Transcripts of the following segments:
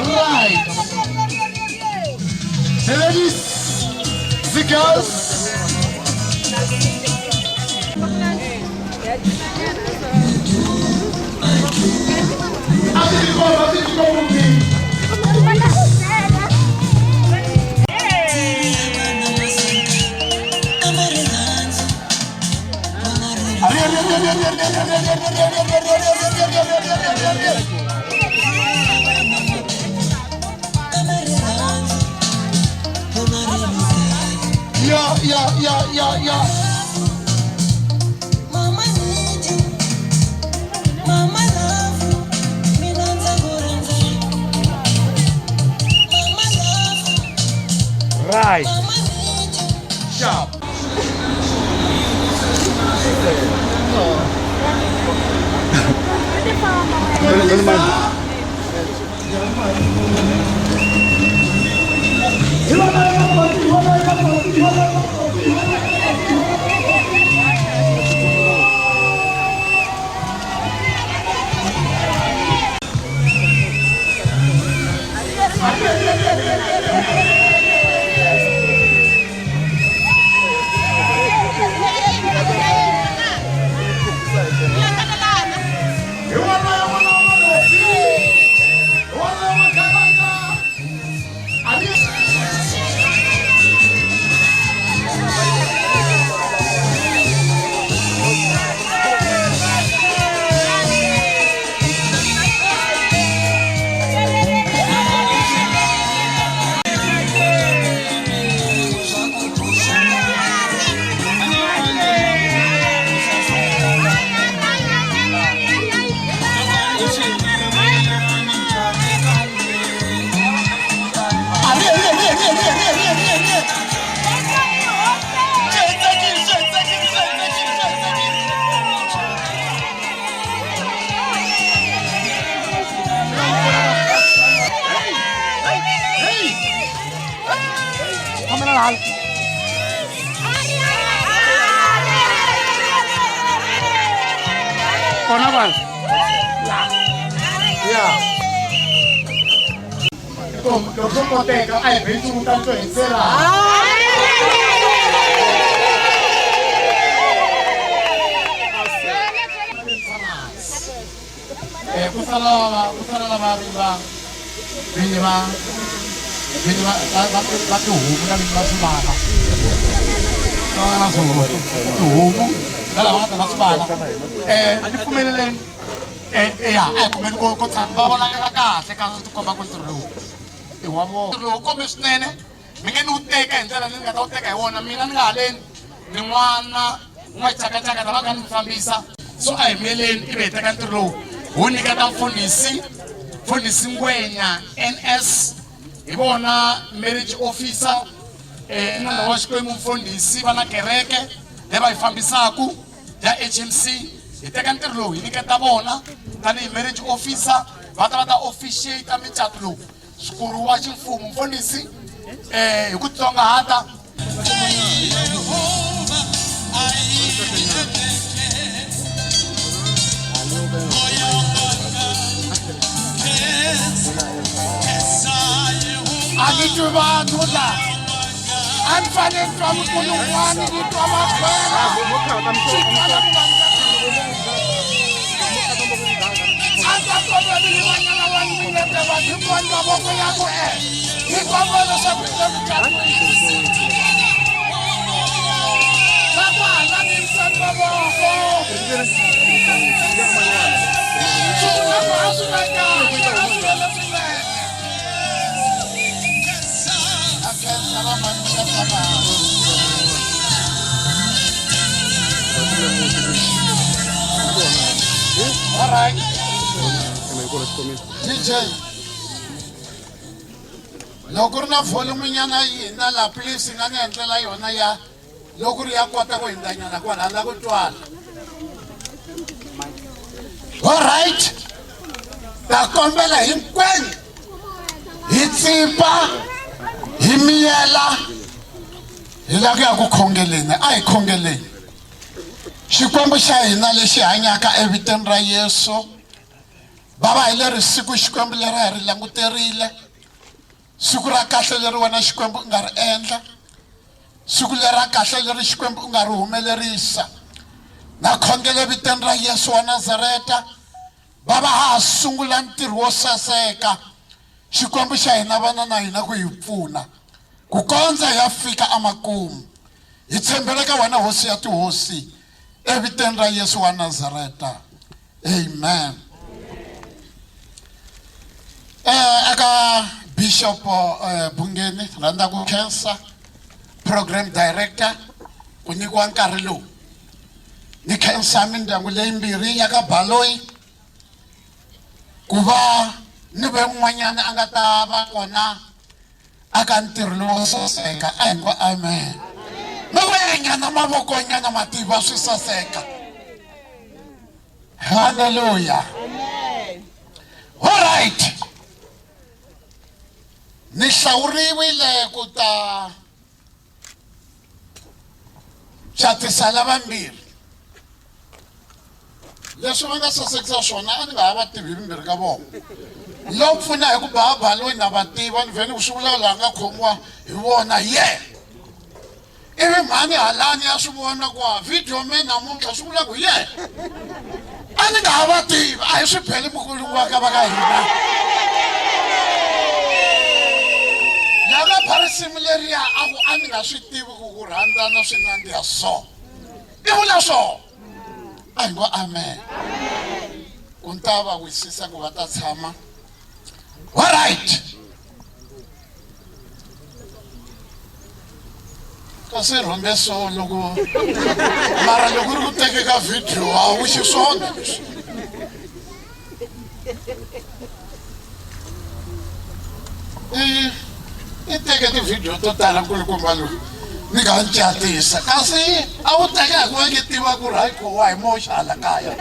Right. The ladies, the girls. Yeah. Mama need you, Mama love you, Minanza Goranza. Mama love you, Right. Mama need you. Sharp. So I meleni ibeta kantrolo unika tamfundisi fundisi ngwenya NS ibona marriage officer nanda washikwemu mfundisi bana kereke leba ifambisaku ya HMC iteka ntirlo inika tabona tani marriage officer bata officiate amichatulo skuru wa chimfumu mfundisi ikutonga hata Agituba Duda Anfane twa Mkhulungwane ditwa makhwela. Ata kobe bilwanyana wa minete wa dikwanda boko yako Ikombo sa kutemka. Sabana ni samba boko. Suna kwa asunaka. All right. DJ. Loko ri na volume nyana yina la please nga ni endlela yona ya loko ri ya kota ku hindanyana kwala la ku twala. All right. Ta kombela hinkwenu hi tsipa hi miyela hi la ku ya ku khongeleni a hi khongeleni. Xikwembu xa hina lexi hanyaka eviteni ra Yesu. Baba hi leri siku Xikwembu leri hi ri languterile. Siku ra kahle leri wena Xikwembu u nga ri endla. Siku leri kahle leri Xikwembu u nga ri humelerisa. Na khongela eviteni ra Yesu wa Nazareta. Baba ha sungula ntirho wo saseka. Xikwembu xa hina vana na hina ku hi pfuna. Ku kondza ya fika amakumu. Hi tshembele ka wena hosi ya tihosi. Eviteni ra Yesu wa Nazareta. Amen. Aka Bishop Bungeni randa ku khensa program director ku nyikiwa nkarhi lowu. Ni khensa mindyangu leyimbirhi ya ka Baloyi ku va ni ve n'wanyana a nga ta va kona aka ntirho lowo saseka. A hi ngo amen. Nyana mavoko nyana mativa swi saseka. Hallelujah. All right. Ni hlawuriwile ku ta chatisa lavambirhi. Leswi va nga sasekisa swona a ni nga ha va tivi vimbirhi ka vona. Lo pfuna hi ku Baloyi na va tiva ni vhele ku swi vula laha nga khomiwa hi vona Ivi mhani halani ya swi vona ku video me namuntlha swi vula ku a ni nga ha va tivi a hi swi pheli Mkhulungwane ka va ka hina. Lava pharisimu leriya a ni nga swi tivi ku rhandzana swi nandziha so. I vula so. A hi ngo amen. Ku ni ta va wisisa ku va ta tshama. All right. Kasi rhombe so loko mara loko ri ku tekeka video a wu xiswona leswi. I teke ti-video to tala nkulukumba lowu ni nga ncatisa kasi a wu teka hi ku va nge tiva ku ri hayi khowa hi moxa hala kaya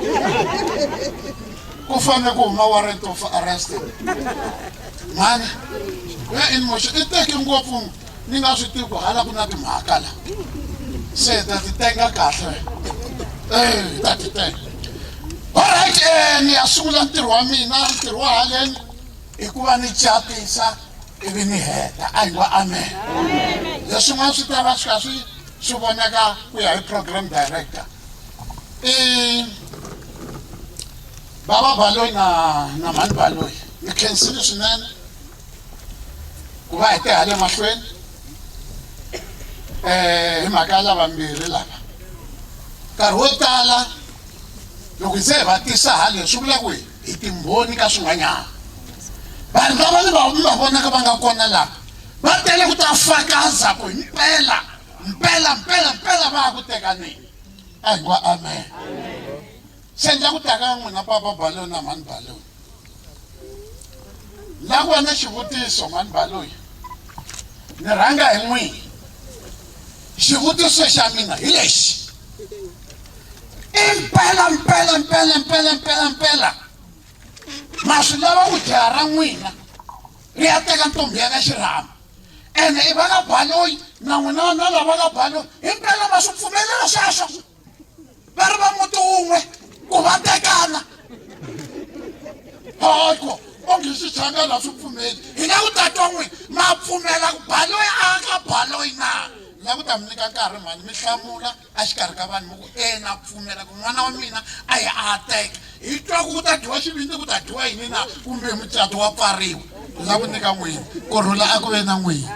ku fane ku huma warrant of arrest mani in moxa i teke ngopfu ni nga swi tivi ku hala ku na timhaka la se ta ti tenga kahle ta ti tenga. All right. Ni ya sungula ntirho wa mina ntirho wa haleni hi ku va ni chatisa ivi ni heta. A hi ngo amen. Leswin'wana swi ta va swi kha swi vonaka ku ya hi program director. Baba Baloyi na mhani Baloyi ni khensile swinene ku va hi te hale mahlweni hi mhaka lavambirhi lava. Nkarhi wo tala loko se va tisa hale swi vula ku hi timbhoni ka swin'wanyana. Vanhu lava ni va vonaka va nga kona laha va tele ku ta fakaza ku mpela va ha ku tekanini. A hi ngo amen. Se ndza ku taka n'wina Papa Baloyi na mhani Baloyi. La ku va na xivutiso mhani Baloyi. Ni rhanga hi n'wina. Xivutiso xa mina hi lexi. Mpela. Ma swi lava ku jaha ra n'wina ri ya teka ntombi ya ka xirhami. Ene i va ka Baloyi na n'wina na lava ka Baloyi himpela ma swi pfumelela sweswo. Va ri va muti wun'we ku va tekana. Hoko onge xichangana swi pfumeli. Hi nga ku tatwa n'wina ma pfumela ku Baloyi a ka Baloyi na. la ku ta mi nyika nkarhi mhani mi hlamula a xikarhi ka vanhu mi ku na pfumela ku n'wana wa mina a yi a teka hi twa ku ta dyiwa xivindzi ku ta dyiwa yini na kumbe mucato wa pfariwa la ku nyika n'wina kurhula a ku ve na n'wina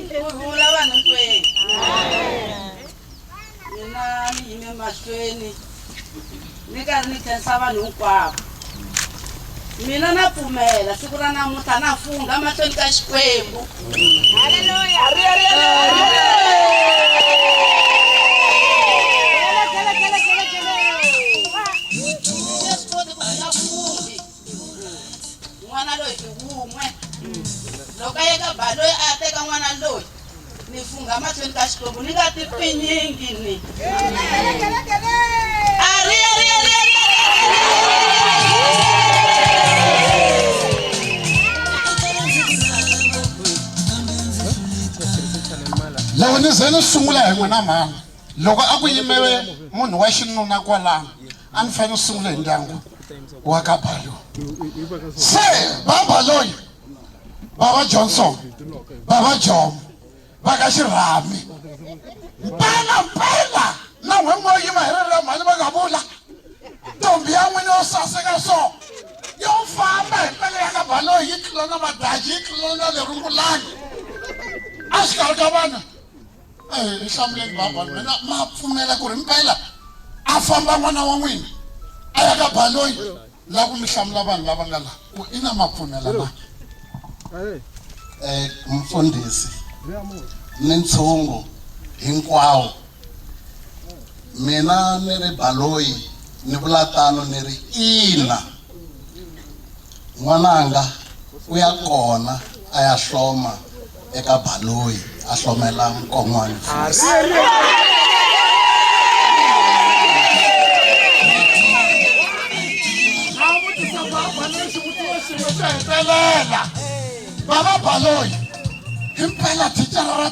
kurhula vanhu kwenu mina ni yime mahlweni ni karhi ni khensa vanhu hinkwavo mina na pfumela siku ra namuntlha na fungha mahlweni ka Xikwembu n'wana loyi hi wun'we loko a ye ka baloyi a ya teka n'wana loyi ni fungha mahlweni ka Xikwembu ni nga ti pfinyingi ni loko ni ze ni sungula hi n'wina mhani loko a ku yimewe munhu wa xinuna kwalano a ni fanele ni sungula hi ndyangu wa ka Baloyi se Baloyi Baba Johnson Baba Jomo va ka Xirhami mpela na n'we yima hi ririmi mhani va nga vula ntombi ya n'wina yo saseka so yo famba hi mpela ya ka Baloyi yi tlula na madaji yi tlula na le rungulani a xikarhi ka vana hlamuleni Baba mina ma pfumela ku ri mpela a famba n'wana wa n'wina a ya ka Baloyi la ku mi hlamula vanhu lava nga la ku i na mapfumela na mfundhisi ni ntshungu hinkwawo mina ni ri Baloyi ni vula tano ni ri ina n'wananga u ya kona a ya hloma eka Baloyi a hlomela nkon'wana Baba Baloyi himpela thicara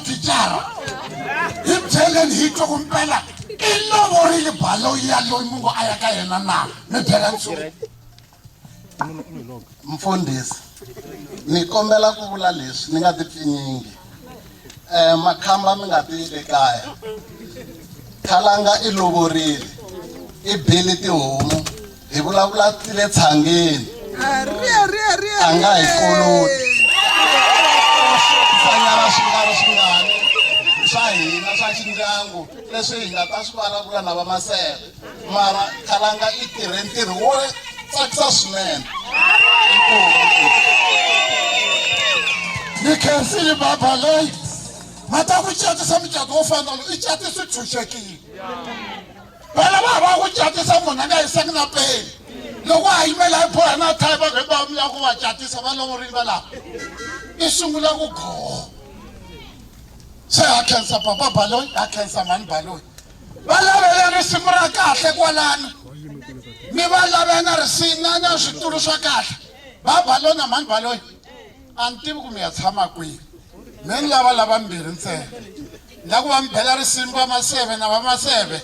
hi byeleni hi twa ku mpela i lovorile Baloyi ya loyi mungu a ya ka yena na mi byela ntsumi mfundhisi ni kombela ku vula leswi ni nga ti pfinyingi makhamba mi nga ti ekaya Khalanga i lovorile i bile tihomu hi vulavula ti le tshangeni a nga hi koloti sanyana swingani swa hina swa xindyangu leswi hi nga ta swi vulavula na vamaseve mara Khalanga i tirhe ntirho wo tsakisa swinene ni khensile Baba Loyi mata ku catisa mucato wo fana lo i cati swi tshunxekile vana va ku catisa munhu a nga yisanga na peni loko a yimela hi boha na thayi va va ya ku va catisa va lovorile va lava i sungula ku goha se a khensa Papa Baloyi a khensa mani Baloyi va lavela risimu ra kahle kwalano mi va lavena risina na switulu swa kahle Baba Baloyi na mani Baloyi a ni tivi ku mi ya tshama kwihi me ni lava mbirhi ntsena na ku va mi bela risimu va maseve na va maseve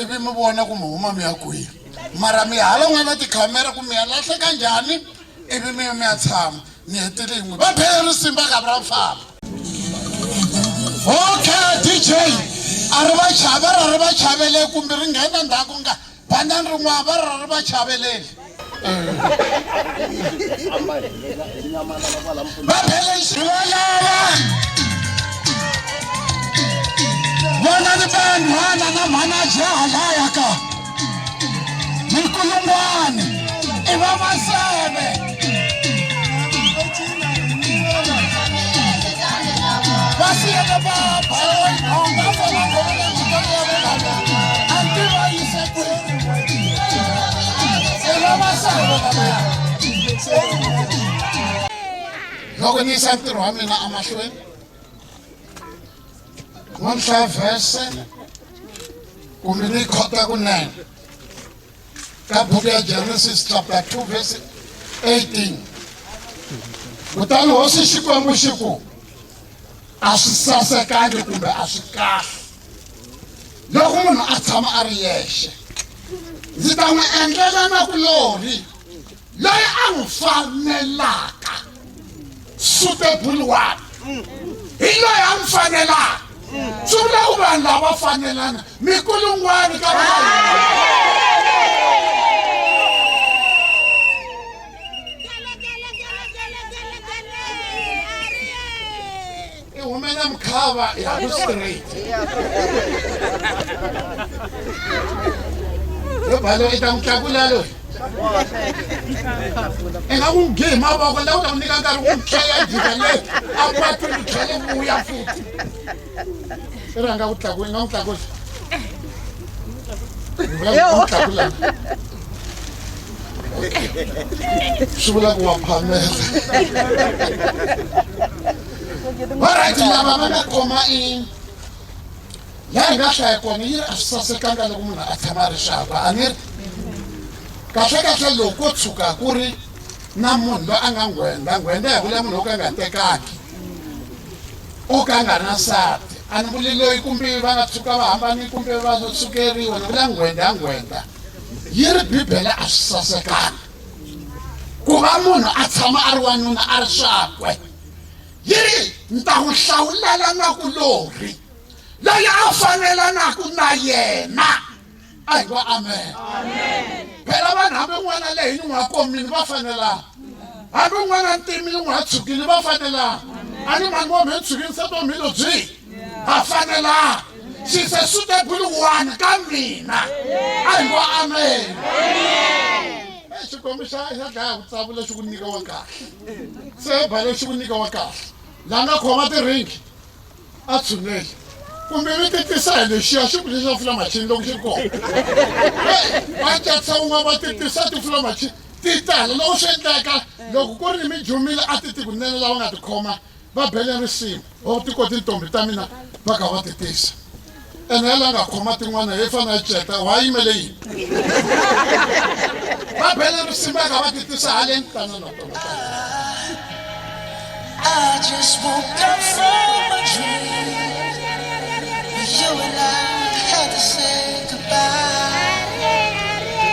ivi mi vona ku mi huma mi ya kwihi mara mi hala n'wana tikhamera ku mi ya lahleka njhani ivi mi ya tshama ni hetile yin'we va bela risimu va ka ra famba okay DJ a ri va chavele kumbe ri nghena ndzhaku nga bandani rin'wana va ri va chaveleli va bele xivalava vona ni vanhwana na manajaha laya ka mikulungwani i va maseve va siyeka Baba onga fona ngomela ngitori ya vona anti va yise kwihi i va maseve lamaya loko ni yisa ntirho wa mina emahlweni n'wanhlaya vhese kumbe ni khota kunene ka buku ya Genesis chapter 2 verse 18 kutani hosi Xikwembu xi ku a swi sasekangi kumbe a swi kahle loko munhu a tshama a ri yexe ndzi ta n'wi endlela na kulori loyi a n'wi fanelaka suitable one hi loyi a mi fanelaka swi vula ku vanhu lava fanelana mikulungwani ka i humela mkhava ya ku straight balo i ta n'wi tlakula loyi i nga n'wi nghi mavoko laha u ta n'wi nyika nkarhi ku tlhela jika le a patwini tlhele vuya futhi i rhanga ku tlakula i nga n'wi tlakula swi vula ku wa phamela alright lava va nga khoma in laha hi nga hlaya kona yi ri a swi sasekanga loko munhu a tshama rixaka a ni ri kahlekahle loko ko tshuka ku ri na munhu loyi a nga nghwenda hi vula munhu wo ka nga tekangi o ka nga ri na nsati a ni vuli loyi kumbe va nga tshuka va hambani kumbe va sukeriwa ni vula nghwenda yi ri bibele a swi sasekanga ku va munhu a tshama a ri wanuna a ri swakwe yi ri ni ta n'wi hlawulela na kulori loyi a fanelanaku na yena a hi va amen phela vanhu hambi n'wana leyi ni n'wi komile va fanelana hambi n'wana ntimi ni n'wi tshukile va fanelana a ni mani wa mi tshukile se tomilo byi va fanelana she's a suitable one ka mina a hi va amen xikwembu xa dlaya ku tsavu lexi ku nyika wa kahle se ba lexi ku nyika wa kahle laha nga khoma tiringi a tshuneli kumbe mi titisa hi lexiya xi ku lexi xa fulamachini loko xi ri kona va catsa un'wana va titisa tifulamatini ti tala loko swi endleka loko ku ri ni mi jumile a ti kunene lava nga tikhoma va bele risimu o tiko tintombi ta mina va kha va titisa ene yala nga khoma tin'wana hi fana ya ceta wa yimele yini va bele risimu va kha va titisa haleni tana na tona I just woke up from a dream. You and I had to say goodbye.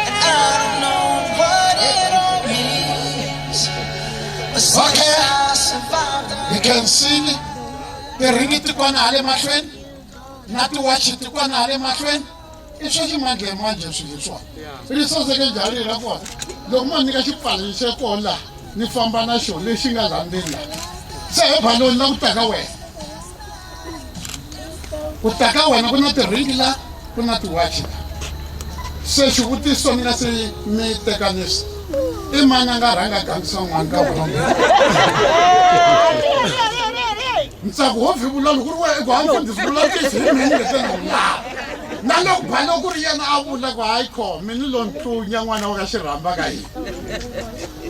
And I don't know what it all means. But since I survived, you can see the ringi tikwana hale mahlweni na tiwachi tikwana hale mahlweni i swa ximanjhemanjhe swilo leswiwa ri saseke njhani ra kona loko mo nyika xipfalo xe kona ni famba na xona lexi nga landzeni laha se hi baloni na ku taka wena ku taka wena ku na tiringi la ku na tiwachi la se xivutiso ni nga se mi tekanisa i mani a nga rhanga gangisa n'wana ka vona ntsako wo vhivula loko ri wena ku hamfundhisi vulavutisi hi mini letena wulawa na loko balo ku ri yena a vula ku hayi khome ni lo ntlunya n'wana wa ka xirhamba ka hina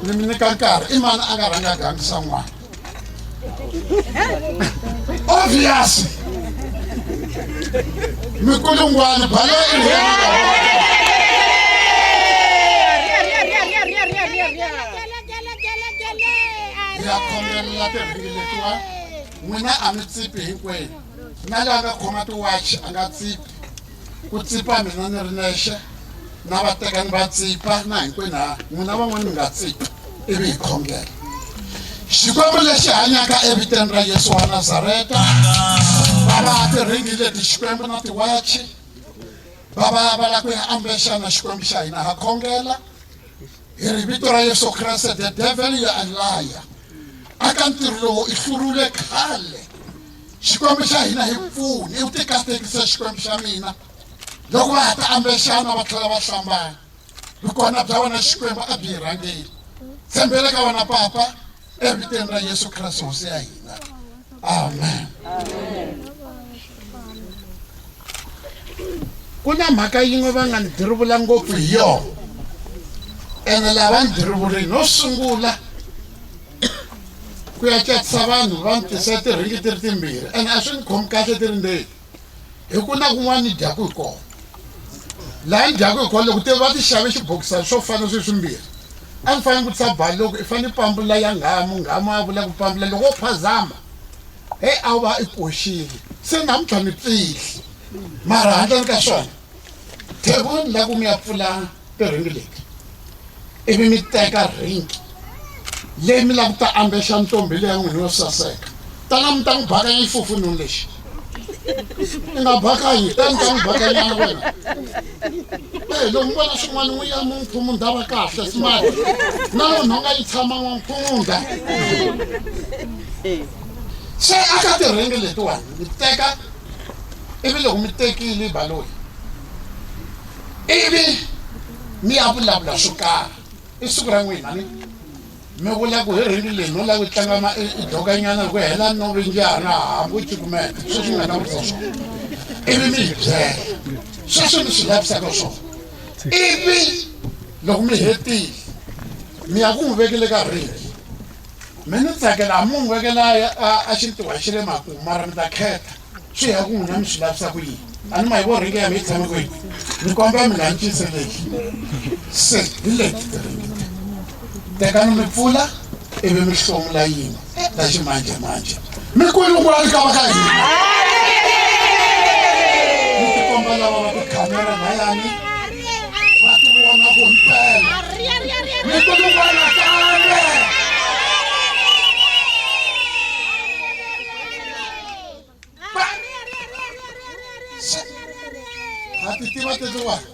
ni mi nyika nkarhi i mani a nga rhanga gangisa n'wana obvious mikulungwana balo i ya khomela tiringi letiwa n'wina a mi tsipi hinkwenu na loyi a nga khoma tiwachi a nga tsipi ku tsipa mina ni ri nexe na vatekani va tsipa na hinkwenu n'wina van'wana mi nga tsipi ivi hi khongela xikwembu lexi hanyaka eviteni ra Yesu wa Nazareta bava tiringi leti xikwembu na tiwachi bava va lava ku ya ambexana xikwembu xa hina ha khongela hi ri vito ra Yesu Kreste the devil you are liar aka ntirho lowu i hlurule khale xikwembu xa hina hi pfuni i ti katekisa xikwembu xa mina loko va ha ta ambexana va tlhela va hlambana vukona bya wena xikwembu a byi rhangeli tshembele ka wena papa eviteni ra Yesu Kreste hosi ya hina amen ku na mhaka yin'we va nga ni dirivula ngopfu hi yona ene lava ni dirivulini no sungula ku ya catisa vanhu va ni tisa tiringi ti ri timbirhi ene a swi ni khomi kahle ti ri ndzeni hi ku na kun'wana ni dyaku hi kona laha ni dyaku hi kona loko ti va ti xave xibokisana swo fana swi swimbirhi a ni fanele ku tisa bali loko i fanele pambula ya nghamu a vula ku pambula loko wo phazama a va i koxile se namuntlha ni pfihli mara handleni ka swona thebuni la ku mi ya pfula tiringi leti ivi mi teka ringi leyi mi lava ku ta ambexa ntombi leya n'wini yo saseka Tanam tang bagay ifufu nunglish. Nga bagay, tang bagay na wena. Lo mbona swin'wana n'wi ya mumunda va kahle smart. Na nhonga yi tshama n'wampfundla. Se aka tirhenge letiwani mi teka ivi loko mi tekile baloyi ivi mi ya vulavula swo karhi I siku ra n'wina ni mi vula ku hi rhenge leyi no lava ku tlanga idoganyana loko hela novinjana hambi cukumeta sweswi nga ta vutisa swona ivi mi hi byela sweswi mi swi lavisaka swona ivi loko mi hetile mi ya ku n'wi vekele ka ringi mi ni tsakela mu n'wi vekela a xintiwa xi le makumu mara mi ta kheta swi ya ku n'wina mi swi lavisa ku yini a ni ma hi vo ringi ya mi yi tshame kwihi ni kombela mi nga ni cinseleki se hi leti tiringi tekani mi pfula ivi mi hlomula yin'we ta ximanjemanje mi kwilungwani ka va ka hina mi tikomba lava va tikhamera layani va ti vona ku mpela mi kwilungwana kambe ha ti tiva tetiwani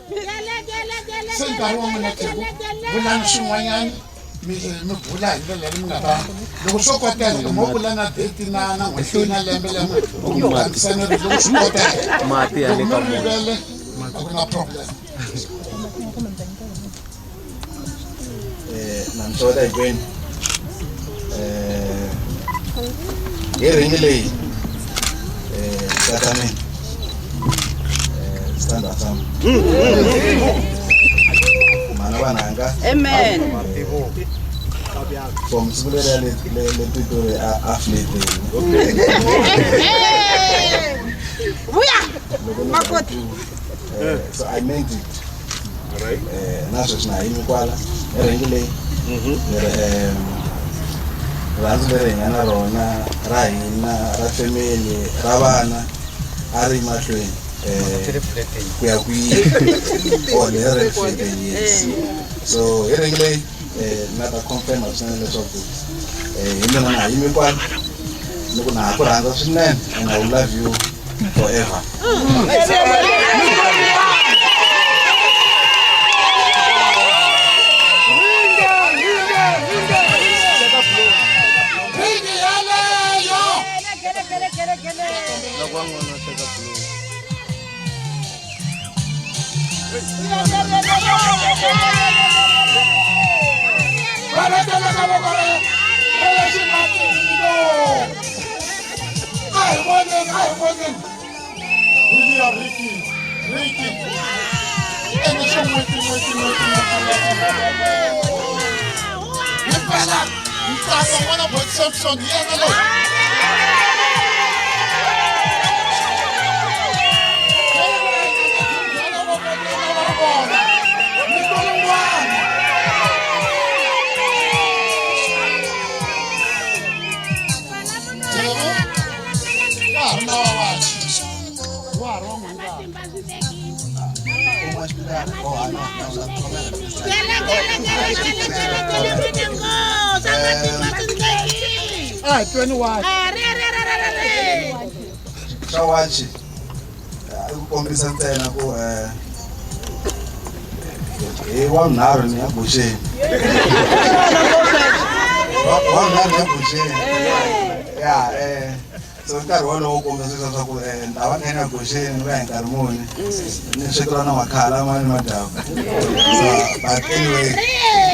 se nkarhi wa n'wina tiko vulani swin'wanyani mi bula hi ndlela leyi mi nga ta loko swo koteka loko mo vula na date na n'hweti na lembe lembe loko mi fambisana loko swi koteka loko mi rivele a ku na problem namsola hikwenu hi ringi leyi tatanini stand sam mana vananga Amen. from sikulela le tutori aflete so I meant it right naso sina yimi kwala ringi leyi rhandzu leri hi nga na rona ra hina ra family ra vana a ri mahlweni ku ya kwihi or leri yes so hi ringi leyi na ta confirm swinene leswaku hi mina na yimi kwala ni ku na ha ku rhandza swinene and I will love you forever. Shawachi kukombisa ntsena ku wanharhu ni ya busheni wanharhu ya busheni ya so nkarhi wolowo kombisa leswaku ndhawu ka ya busheni va hi nkarhi muni ni swekeriwa na makhala mani madawu so but anyway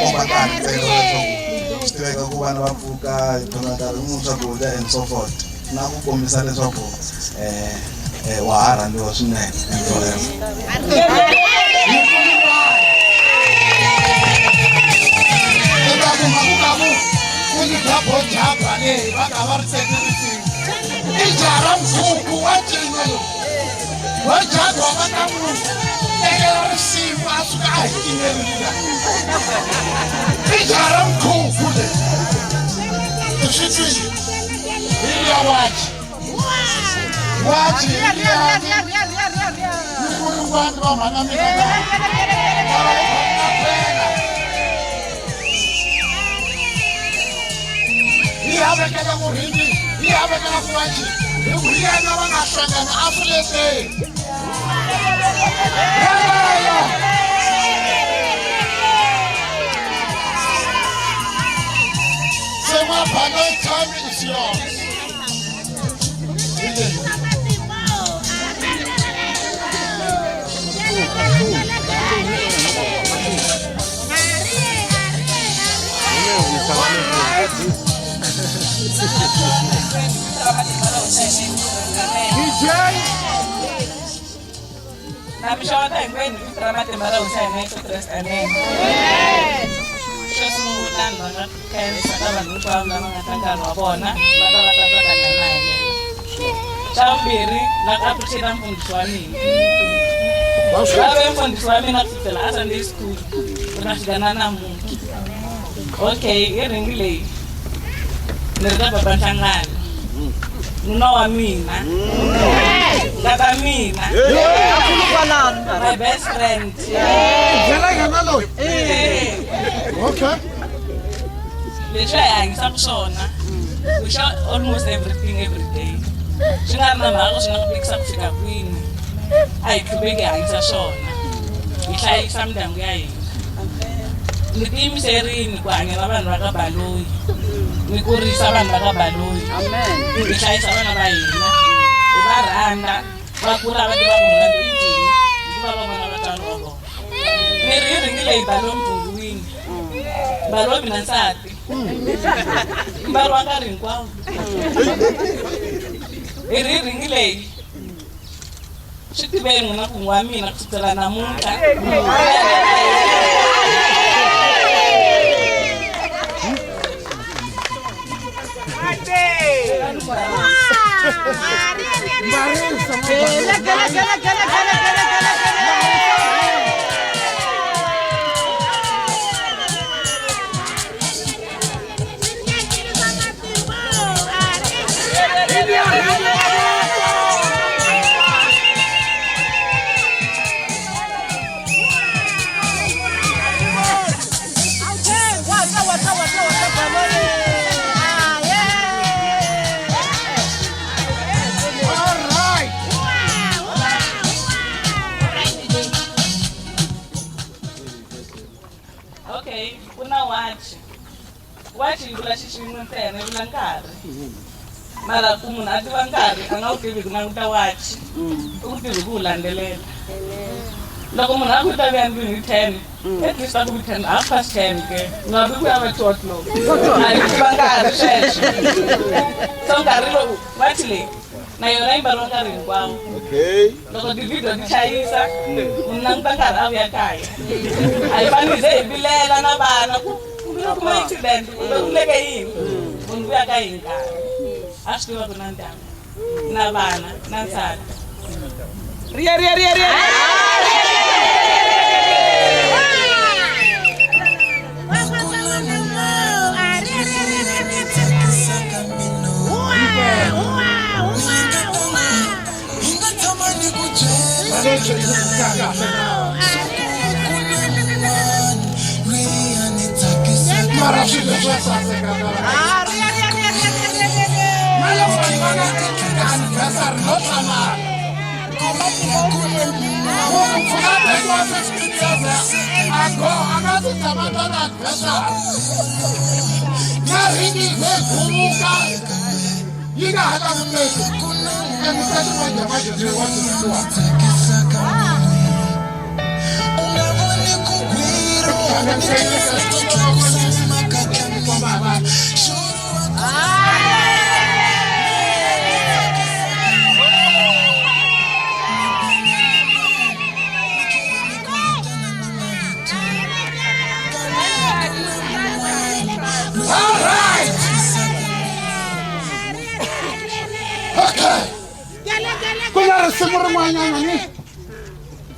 komba nkarhi ntsena leswaku swi tiveka ku vana va pfuka hi thona nkarhi muni swakudya and so forth na ku kombisa leswaku wa ha rhandziwa swinene ya vekela murhindi ya vekela ku vachi hi yena va nga hlangana afuleteni so my partner time is yours. Namishawata ingweni kuramate mara usayina ikutrust amen. Shosungula ndona khenisa abantu kwamla mangatangana wabona batata naye. Chambiri nakaphuthela mfundisi wami. Babe mfundisi wami nakufika asa ndi school. Kunashikana namuntu. Okay, iringi leyi. Nirita baba Nhlangani. Nuna wa mina. Ngata mina. My best friend. Okay. Leswi hi hanyisaka swona. We share almost everything every day. Swi nga ri na mhaka swi nga ku fikisa ku fika kwini. A hi tluveki hi hanyisa swona. Hi hlayisa mindyangu ya hina. Ni tiyimiserini ku hanya na vanhu va ka Baloyi. Ni kurisa vanhu va ka Baloyi. Amen. Hi hlayisa vana va hina. Hi va rhandza. Va kula va tiva ku rhandza i yini. Hikuva va vona vatswari va vona. Ni ringi leyi Baloyi Mpungwini. Baloyi mina nsati. Mbalo wa nkarhi hinkwawo. Hi ringi leyi. Swi tiveni n'wina ku n'wa mina kusukela namuntlha. Okay, kuna watch. Watch yivula xixin'we ntsena yivula nkarhi. Mara ku munhu a tiva nkarhi a nga wu tivi ku languta watch. I ku tivi ku wu landzelela. Loko munhu a ku ta vuya ndlwini hi 10, at least a ku 10, 10:30 ke. Nga vi ku ya va 2 o'clock. A yi tiva nkarhi sweswo. So nkarhi lowu watch leyi na yona yi mbariwa nkarhi hinkwawo. Okay. Loko ti-video ti chayisa, munhu languta nkarhi a vuya kaya. A yi fani ze hi vilela na vana ku kuma accident kumbe ku leke yini. Munhu vuya ka hi nkarhi. A swi tiva ku na ndyangu na vana na nsati. Riya.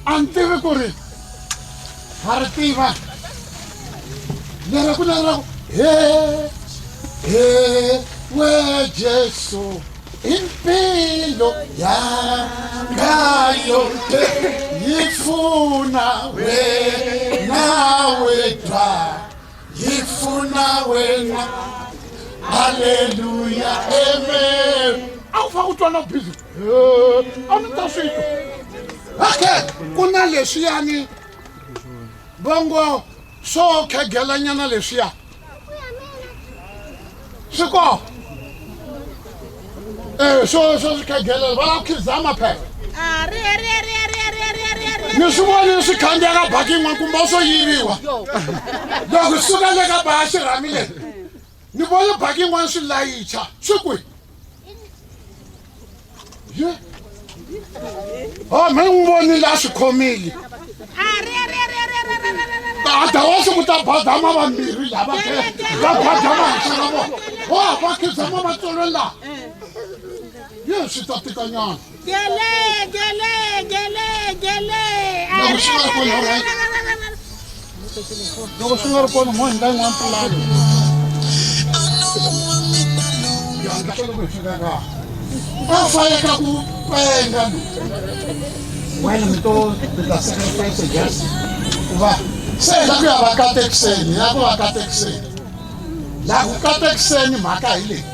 Antivi kuri hartiva nera kuna we Jesu impilo yangayo yifuna wena wedwa yifuna wena Hallelujah, amen. Awufa utwana busy. Amita swito. Okay, kuna lesiyani. Bongo so khegela nyana lesiya. Siko. So khegela ba khizama phe. Nisubone sikhanda ka bhaki nwankumba so yiriwa. Loko suka le ka bashi ramile. Ni vona bhaki nwana swi layicha. Swikwi. Ye. Oh, mengiboni la swikhomile. Ada wase kuta badama vambirhi lava ke. Va badama xaravo. Oh, va khizama matsolo la. Ye swi ta tika nyana. Gele. Loko swi nga ri kona mo endla yin'wana pulani. Va faneka ku penga. Wena mi ta sacrifice just. Va se la ku ya va katekiseni, ya ku va katekiseni. La ku katekiseni mhaka hi leyi.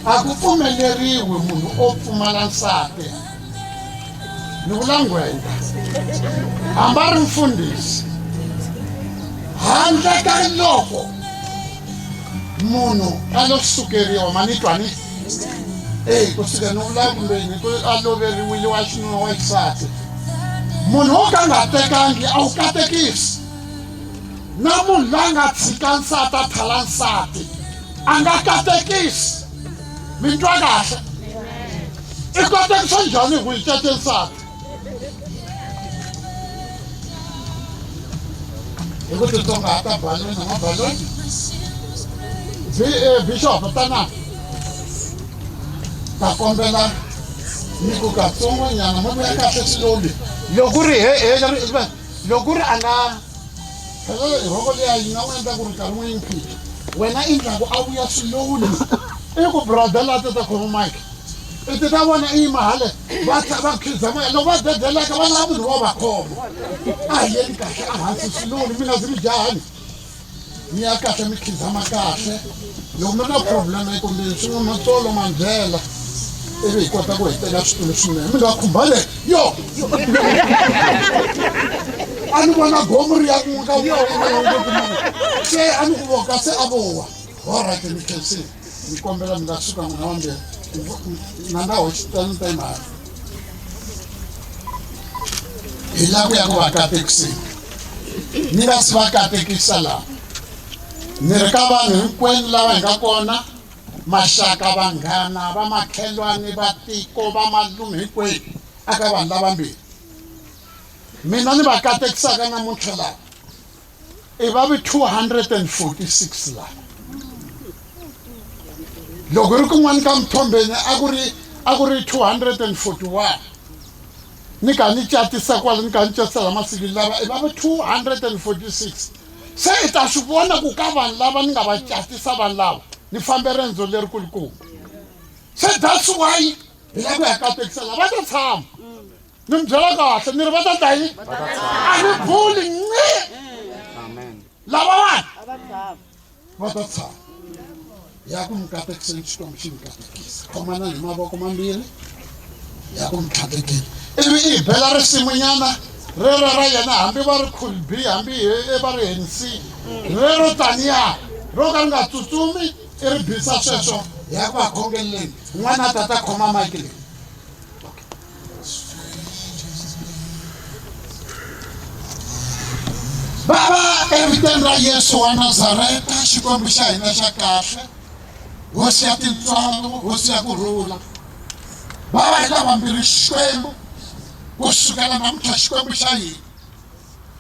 A ku pfumeleriwi munhu o pfumala nsati. Ni vula ngwenya. Hamba ri mfundhisi. Handle ka loko munhu a lo sukeriwa manitwani. Ku suka ni vula kumbeni ku a loveriwile wa xinuna wa xisati. Munhu wo ka nga tekangi a wu katekisi. Na munhu la nga tshika nsati a thala nsati a nga katekisi. Mi twa kahle? I katekisa njhani ku yi tete nsati? Hi ku titsongahata baloni na mabaloni. Bishop tana ta kombela ni ku katsongo nyana mo ya kahle slowly. Loko ri loko ri anga hello roko leya yi nga wenda ku ri nkarhi n'we yimphica wena i ndlaku a vuya slowly. I ku brother la ta khoma mic. I ta vona i mahale va khizama loko va dedeleka va lava munhu wo va khoma. A yeni kahle a hansi slowly mi nga zi mi jahani. Mi ya kahle mi khizama kahle. Loko mi na problem yi kumbe swi nga matsolo mandzela. Ivi hi kota ku hetela switulu swinene mi nga khumbale yo. A ni vona gomo ri ya ku nga se a ni ku voka se a vowa. Alright, mi can see. Mi kombela mi nga suka n'wina wambirhi. Na nga hoxitani ta mhaka. Hi la ku ya ku va katekiseni. Ni nga si va katekisa laha. Ni ri ka vanhu hinkwenu lava hi nga kona. Maxaka vanghana va makhelwani va tiko va malume hinkwenu aka vanhu lavambirhi. Mina ni va katekisaka namuntlha laha. I va vi 246 laha. Loko ri kun'wana ka mthombeni a ku ri 241. Ni ka ni catisa kwala ni ka ni catisa la masiku lava i va 246. Se i ta swi vona ku ka vanhu lava ni nga va catisa vanhu lava ni fambe rendzo leri kulukumba. Se that's why hi la ku ya katekisa lava va ta tshama. Ni mi byela kahle ni ri va ta ta yini? A ni buli nqi. Lava vanhu va ta tshama. Ya ku mi katekiseni xikwembu xi mi katekisa. Khomana hi mavoko mambirhi. Ya ku mi katekeni. Ivi i bela risimunyana rero ra yena hambi va ri khulbi hambi va ri hensi. Rero taniya ro ka ri nga tsutsumi i ri bisa sweswo ya ku va khongeleni. N'wana a ta khoma mike leyi. Baba eviteni ra Yesu wa Nazareta xikwembu xa hina xa kahle. Hosi ya tintswalo, hosi ya kurhula. Baba hi lava mbirhi xikwembu kusukela namuntlha xikwembu xa hina.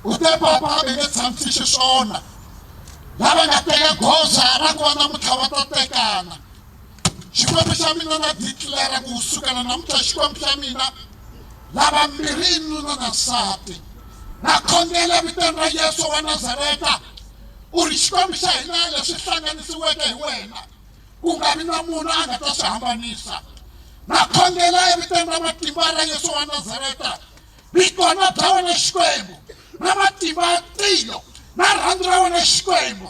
U te papa va nge tshamisi xiswona. Lava nga teka goza ra ku va namuntlha va ta tekana. Xikwembu xa mina na declare ku sukela namuntlha xikwembu xa mina lava mbirhi nuna na nsati. Na khongela viteni ra Yesu wa Nazareta. U ri xikwembu xa hina leswi hlanganisiweke hi wena. Ku nga vi na munhu a nga ta swi hambanisa. Na khongela eviteni ra matimba ra Yesu wa Nazareta. Vikona bya wena xikwembu. Na matimba ya tilo. Na rhandzu ra wena xikwembu.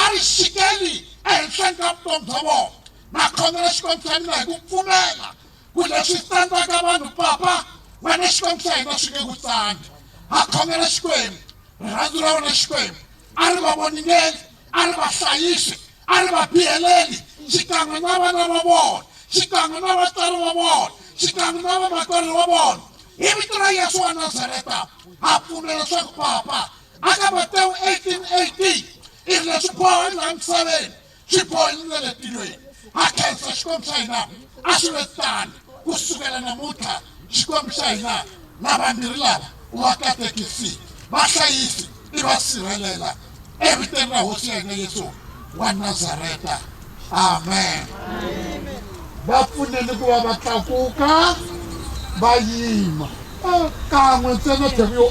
ari xikeli ehenhleni ka vutomi bya vona na khongela xikwembu xa mina hi ku pfumela ku leswi tsandzaka vanhu papa wena xikwembu xa hina swi nge ku tsandzi ha khongela xikwembu rirhandzu ra wena xikwembu a ri va voningeli a ri va hlayisi a ri va biyeleli xikan'we na vana va vona xikan'we na vatswari va vona xikan'we na vamakwerhu va vona hi vito ra Yesu wa Nazareta ha pfumela leswaku papa aka Matewu 18:18 i ri leswi boha laha misaveni swi bohile le tilweni ha khensa xikwembu xa hina a swi ve tani kusukela namuntlha xikwembu xa hina na vambirhi lava wa katekisi vahlayisi i va sirhelela eviteni ra hosi ya hina Yesu wa Nazareta amen va pfuneni ku va va tlakuka va yima kan'we ntsena yo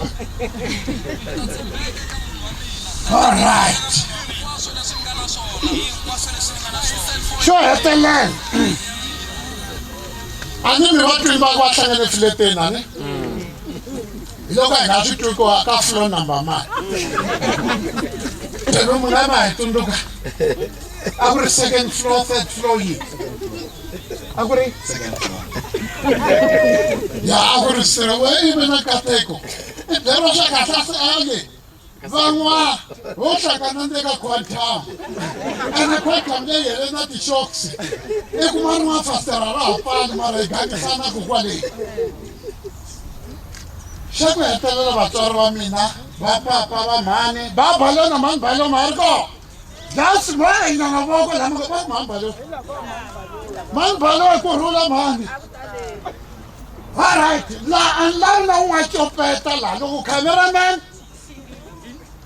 all right xo hetelela a ni mi va twini va va hlangane fileteni a ni hi loko hi nga swi twi ku ka floor number mani lero munhu a va hi tsundzuka a ku ri second floor third floor yi a ku ri second floor ya a ku ri sirwe ivi na kateko i byeriwa swa kahle se ale van'wana vo hlakana ndzeka quantum ene quantum leyi hele na ti-shocks i kuma rin'wana fasitere ra ha pfali mara hi gangisanaku kwaleyi xa ku hetelela vatswari va mina va papa va mhani va balona mhani baloma a ri kona just va hina mavoko lama va mhani balona mhani balona ku rhula mhani alright laha a ni lavi na un'wana copeta laha loko cameraman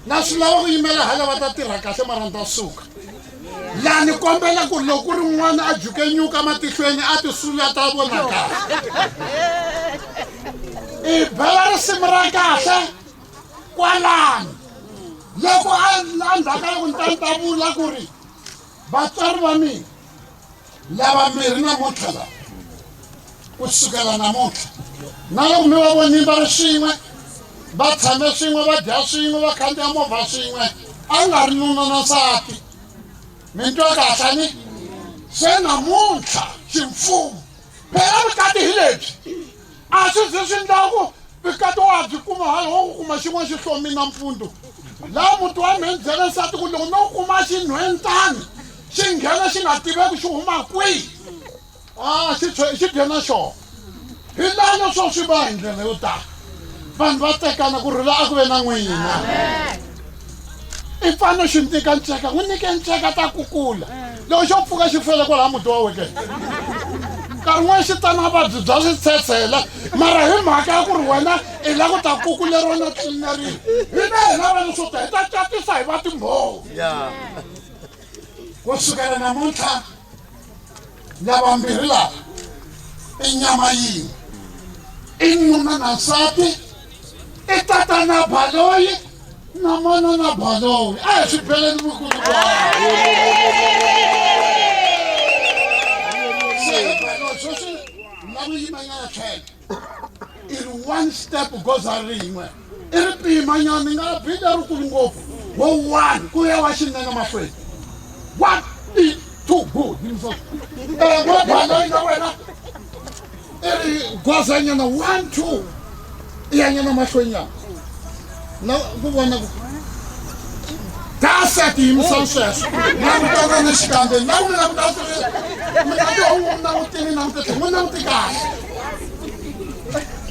na swi lava ku yimela hala va ta tirha kahle mara ni ta suka laha ni kombela ku loko ku ri n'wana a juke nyuka matihlweni a ti sula ta vona kahle i bela risimu ra kahle kwalani loko a ndzhaka loko ni ta vula ku ri vatswari va mina lava mbirhi namuntlha lava kusukela namuntlha na loko mi va vonini va ri swin'we va tshame swin'we va dya swin'we va khandziya movha swin'we a nga ri nuna na nsati mi twa kahle ni se namuntlha ximfumo phela vukati hi lebyi a swi zi swi ndlaku vukati wa byi kuma hala wo kuma xin'wana xi hlomi na mpfundu laha muti wa mina byela nsati ku loko no kuma xinhwentani xi nghena xi nga tiveki xi huma kwihi xi byena xona hi laha leswo swi va hi ndlela yo tala vanhu va tekana ku rhula a ku ve na n'wina i fane xi nyika nceka n'wi nyike nceka ta kukula loko xo pfuka xi fele kwalaha muti wa weke nkarhi n'wana xi ta na vabyi bya switshetshela mara hi mhaka ya ku ri wena i la ku ta kukuleriwa na tlinerini hina hi lava leswo ta hi ta catisa hi va timbhovo kusukela namuntlha lavambirhi lava i nyama yin'we i nuna na nsati i tata na baloyi na mana na baloyi a hi swi beleni vukulu lavo yimanyana tlhela i ri one step goza rin'we i ri pimanyana ni nga bhida rikulu ngopfu wo one ku ya wa xinene mahlweni 1 2 go wa baloyi na wena i ri gozanyana 1 2 i yanyana mahlweni ya na ku vona ku kasa ti yimisa sweswo na kutana ni xikambe na ku na ku na ku tini na ku tini na ku kahle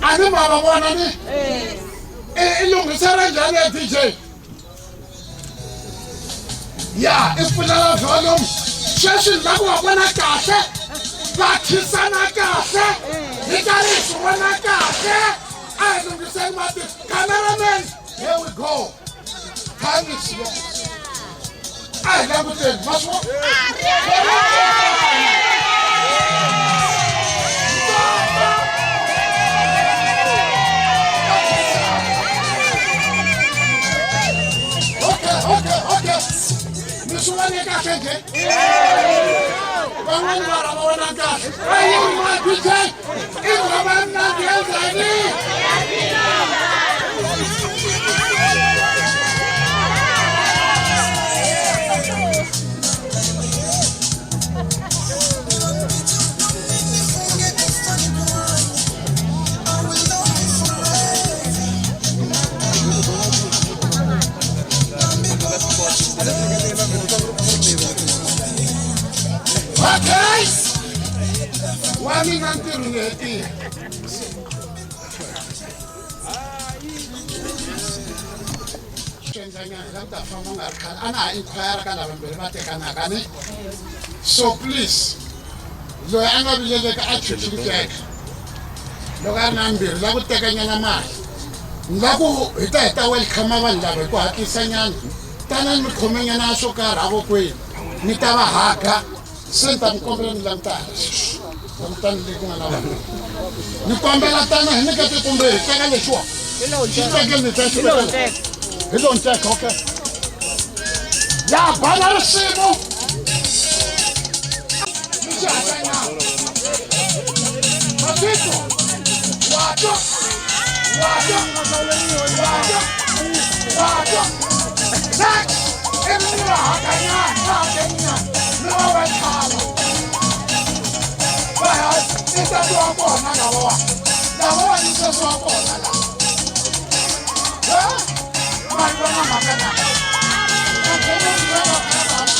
ani ma va vona ni i lunghisela njhani ya DJ ya i pfulela volume sweswi na ku va vona kahle va khisana kahle hi karhi hi swi vona kahle a hi lunghiseli mati cameraman here we go time is yours I love it. What's wrong? Okay. This one you got it. One I got. I want to take. It's a man that is ready. But guys, wani nanti rungeti. So please, lo anga bilele ka achuchike. Lo ga nambir la kutekanya na mali. Ngaku ita welcome abandla ko hakisanyana. Tanan mi khomenya na sokara go kwe. Nitaba haka senta mkombele nilanta. Kamtan likuna na wana. Nikombela tana hineka tukumbe teka leshwa. Hello, Jack, okay. Ya, bana resibo. Masito. Wajo. Next. Emira hakanya, hakanya. No way kalo. Baya, ita tuwa kwa na gawa. Gawa ni sasa kwa na. My brother, my brother. My brother,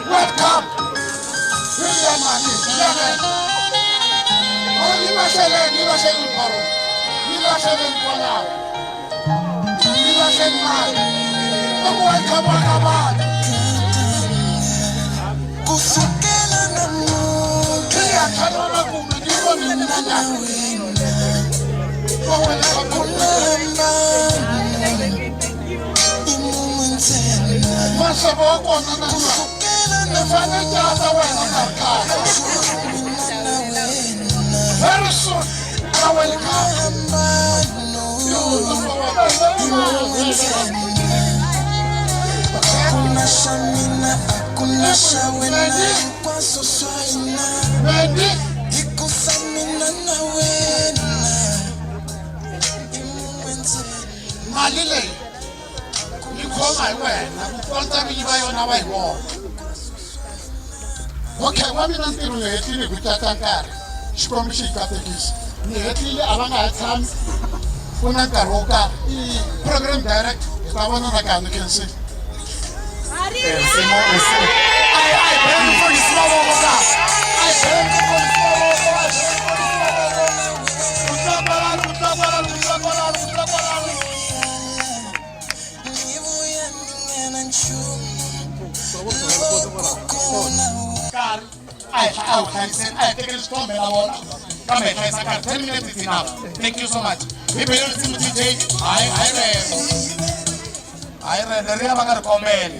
Welcome. Very soon, I will Malile, you call my way. One time you buy on our wall. Okay, what we don't do is we got a car. She comes, she got the keys. Neatly, Alanga Sam, Funakaroka, program direct. If I want to can you can see. I beg for the small over. I beg for the small over. I take it from me. Come here, 10 minutes is enough. Thank you so much. Maybe you listen to DJ. I read the real Bagar comment.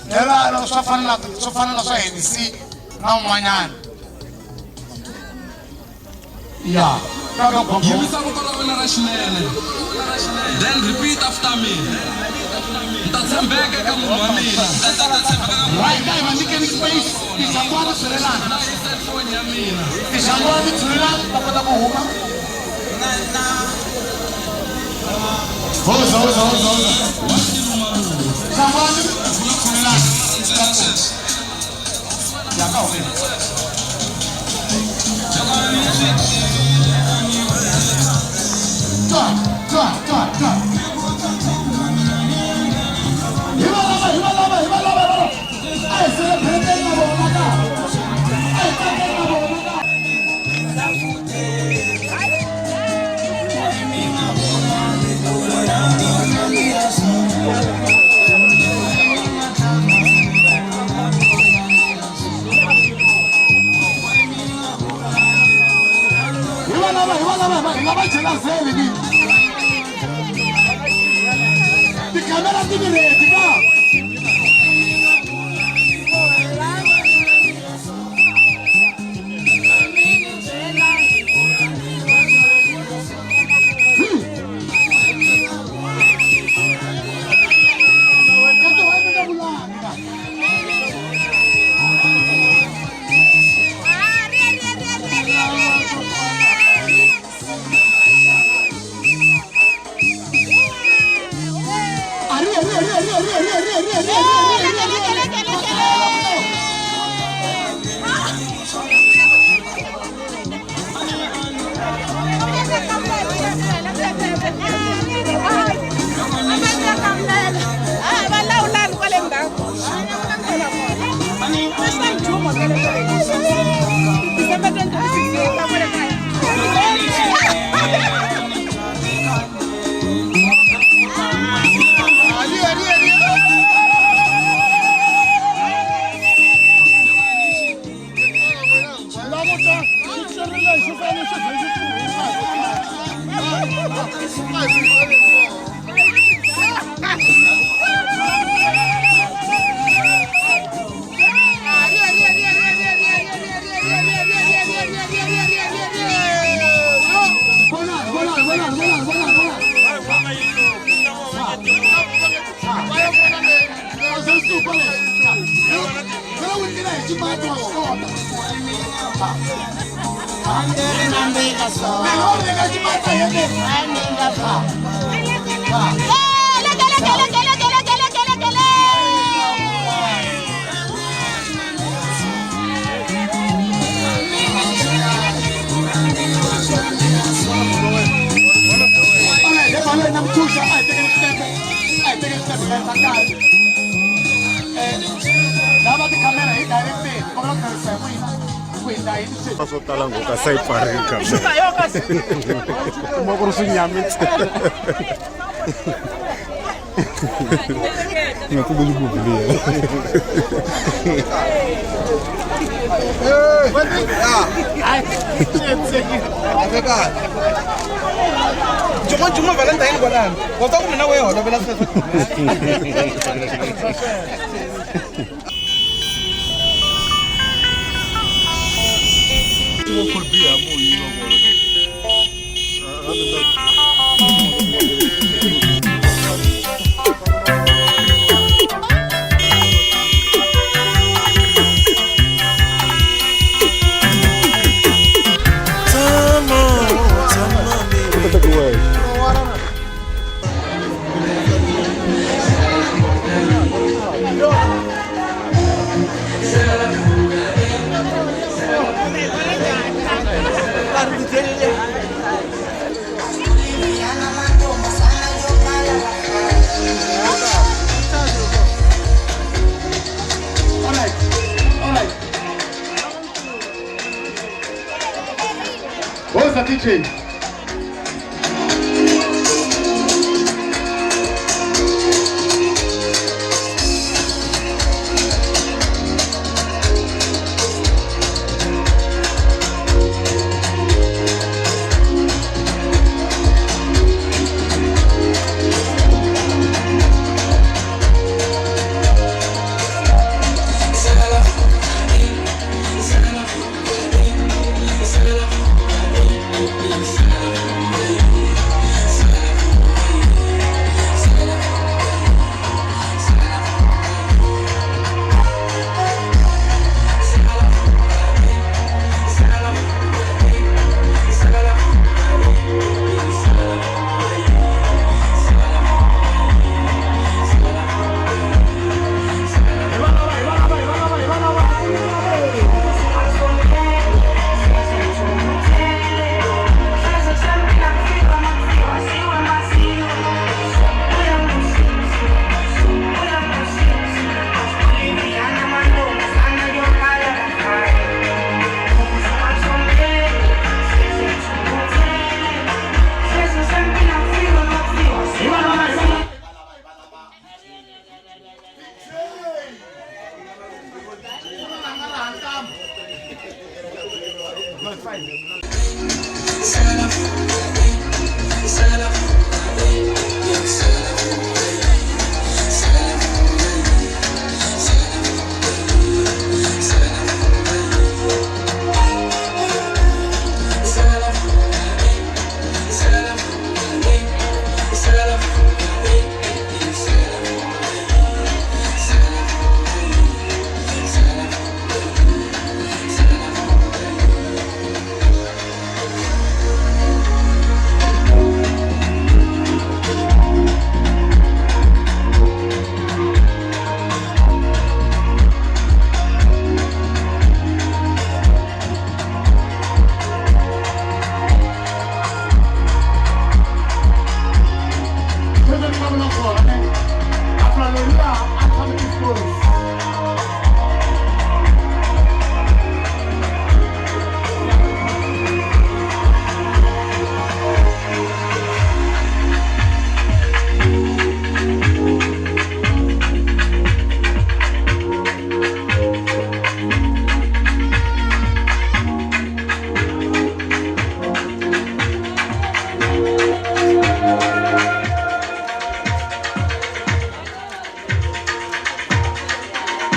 There are no Sofana, see now Mayan. Yeah. Give me some then repeat after me. That's a bag of money. Right now, I'm making space. It's a one of Serena. It's a one of Serena. The camera didn't Mo Juma Valentine bolan. Wo to kumina we ho lo bela se. What could be a more you know. What's the teaching?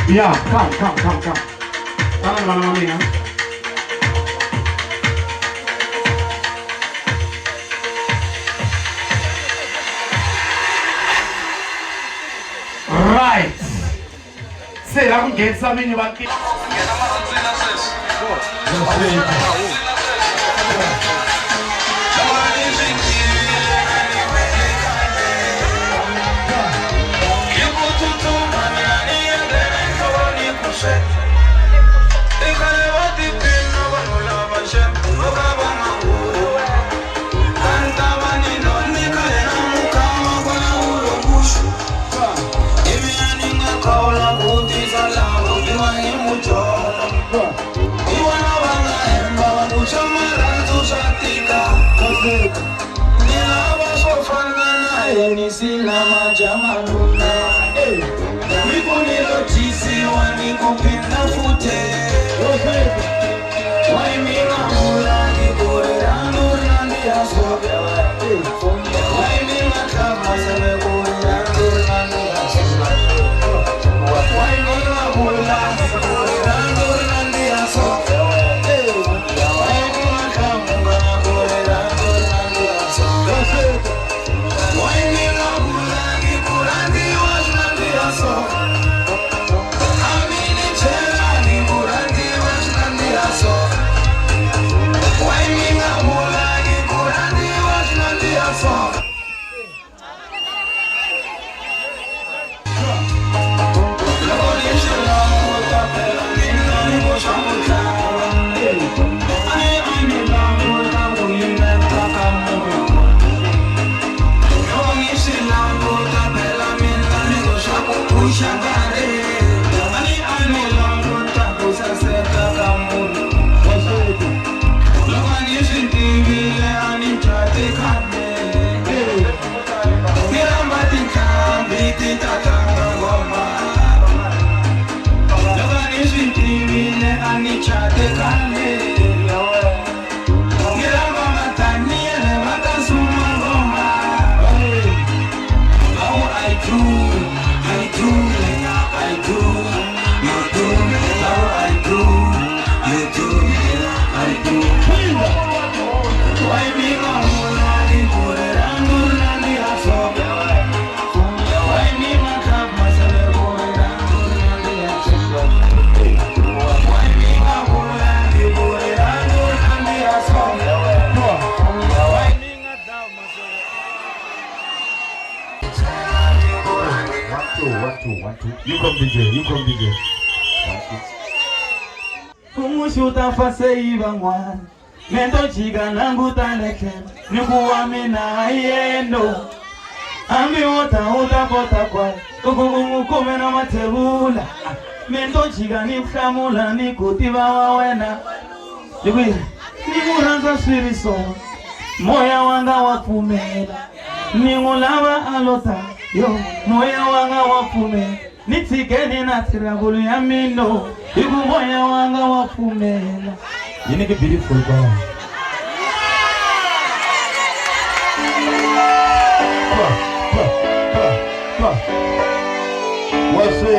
Yeah, come. Right. Say, I'm going to get something you want to Sina majamanuna Wipo nilotisi wanikupenda fute Waimina mula nikure anurandi aswabewa You come DJ. Kumushuta fase ibangwan Mendo chiga nangu taneke Nikuwamina yendo Ambi uta pota kwa Kukungu kumena matebula Mendo chiga nifamula Nikutiba wawena Nimuranza swiriso Moya wanga wapumela Nimulava alota Yo, moya wanga wapumela Nitigeni na tirabulu ya mino Ibu moya wanga wapumela You make a beautiful girl. What's it?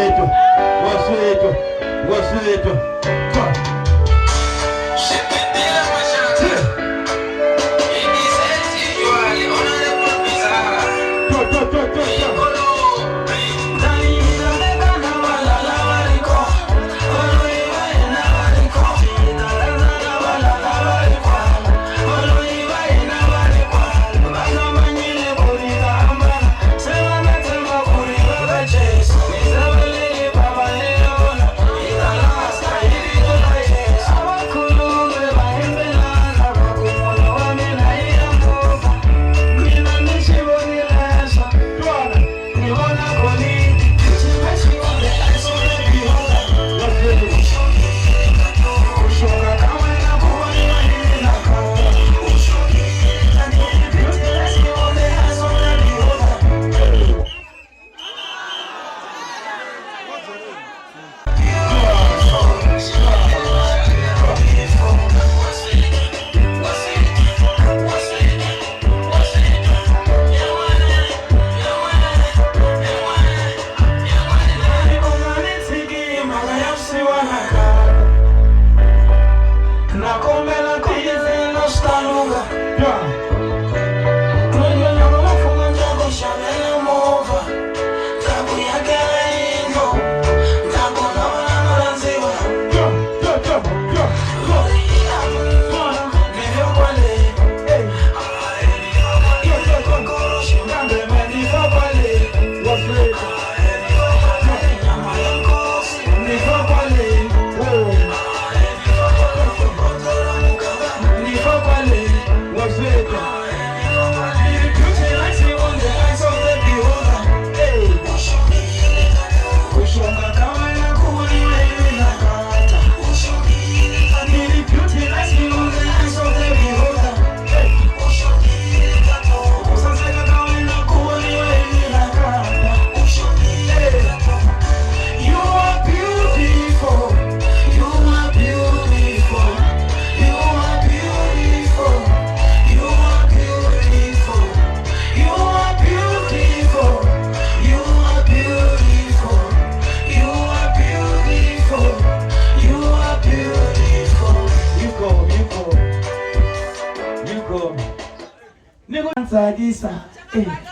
Sagisa,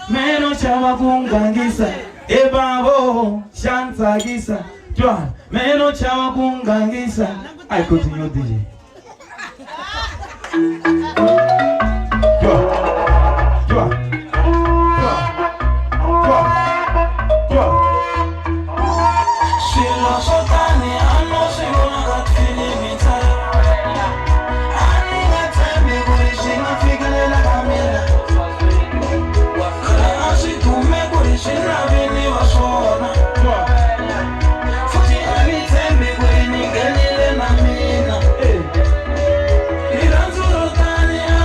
meno chawa kungangisa, babo, Sagisa, Joan, meno chawa kungangisa. I continue DJ. Tani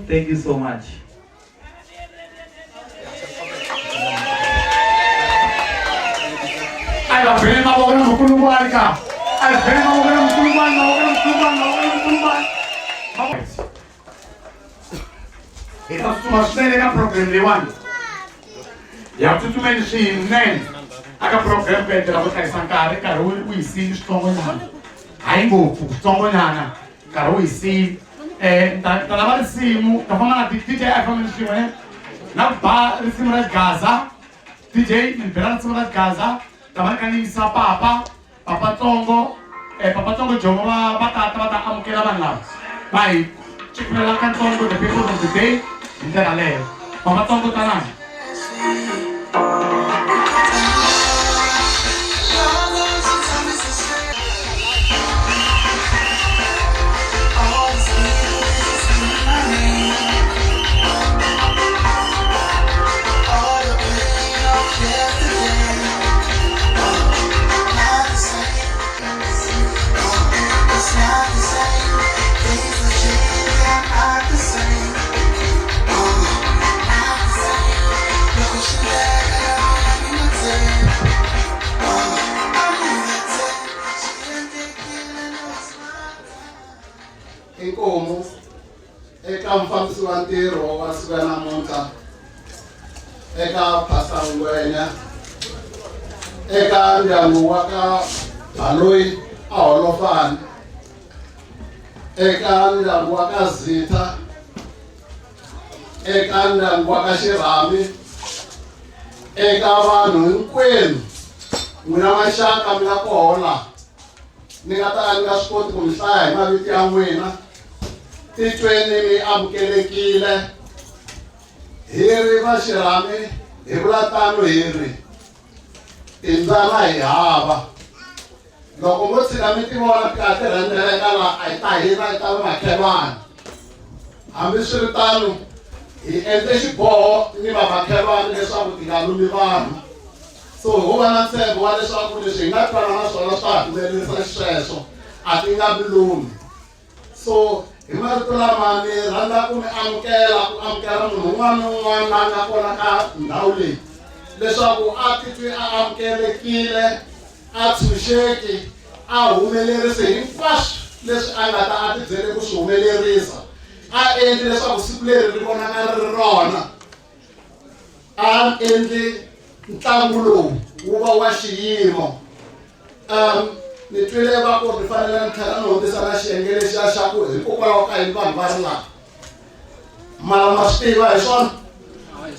Thank you so much. Ito sumasene ka program liwan. Ya tutu menshi nen. Aka program pe de la bota sankare karo isi stongo nyana. Aingo stongo nyana. Karo isi talaba simu kafama na DJ afama simu na ba simu na Gaza. DJ ni bela simu na Gaza. Kama kani sa papa tongo jomo batata bata amukela banla. Bye. Chikmelakan tongo the people of the day. Hindi na leo. Papa tongo tanan. eka mufambisi wa ntirho wa siku ya namuntlha, eka Pastor Ngwenya, eka ndyangu wa ka Baloyi a Holofani, eka ndyangu wa ka Zitha, eka ndyangu wa ka Xirhami, eka vanhu hinkwenu n'wina maxaka mi nga kona ni nga ta ni nga swi koti ku mi hlaya hi mavito ya n'wina. Titweni mi amukelekile, hi ri va Xirhami hi vula tano hi ri timbyana hi hava. Loko mo tshika mi ti vona ka ti rhendzeleka laha a hi ta hina hi ta vamakhelwana. Hambiswiritano hi endle xiboho ni vamakhelwana leswaku ti nga lumi vanhu. So ho va na ntshembo wa leswaku leswi hi nga twanana swona swa humelerisa sweswo a ti nga lumi. So hi marito lama ni rhandza ku mi amukela munhu un'wana na un'wana la nga kona ka ndhawu leyi, leswaku a titwi a amukelekile, a tshunxeki, a humelerise hinkwaswo leswi a nga ta a tibyele ku swi humelerisa. A endli leswaku siku leri ri vonaka ri ri rona. A endli ntlangu lowu wu va wa xiyimo. Ni twile va ku ri fanele ni tlhela ni hundzisa na xiyenge lexiya xa ku hikokwalaho ka yini vanhu va ri laha. Mara ma swi tiva hi swona?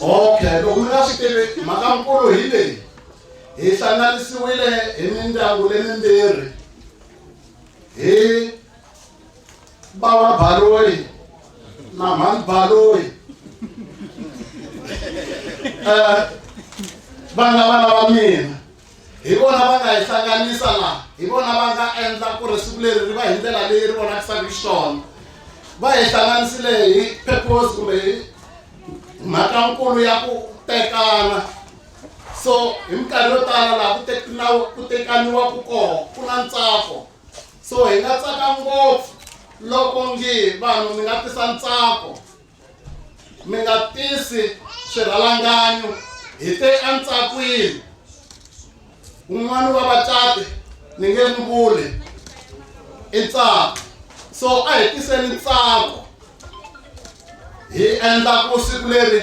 Okay, loko mi nga swi tivi mhaka nkulu hi leyi. Hi hlanganisiwile hi mindyangu lemimbirhi. Hi bava Baloyi na mhani Baloyi. Va nga vana va mina. Hi vona va nga hi hlanganisa laha, hi vona va nga endla ku ri siku leri ri va hi ndlela leyi ri vonakisaka xiswona. Va hi hlanganisile hi purpose kumbe hi mhaka nkulu ya ku tekana. So hi minkarhi yo tala laha ku tekaniwa ku ku na ntsako. So hi nga tsaka ngopfu loko ngi vanhu mi nga tisa ntsako, mi nga tisi swirhalanganyo, hi te antsakwini. Un'wana wa vacati ni nge n'wi vuli i ntsako. So a hi tiseni ntsako, hi endla ku siku leri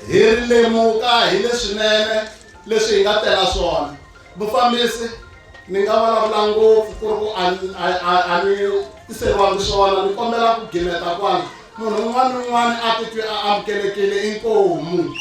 hi ri lemuka hi leswinene leswi hi nga tela swona. Mufambisi ni nga vulavula ngopfu ku ri ku a ni tiseriwangi swona, ni kombela ku gimeta kwala. Munhu un'wana na un'wana a titwi a amukelekile. Inkomu.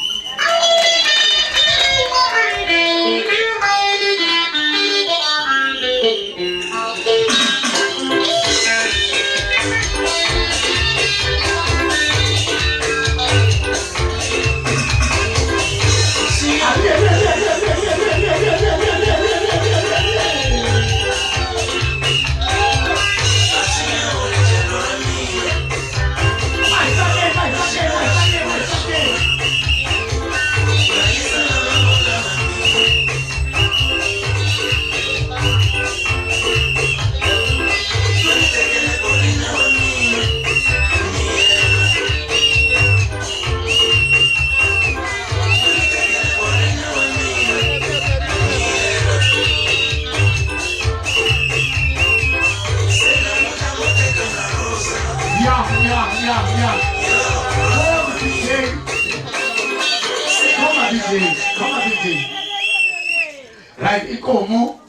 Right, ikomo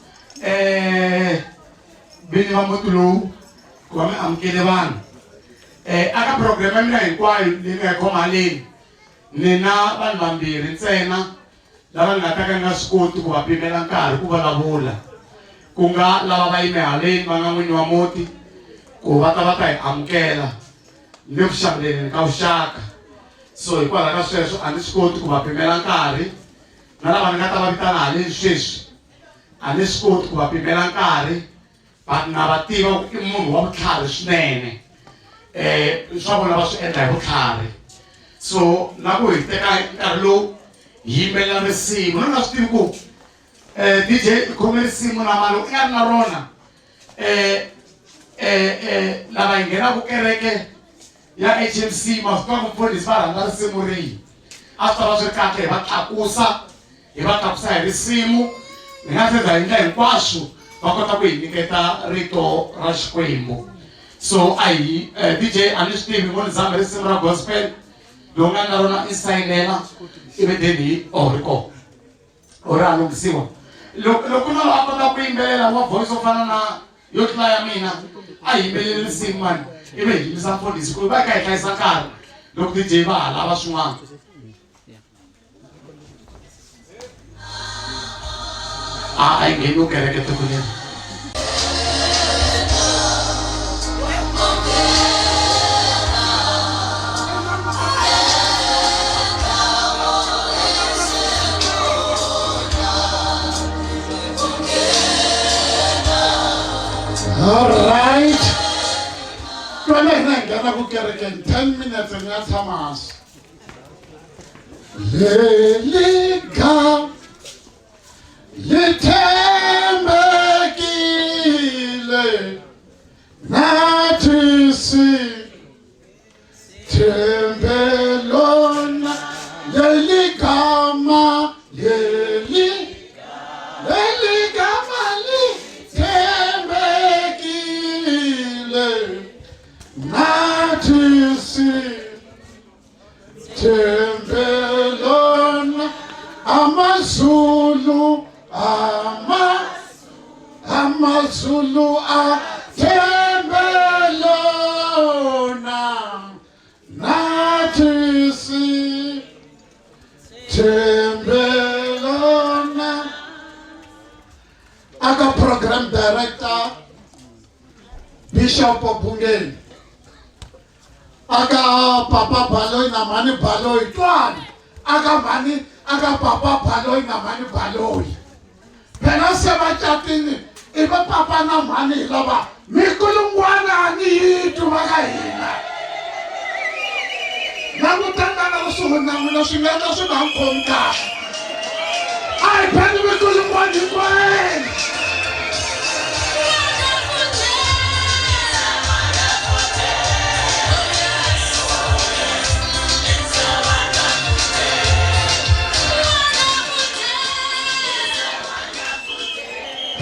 bini wa motulu kwa me amkele vanhu. Aka program ya mina hinkwayo leyi nga khoma haleni ni na vanhu vambirhi ntsena lava ni nga ta ka ni nga swi koti ku va pimela nkarhi ku vulavula, ku nga lava va yime haleni va nga n'wini wa muti ku va ta hi amukela le ku xaveleni ka vuxaka. So hikwalaho ka sweswo a ni swi koti ku va pimela nkarhi, na lava ni nga ta va vitana haleni sweswi a ni swi koti ku va pimela nkarhi, but na va tiva ku i munhu wa vutlhari swinene. Swa vona va swi endla hi vutlhari. So na ku hi teka nkarhi lowu hi yimbelela risimu, ni nga swi tivi ku DJ i khome risimu na mali u nga ri na rona. Lava hi nghenaka kereke ya HMC masitwa ku mfundhisi va rhandza risimu rihi, a swi ta va swi ri kahle hi va tlakusa hi risimu. Ni nga se za hi endla hinkwaswo va kota ku hi nyiketa rito ra Xikwembu. So DJ Anishti ngone zama resimra gospel longa na rona insainela ibedeni oriko ora lungisiwa lokuna lapha kuimbelela wa voice ofana na yotla ya mina ayimbelela simman ibe yimsafundisi kuba kai sakara lok DJ ba lava swin'wana ai nge no kereke tukunya. All right. In 10 minutes and that's Hamas. Leliga litembekile natisi tembelona leligama leligama natisi tembelona amazulu tembelona natisi tembelona aka program director Bishop Bungeni aka Papa Baloyi na Mani Baloyi Twan aka Papa Baloyi na Mani Baloyi phela sebathatini iba papa na Mani laba mikulungwana ni yitu makahina nakuthandana kusunguna mina swinene swi nga khomi kahle ai phela mikulungwana hinkwenu.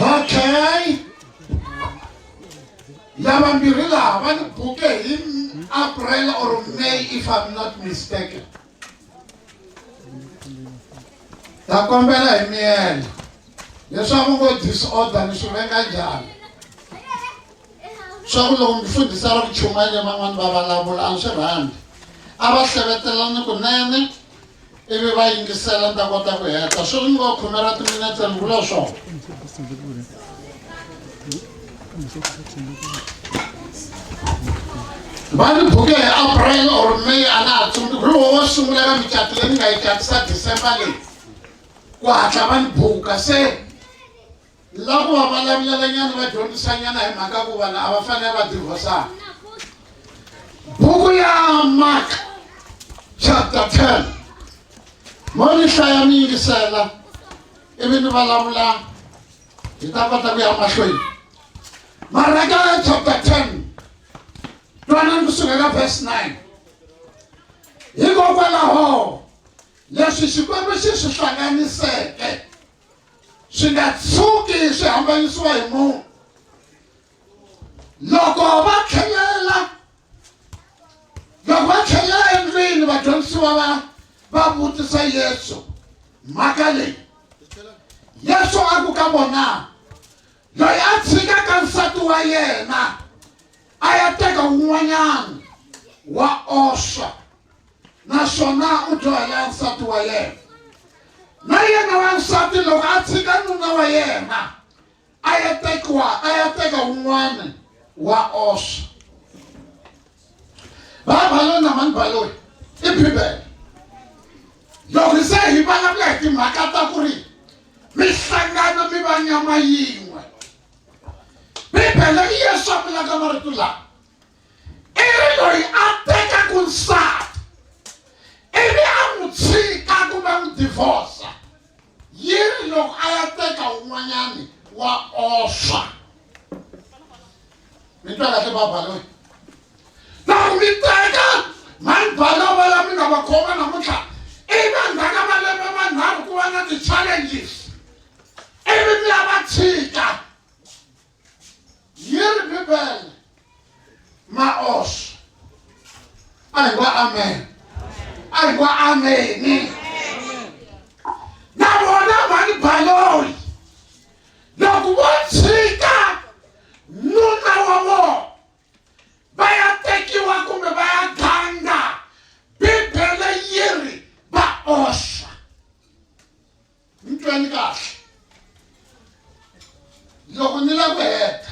Okay. Yabambiri lava ni buke in April or May if I'm not mistaken. Takombela emiel. Leswaku ngo disorder ni swivenga njhani. Swa ku loko mfundhisi ra vuchumani man'wani va vulavula a swi rhandi. A va hlevetelana kunene ivi va yingisela ta kota ku heta. Swi ngo khomera timinete ni vula swona. Bani buke April or May ana tsumbi kulo wa sungula ka micato leyi nga yi catisa December leyi ku hatla va ni buka se lavo va vulavulelanyana va dyondzisanyana hi mhaka ku vana a va fanele va divorcana. Buku ya Mark chapter 10 mo ni hlaya mi yingisela ivi ni vulavula hi ta kota ku ya mahlweni. Maraka chapter 10 twanani kusuka ka verse 9 hikokwalaho leswi Xikwembu xi swi hlanganiseke swi nga tshuki swi hambanisiwa hi munhu. Loko va tlhelela endlwini vadyondzisiwa va vutisa Yesu mhaka leyi. Yesu a ku ka vona loyi a tshikaka nsati wa yena a ya teka un'wanyana wa osha naswona u dyohela nsati wa yena. Na yena wa nsati loko a tshika nuna wa yena a ya teka un'wana wa osha. Baloyi na Mani Baloyi i Bibele. Loko se hi vulavula hi timhaka ta ku ri mihlangano mi va nyama yin'we. Bibele i Yesu a vulaka marito lawa i ri loyi a tekaku nsati ivi a n'wi tshika ku va n'wi divorce yi ri loko a ya teka un'wanyani wa osha. Mi twa kahle Baloyi? Loko mi teka Mani Baloyi lava mi nga va khoma namuntlha ivi endzhaku ka malembe manharhu ku va na ti-challenges ivi mi ya va tshika. Yi ri Bibele amen. Ayiwa amen. Nabona mani baloi. Lokuwachika nuna wamo. Baya tekiwa kumbe baya ganga. Bibele yiri ba osha. Mtweni kahle. Loko nila kweheta.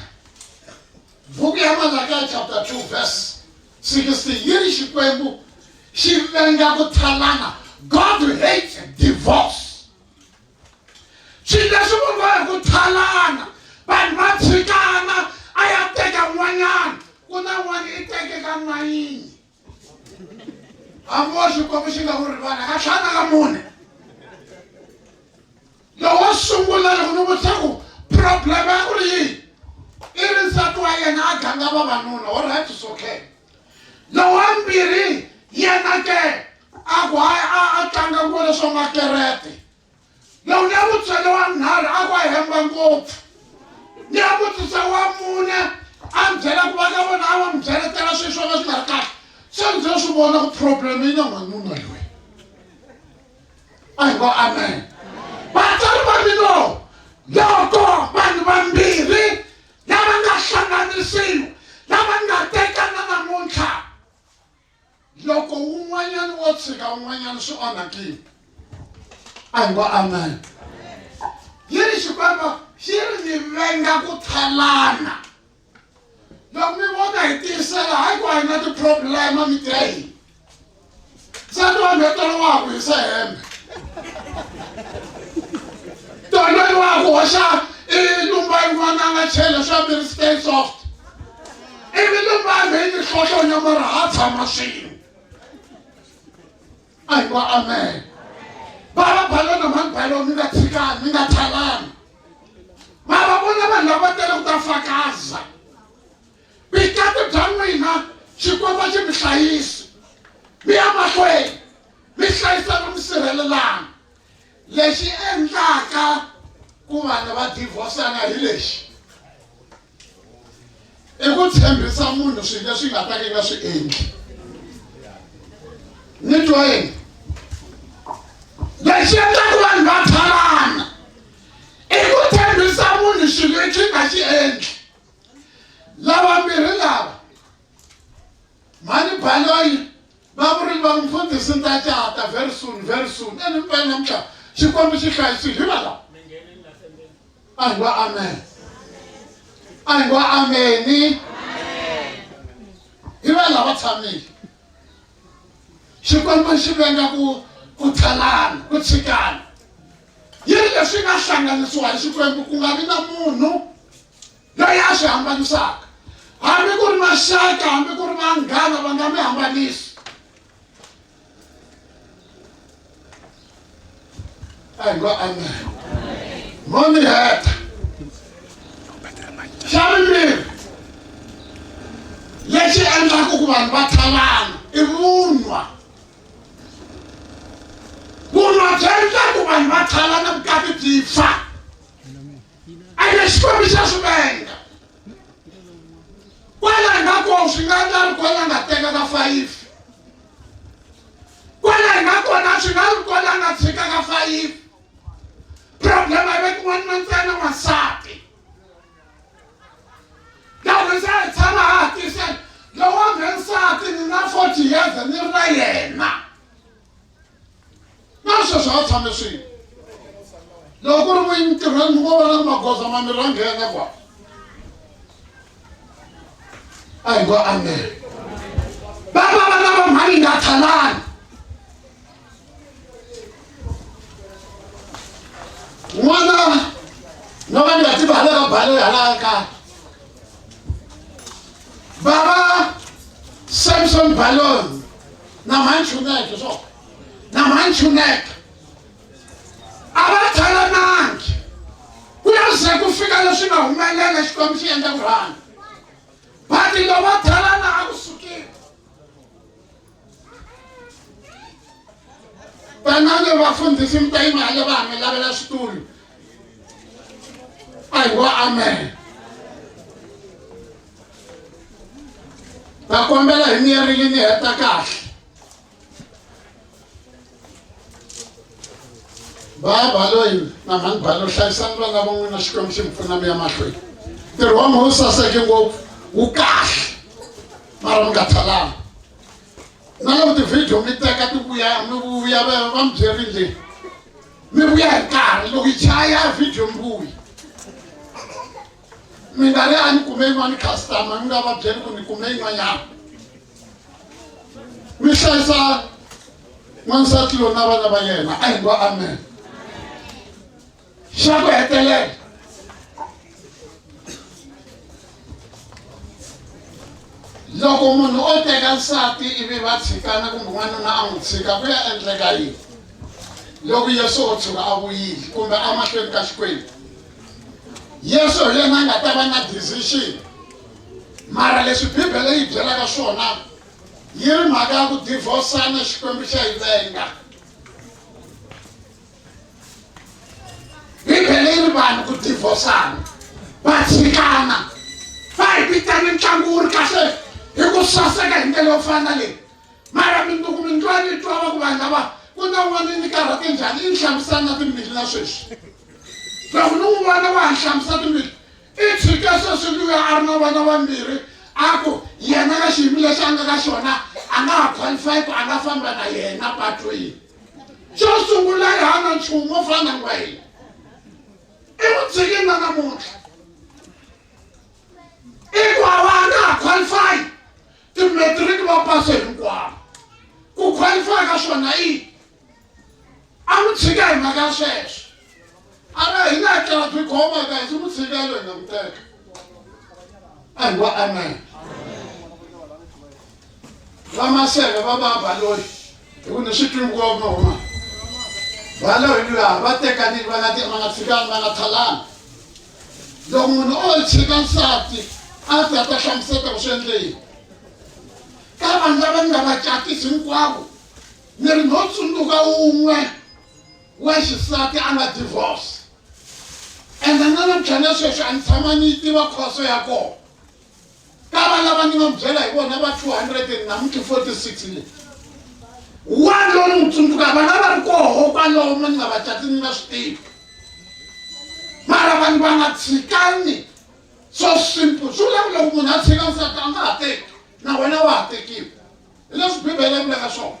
Buku ya Malaki chapter 2 verse 60. Yiri Xikwembu xi venga ku thalana. God hates divorce. Xi leswi vuriwaka ku thalana. Vanhu va tshikana a ya teka n'wanyana. Ku na n'wana I teke ka n'wayini. Hambi wa Xikwembu xi nga vuri vana ka ntlhanu ka mune. Loko wo sungula loko ni vutisa ku problem ya ku ri yini? I ri nsati wa yena a ganga vavanuna. All right, it's okay. Lowu wa mbirhi yena ke a ku a tlanga ngolo swa makerete. Lowu ni ya vutswele wa nharhu a ku a hemba ngopfu. Ni ya vutisa wa mune a byela ku va ka vona a va mi byeletela swilo swo ka swi nga ri kahle. Se ndzi swi vona ku problem yi na n'wanuna loyi. A hi ngo amen. Vatswari va mina loko vanhu vambirhi lava nga hlanganisiwa lava nga tekana namuntlha loko un'wanyana wo tshika un'wanyana swi onhakile. A hi ngo amen. Yiri Xikwembu xi ri ni venga ku thalana. Loko mi vona hi tiyisela hayi ku a hi na tiproblema mi tira yini. Nsati wa mbhetelo wa ku hisa hembe. Tona wa ku hoxa I lumba yin'wana a nga chela swa mbirhi stay soft. Ivi lumba mbheni hlohlonya mara ha tshama swin'we. A hi ngo amen. Bava balo na mani balo mi nga tshikani mi nga thalani. Ma va vona vanhu lava tele ku ta fakaza. Vikati bya n'wina Xikwembu xi mi hlayisi. Mi ya mahlweni mi hlayisa no mi sirhelelana. Lexi endlaka ku vanhu va divorceana hi lexi. I ku tshembisa munhu swilo leswi nga ta ka nga swi endli. Ni twa yini? Lexi endlaka vanhu va thalana I ku tshembisa munhu swilo leswi nga xi endli. Lava mbirhi lava mani baloi va vurimi va mfundhisi ni ta cata very soon eni mpela namuntlha Xikwembu xi hlayisile hi valava. A hi ngo amen. A hi ngo ameni. Hi valava tshamile. Xikwembu xi venga ku thalana ku tshikana. Yiri leswi nga hlanganisiwa hi Xikwembu ku nga vi na munhu loyi a swi hambanisaka. Hambi ku ri maxaka hambi ku ri vanghana va nga mi hambanisi. A hi ngo amen. Mo ni heta. Xa vumbirhi lexi endlaka ku vanhu va thalana I vun'wa. Vun'wa byi endla ku vanhu va thalana vukati byi fa. A hi lexi Xikwembu xa swi venga. Kwala nga ko swi nga endla ri kwala nga teka ka 5. Kwala nga kona swi nga ri kwala nga tshika ka 5. Problem I ve kun'wana ntsena n'wansati. Loko se hi tshama ha tisela loko wa nghenisati ni na 40 years ni ri na yena. Na sweswo a tshame swin'we. Loko ku ri vuyini ntirhweni mi ngo vona magoza ma mi ra nghena kwa. A hi ngo amen. Baba va lava mhani nga thalani. N'wana no va ni nga tivi hala ka balo hala ka. Baba Samson Balon na manchuneke so. Na manchuneke. A va thalanangi. Ku ya ze ku fika leswi nga humelela Xikwembu xi endla ku rhanga. Bati loko va thalana a ku sukile. Van'wani vafundhisi mi ta yima hala va mi lavela switulu. A hi ngo amen. Ta kombela hi miyerile ni heta kahle. Baba loyi na mani balo hlayisani vana va n'wina Xikwembu xi mi pfuna mi ya mahlweni. Ntirho wa mina wu saseke ngopfu wu kahle mara mi nga talanga. Na loko ti-video mi teka mi vuya va mi byerile mi vuya hi nkarhi loko hi chaya video mi vuyi. Mi nga ri a ni kume yin'wana customer mi nga va byeli ku ni kume yin'wanyana. Mi hlayisa n'wansati loyi na vana va yena a hi ngo amen. Xa ku hetelela loko munhu o teka nsati ivi va tshikana kumbe n'wanuna a n'wi tshika ku ya endleka yini loko Yesu o tshuka a vuyile kumbe a mahlweni ka Xikwembu. Yesu hi yena a nga ta va na decision mara leswi Bibele yi byelaka swona yi ri mhaka ya ku divorceana Xikwembu xa yi venga. Bibele yi ri vanhu ku divorceana va tshikana va hi vitana ntlangu wu ri kahle hi ku saseka hi ndlela yo fana leyi mara mindzuku mindlwani yi twa va ku vanhu lava ku na wun'wana ni karhate njhani i ni hlamusana na timbili na sweswi. Loko ni n'wi vona wa ha hlamusa timbili i tshike sweswi luya a ri na vana vambirhi a ku yena ka xiyimo lexi a nga ka xona a nga ha qualify ku a nga famba na yena patwini. Xo sungula hi hana nchumu wo fana na wena i n'wi tshikini na namuntlha i ku hava a nga ha qualify timetiriki va pase hinkwavo ku qualify ka swona i a n'wi tshika hi mhaka ya sweswo. Ara hi nga tlela byi khoma ka hi n'wi tshika loyi nga n'wi teka. A hi wa amen. Va maseve va baba loyi hi ku ni swi twi ngopfu huma va loyi luya va tekanile va nga tshikani va nga thalani. Loko munhu o tshika nsati a ta hlamuseta ku swi endle yini ka vanhu lava ni nga va catisi hinkwavo ni ri no tsundzuka wun'we wa xisati a nga divorce ende na namuntlha sweswi a ni tshama ni yi tiva khoso ya kona ka va lava ni nga mi byela hi vona va 200 namuntlha 46 leyi wa loyi ni n'wi tsundzuka va nga va ri koho kwalomu ni nga va cati ni nga swi tivi mara vanhu va nga tshikani so simple swi vula ku loko munhu a tshika nsati a nga ha teki na wena wa ha tekiwa hi leswi Bibele vulaka swona.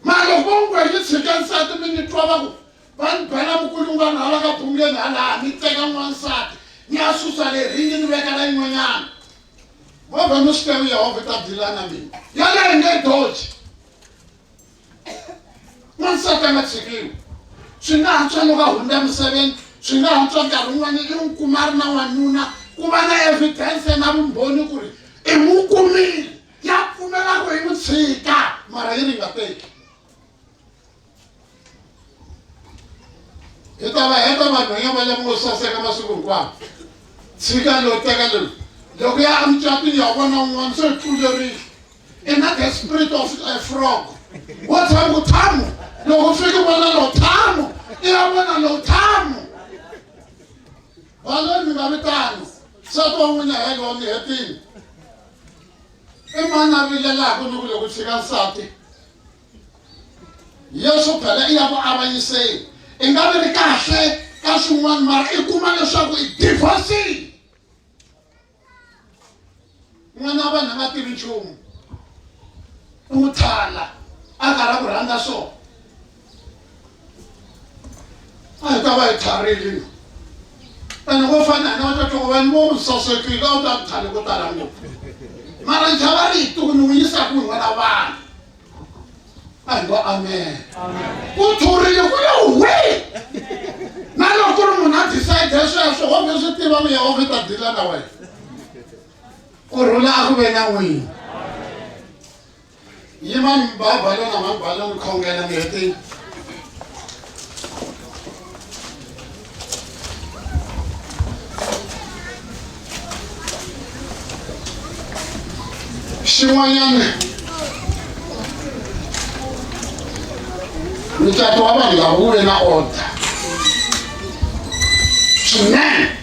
Mara loko vo n'wi yi tshika nsati mi ni twa va ku va ni bela mukulungwana hala ka bungeni halaha ni teka n'wansati ni ya susa le ringi ni veka la yin'wanyana movha mi swi tevi Yehovha ta dila na mina yaleyo nge doji n'wansati a nga tshikiwi swi nga hantswa loko a hundza emisaveni swi nga hantswa nkarhi wun'wana i n'wi kuma a ri na n'wanuna ku va na evidence na vumbhoni ku ri i n'wi kumile ya pfumela ku hi n'wi tshika mara yi ri nga teki. Hi ta va heta vanhwanya va lava ngo saseka masiku hinkwawo tshika lowu teka lowu loko ya amucatini ya vona un'wana se tlulerile i na the spirit of a frog wo tshama ku thamu loko fika vona lowu thamu i ya vona lowu thamu valoyi mi nga vitani nsati wa n'wina helo ni hetini i mani a vilelaku ni ku loko tshika nsati Yesu phela i ya ku avanyiseni i nga vi ri kahle ka swin'wana mara i kuma leswaku i divorcile. N'wana wa vanhu a nga tivi nchumu i n'wi thala a karhi a ku rhandza swona a hi ta va hi tlharile ene vo fana na vatwa vanhu vo mi sasekile a wu ta thale ko tala ngopfu mara njhava rito ku ni n'wi yisa ku n'wana vanhu a hi ngo amen ku thurile ku yo we na loko ku ri munhu a decide sweswo hobe swi tiva ku Yehovha ta dila na wena kurhula a ku ve na n'wini yimani mbabalo na mabalo ni khongela mi hetini xin'wanyana mucato wa vanhu lava wu ve na order swinene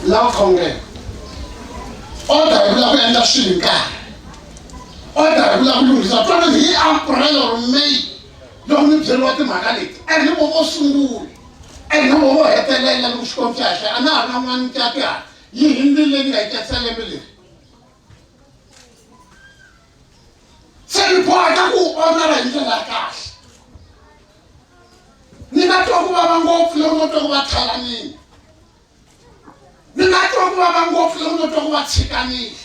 lawa khongela order hi vula ku endla swilo hi nkarhi order hi vula ku lunghisa twana hi umbrella or made loko ni byeriwa timhaka leti ene vo sungula ene vo hetelela loko xikwembu xa hlaya a na ha ri na n'wana catyana yi hindi leyi nga yi catisa lembe leri se ni boheka ku onara hi ndlela ya kahle ni nga twa ku vava ngopfu loko no twa ku va tlhalanini ni nga twa ku vava ngopfu loko no twa ku va tshikanile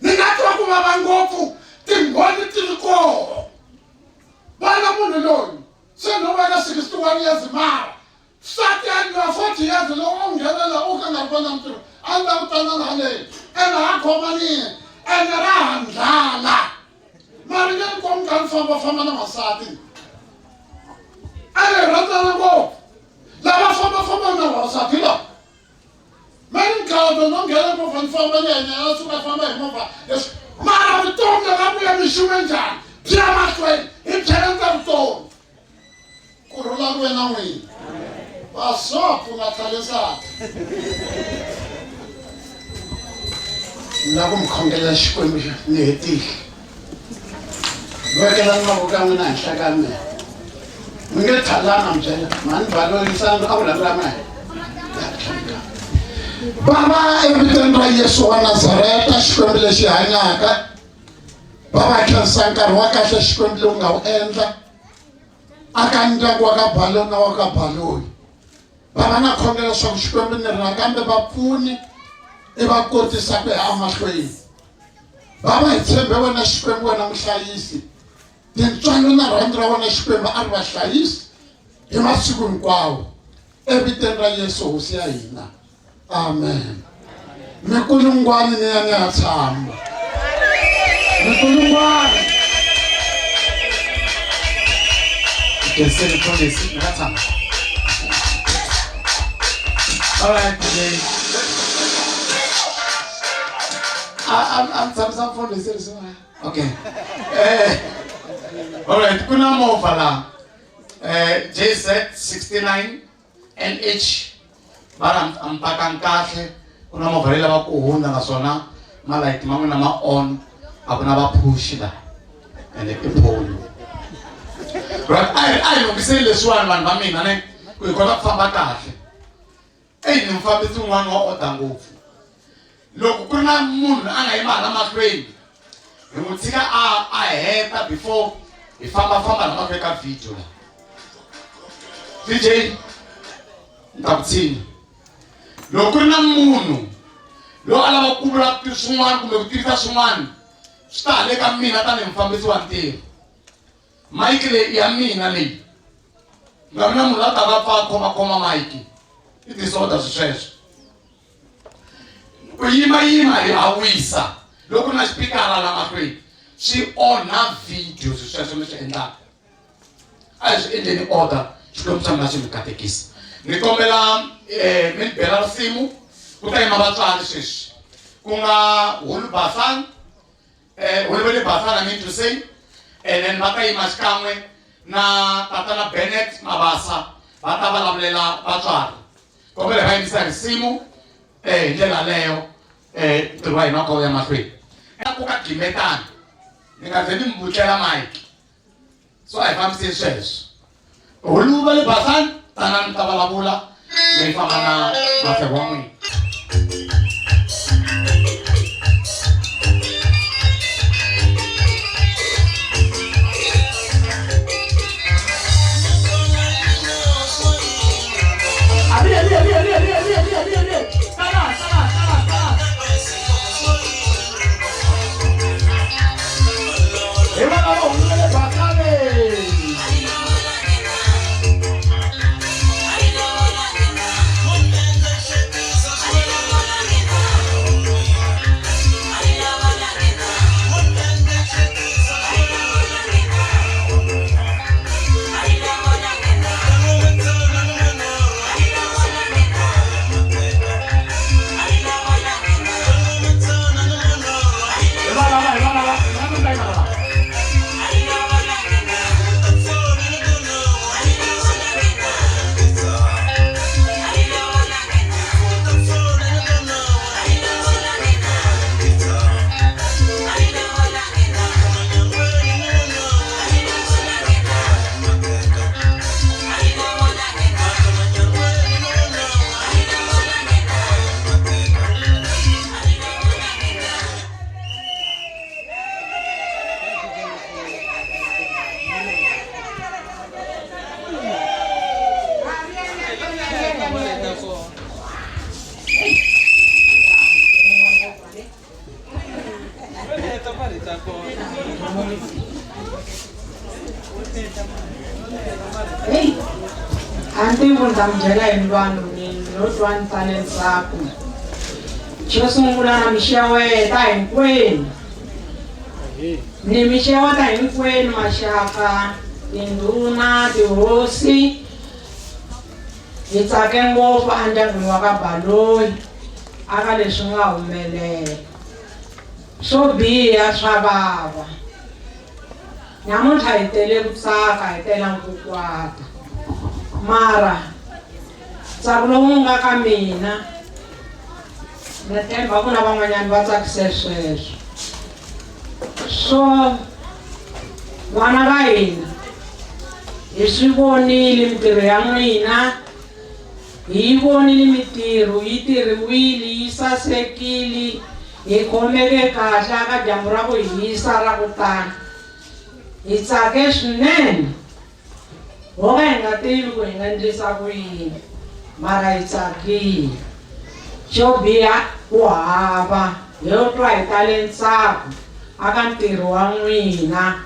ni nga twa ku vava ngopfu timbhoni ti ri koho vana munhu loyi se no va ka 61 years mara nsati ya 40 years loko u nghenelela u ka nga ri kona ntirho a langutana na leyi ene ha khomanile ene ra ha ndlala mara nge ni komi ka ni fambafamba na masati ene rhandzana ngopfu lava fambafamba na vasati lawa mani mkhalabyo no nghena movha ni famba ni hanyela suka famba hi movha leswi mara vutomi laka vuya mixume njhani byi ya mahlweni hi tlhelenza vutomi ku rhula ku wena n'wini vasopfu nga tlhalisati ni lava ku mi khongela xikwembu ni hetile vekelani mavoko ya n'wina henhla ka mina mi nge thalana mi byela mani valorisana a vulavula mehe Baba eviteni ra Yesu wa Nazareta xikwembu lexi hanyaka Baba khensa nkarhi wa kahle xikwembu lowu nga wu endla aka ndyangu wa ka Baloyi na wa ka Baloyi Baba na khongela leswaku xikwembu ni ri nakambe vapfuni i va kotisa ku ya mahlweni Baba hi tshembe wena xikwembu wena muhlayisi tintswalo na rhandzu ra wena xikwembu a ri va hlayisi hi masiku hinkwawo eviteni ra Yesu hosi ya hina Amen. Mikulungwane ni ya tshamba. Mikulungwane. Keseli polisi na tshamba. All right, today. I'm some for the series. Okay. All right, kuna movha la. JZ 69 NH bara ampakang kahle kuna movha leyi lava ku hundza naswona malayithi man'we na ma on a ku na va push la ene i pole right ai lungisile leswiwani vanhu va mina ne ku hi kota ku famba kahle ni mufambisi un'wana wa order ngopfu loko ku ri na munhu a nga yima hala mahlweni hi n'wi tshika a heta before hi fambafamba la mahlweni ka video la DJ Ntabutsini loko ku ri na munhu loyi a lava ku vula swin'wana kumbe ku tirhisa swin'wana swi ta hale ka mina tanihi mufambisi wa ntirho mayiki leyi ya mina leyi nga mina munhu la ta va pfa khomakhoma mayiki i tisoda sweswo ku yimayima hi awisa loko na xipikara la mahlweni swi onha video sweswo leswi endlaka a hi swi endleni order xikwembu xa mina xi mi katekisa ni kombela mi bela risimu ku ta yima vatswari sweswi ku nga Hulu Basana Hulu Basana mean to say and then va ta yima xikan'we na tatana Bennett Mabasa va ta vulavulela vatswari kombela va yimisa risimu hi ndlela leyo ntirho wa hina ko ya mahlweni ku ka gimetana ni nga ze ni mbutlela mike so a hi fambiseni sweswo Hulu Basana tanani ta vulavula leyi famba na mafero wa n'wina Thank you. nta mi byela hi vanhu ni lo twa ni talenta sakho xo sungula na mi xeweta hinkwenu ni mi xeweta hinkwenu maxaka tindhuna tihosi hi tsake ngopfu endyangwini wa ka Baloyi aka leswi nga humelela swo biha swa vava namuntlha hi tele ku tsaka hi tela nkukwata mara ntsako lowu nga ka mina ni temba ku na van'wanyana va tsakise sweswo so vana va hina hi swi vonile mitirho ya n'wina hi yi vonile mitirho yi tirhiwile yi sasekile hi khomeke kahle aka dyambu ra ku hisa ra ku tani hi tsake swinene ho ka hi nga tivi ku hi nga endlisa ku yini mara hi tsakile xo biha ku hava hi yo twa hi tale ntsako aka ntirho wa n'wina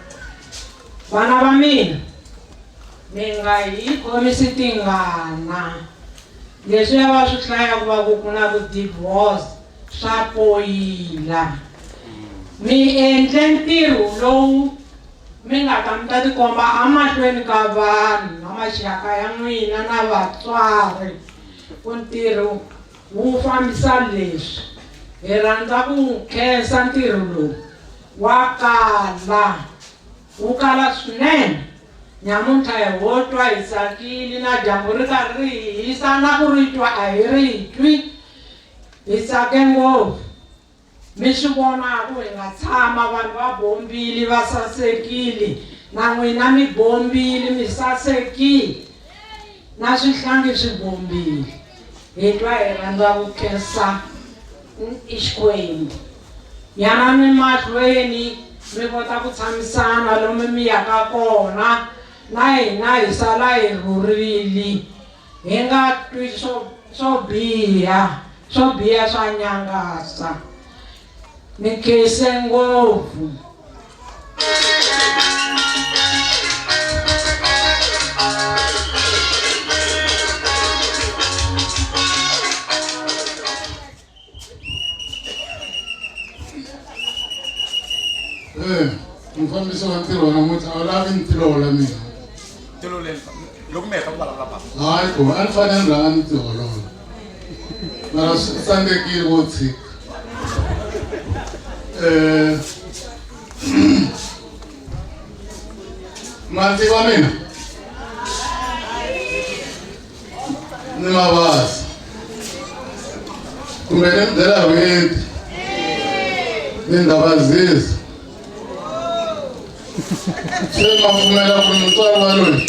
vana va mina mi nga hi khomisi tingana leswi ya va swi hlaya ku va ku na ku divorce swa poyila mi endle ntirho lowu mi nga ta mi ta tikomba amahlweni ka vanhu na maxaka ya n'wina na vatswari ku ntirho wu fambisa leswi hi rhandza ku khensa ntirho lowu wa kala wu kala swinene nyamuntlha hi ho twa hi tsakile na dyambu ri karhi ri hisa na ku ri twa a hi ri twi hi tsake ngopfu mi swi vonaku hi nga tshama vanhu va bombile va sasekile na n'wina mi bombile mi sasekile na swihlangi swi bombile hi twa hi rhandza ku khensa Xikwembu yanani mahlweni mi kota ku tshamisana lomu mi yaka kona na hina hi sala hi rhurile hi nga twi swo biha swa nyangasa mi khense ngopfu mfambisi wa ntirho wa namuntlha a wu lavi ntirho wa mina loko mi heta ku vulavula papa hayi ku a ni fanele ni rhanga ni tiolola mara swi tsandzekile vo tshika ma tiva mina ni mavasi kumbe ni mi byela vuenti ni ndhavazisa se ma pfumela ku mutswari wa loyi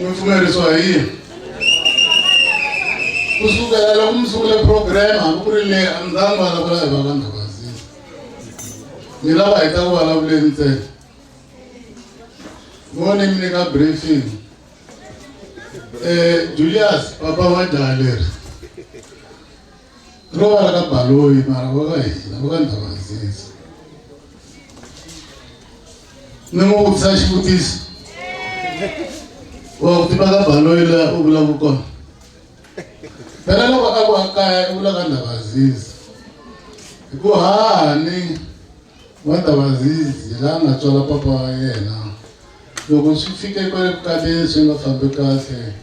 mi pfumerisiwa hi yini kusukela loko mi sungule program hambi ku ri leyi a mi zangi vulavula hi vava ndhavazisa ni lava hi ta ku vulavuleni ntsena voni mi nyika briefing Julius papa wa jaha leri ro va ra ka Baloyi mara va ka hina va ka ndhavazisa ni n'wi vutisa xivutiso wa ku tiva ka Baloyi laha u vulaku kona phela loko a ku a kaya u vula ka ndhavazisa hi ku hani wa ndhavazisi laha nga tswala papa wa yena loko swi fike kwale vukatini swi nga fambi kahle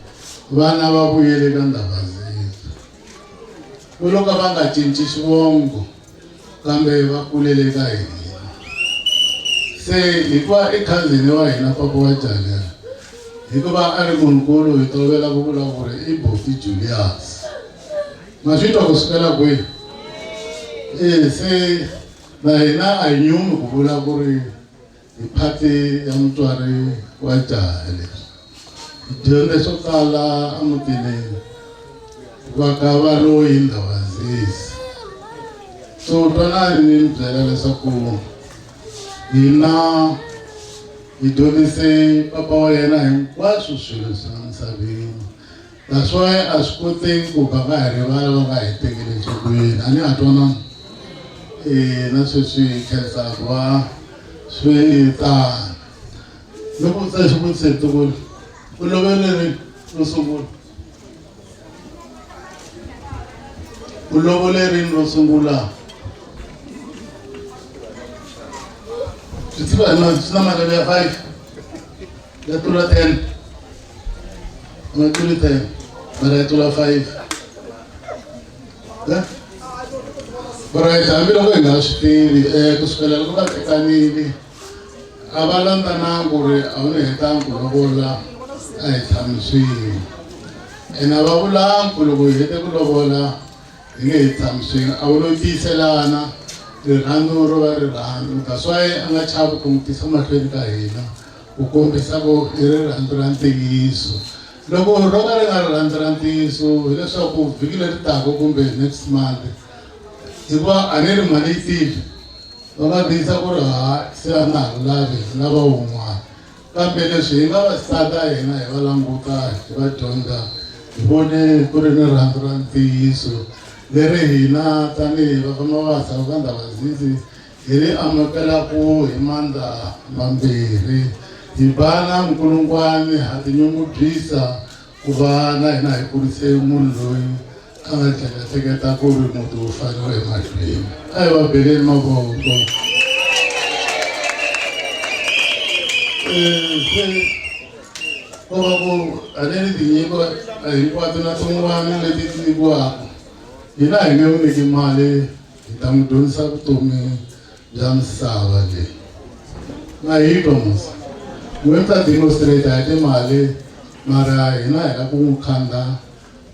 vana va vuyele ka ndhavazisa ku loko va nga cinci xivongo kambe va kulele ka hina se hikuva i cousin wa hina papa wa Jalera hikuva a ri munhunkulu hi tolovela ku vula ku ri i Bofi Julius ma swi twa kusukela kwihi se na hina a hi nyumi ku vula ku ri hi phati ya mutswari wa jaha leri hi dyondze swo tala emutini va ka Baloyi ndhavazisa so twanani ni mi byela leswaku hina hi dyondzise papa wa yena hinkwaswo swilo swa misaveni that's why a swi koteki ku va nga hi rivala va nga hi tekeli enhlokweni a ni ha twanana na sweswi khensaka va swi tani loko u tsala xivutiso hi tokoli u loverile ro sungula ku lovolerini ro sungula swi na malembe ya 5 ya tlula 10 ma tluli 10 mara ya tlula 5 right hambiloko hi nga swi tivi kusukela loko va tekanile a va landzana ku ri a wu ni hetangi ku lovola a hi tshami swin'we ene a va vulangi ku loko hi hete ku lovola hi nge hi tshami swin'we a wu lo tiyiselana rirhandzu ro va rirhandzu that's why a nga chavi ku n'wi tisa mahlweni ka hina ku kombisa ku i rirhandzu ra ntiyiso loko ro ka ri nga rirhandzu ra ntiyiso hileswaku vhiki leri taka kumbe next month hikuva a ni ri mali yi tile va nga tiyisa ku ri se a nga ha lavi lava wun'wana kambe leswi hi nga vasati a hina hi va languta hi va dyondza hi vone ku ri ni rirhandzu ra ntiyiso leri hina tanihi vafamba vavasati va Ndabazisi hi ri amukelaku hi mandla mambirhi hi bana Nkulungwane ha tinyungubyisa ku va na hina hi kurise munhu loyi a nga hleketa ku ri muti wu fanele emahlweni a hi va beleni mavoko ko va ku a ni ri tinyiko hinkwato na tin'wana leti ti nyikiwaka hina hi nge n'wi nyiki mali hi ta n'wi dyondzisa vutomi bya misava leyi na hi Thomas n'we ta demonstrate hi timali mara hina hi la ku n'wi khanda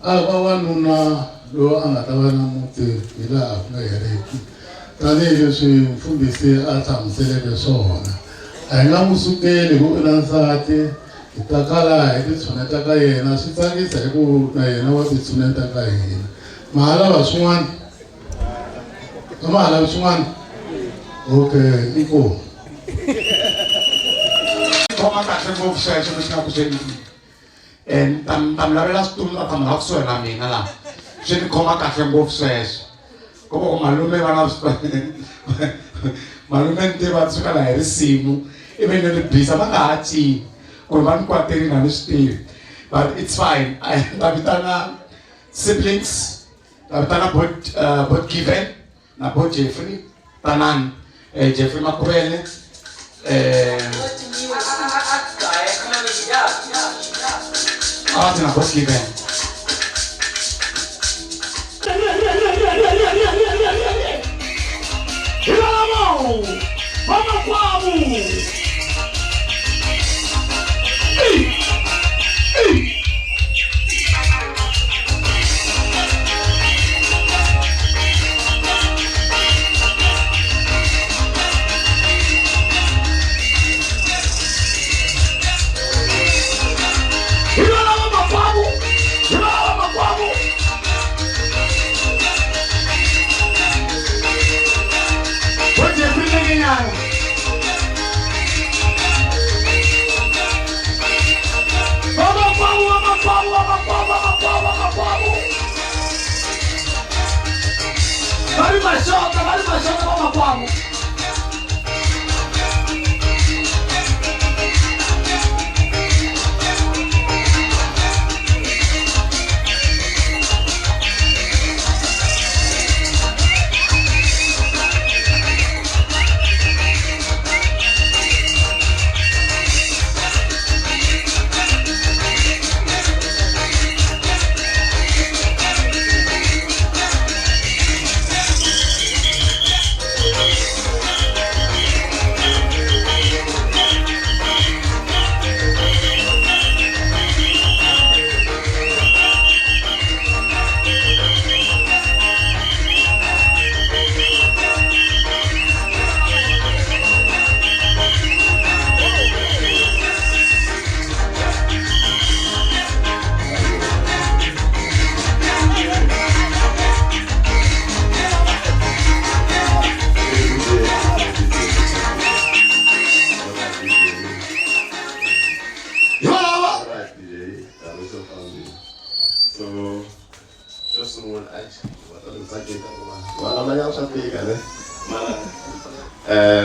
a va wanuna loyi a nga ta va na muti hi laha ku nga heriki tanihileswi mfundhisi a hlamuseleke swona a hi nga n'wi sukeli ku i na nsati hi ta kala hi titshuneta ka yena swi tsakisa hi ku na yena wa titshuneta ka hina mahalava swin'wana mahalava swin'wana okay inkomu khoma kahle ngopfu sweswo leswi nga ku swi endlile ta mi lavela switulu a tshama la kusuhi na mina laha swi ni khoma kahle ngopfu sweswo ku va ku malume va na malume ni tiva suka laha hi risimu ivi ni ri bisa va nga ha cini ku ri va ni kwaterini a ni swi tivi but it's fine ta vitana siblings Tana bot Given na bot Jeffrey Tanan Jeffrey Makurele na bot Given Vamos kwabo Vale machota, vamos kwabo.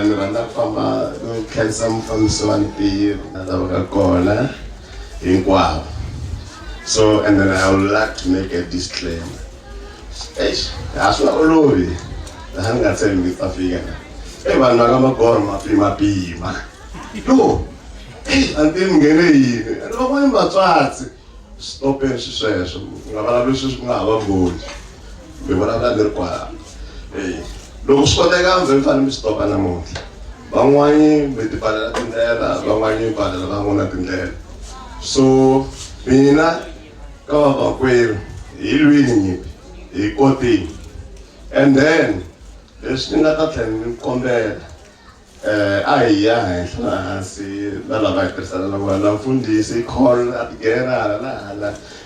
ni rhandza ku famba no khensa mufambisi wa ntirho na lava ka kona hinkwavo So, and then I would like to make a disclaimer. That's not all over. The hand got telling me to figure. Hey, man, I'm going to go on my pima. No. Hey, until I'm getting in. I don't want to try. Stop and success. I'm going to go. We will have to require. Hey, look, Scott, I'm very funny. Stop and I'm on. Bangwani, with the father in there, Bangwani, father, Bangwana in there. So, Mina, come up with reading it, quoting. And then, there's another thing, come there. See, the Lavai person, the Fundi, say, call at Gera,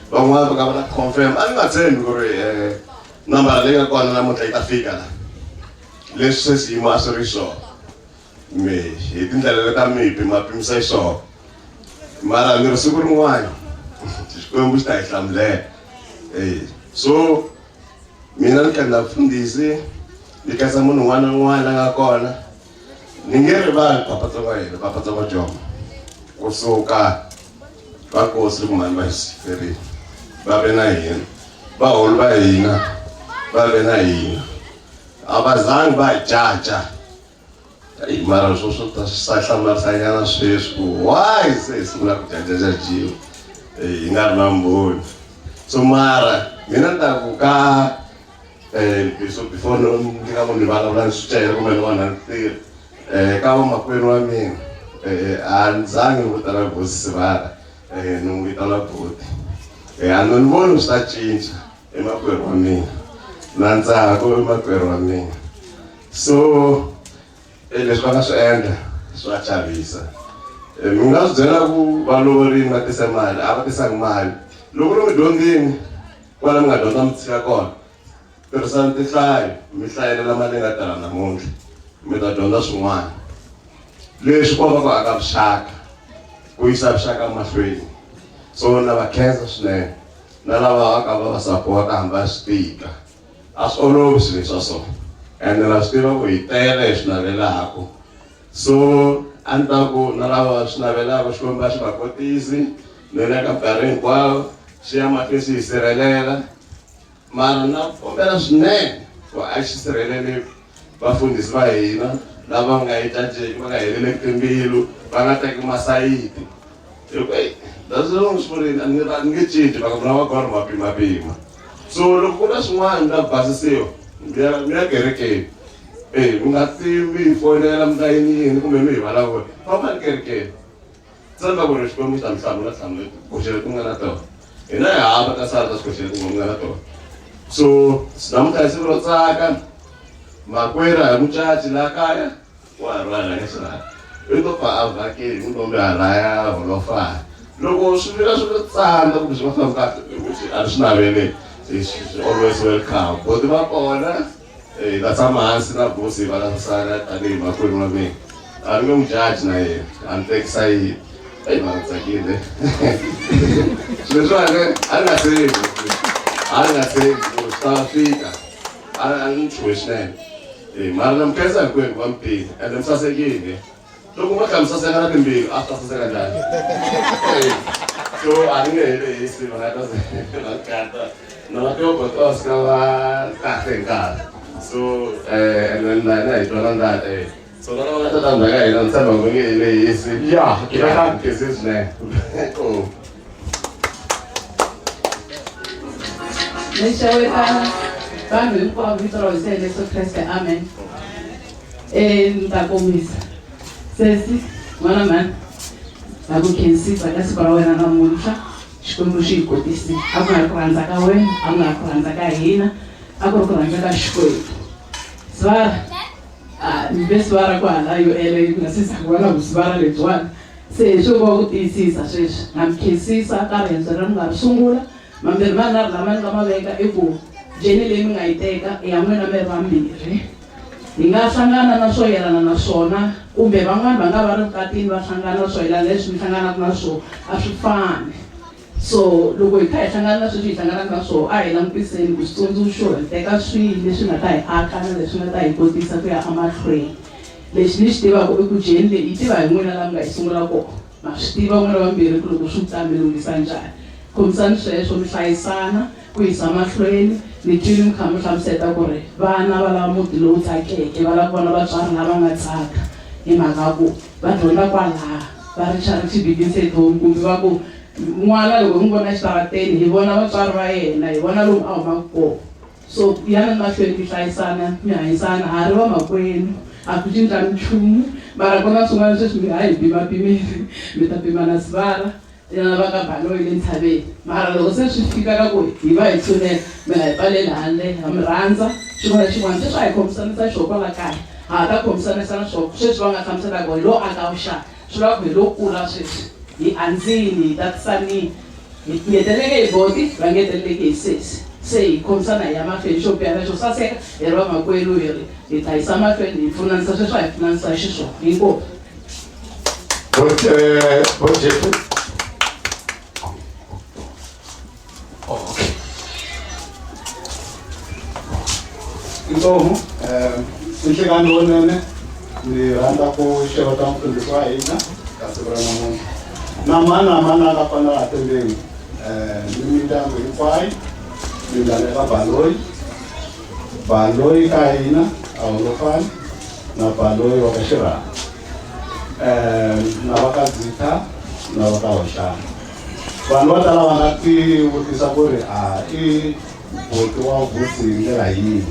Bangwa, confirm. I'm not saying, number of the corner, I'm going to take a figure. Let's see, Master Resort. Me, he didn't let me be my princess. So, Mara, you're super wine. Just go and wish I am there. So, Minan can have from this, because I'm on one and a corner. Ninguém vai Papa Toma John. O Soka, Paco Sluman, mas, Ferry, Babenain, Baolbaina, Babenain, Abazang by Jaja. Mara sai Sayana says, why says Jaji? Inarmambo. So Mara, Minanta Buka, before no Nivala chair, woman and Kawa Makweno, and Zang with a Busvara, no with a put. And on bonus that change, Emakwero, Nanza, go Makwero. So, eles vão ainda sua chavisa. Nós dizemos valores matessa mal, abatessa mal. Logo me dondin, quando me dondam tsikakon. Persante sai, me sai na malenga tala na mundo. Me da donda sumana. Leso kwa kwa akabshaka. Kuisa shaka mafreni. So na vakenza sne. Na lava akaba support amba speaker. As always so. And then I still wait, Navelaco. So, Antago, Nalavas, Navelavas, Combash, Bacotizi, Nenaka Parin, Qual, Siama Fesi, Serelera, Marana, Operas name for Ashis Relay, Bafundis Vaina, Lavanga Itaji, Electin Bilu, Panatek Masai. That's the long story, and you can get it, but I'm not going to be my. So, look at us one that passes. Mira kereke, mungati mi foi dalam daini ini kumemi malah, paman kereke. Saya baru respon mi sama khusus itu nggak tahu. Ini ya apa kasar tas khusus itu nggak tahu. So, namun saya sebelum kan, makwera mucha cilaka ya, wah rana ya. Itu Pak Al-Fakir, itu pembalaya, lofa. Logo sudah sangat bisa masuk harus nabele. Is always welcome. But the Mapona, that's a man's not possible. I'm sorry, I didn't know what me. I'm going to judge now and take side. Hey, man, it's again. So, I'm not saying, start figure. I'm choosing. Madam Kesa, I'm going to pay, and then Sasa again. Look what comes to say, I'm big after Sasa. So, I think it's no, because so, and then like that, so now I don't know, I don't know, yeah, it's his name. Oh. Let's show it out. Family, for Victor, say, let's press amen. And the commis says, one man, I can see, but that's for when I'm on. Shikomushi kotisi, aku ngakuranza kawe, aku ngakuranza kahina, aku ngakuranza kashkoi. Swara, mbeswara kwa la yo ele kuna sisa kuwana uswara letwana. Se shobo kutisisa shesh, namkisisa karenza ngamsungula, mambermana lamani kama veka eko jeni lemi ngaiteka yamwena merambire. Ingasangana na soyelana na sona, kumbe bangwana bangabari mkatini basangana na soyelana lesu msangana kuna so, asufane. So, logo ikai changana suji changana so ai lampiseni kustunzu show teka sui lesuna tai akana lesuna tai kotisa kwa amafre lesni stiva ko kujende itiba ngwena lamga isungula ko mastiva ngwana bambere ku kusutsa mbelu lisanja khomisani sweswo mi hlayisana ku yisa mahlweni ni twile mi kha mi hlamuseta ku ri vana va lava muti lowu tsakeke va lava ku vona vatswari lava nga tsaka hi mhaka ku va dyondza kwalaha va ri charity begins at home kumbe va ku n'wana loko n'wi vona xitarateni hi vona vatswari va yena hi vona lomu a humaka kona so yana mahlweni mi hlayisana mi hanyisana ha ri va makwenu a ku cinca nchumu mara ku na swin'wana sweswi mi hayi pimapimeli mi ta pimana sivara yana va ka Baloyi le ntshaveni mara loko se swi fika ka ku hi va hi tshunela mi nga hi pfaleli handle ha mi rhandza xin'wana na xin'wana sweswi a hi khomisanisa xo kwala kaya ha ta khomisanisa na swona sweswi va nga hlamusela ku hi lo aka vuxaka swi vula ku hi lo kula sweswi hi andzini hi tatisanini hi ngeteleke hi boti va ngeteleke hi sesi se hi khomisana hi ya mahlweni xo biha lexo saseka hi ri vamakwenu hi ta yisa mahlweni hi pfunanisa sweswi a hi pfunanisa xiswona inkomu Inkomu inhlekano lonene ni rhandza ku xeweta mufundhisi wa hina kasi ku ra namuntlha na mani a nga fanela a tembeni ni mindyangu hinkwayo mindyangu ka Baloyi ka hina a wu ngo fani na Baloyi wa ka Xirhami na va ka Dzitha na va ka Hoxana vanhu va tala va nga ti vutisa ku ri i boti wa vusi hi ndlela yini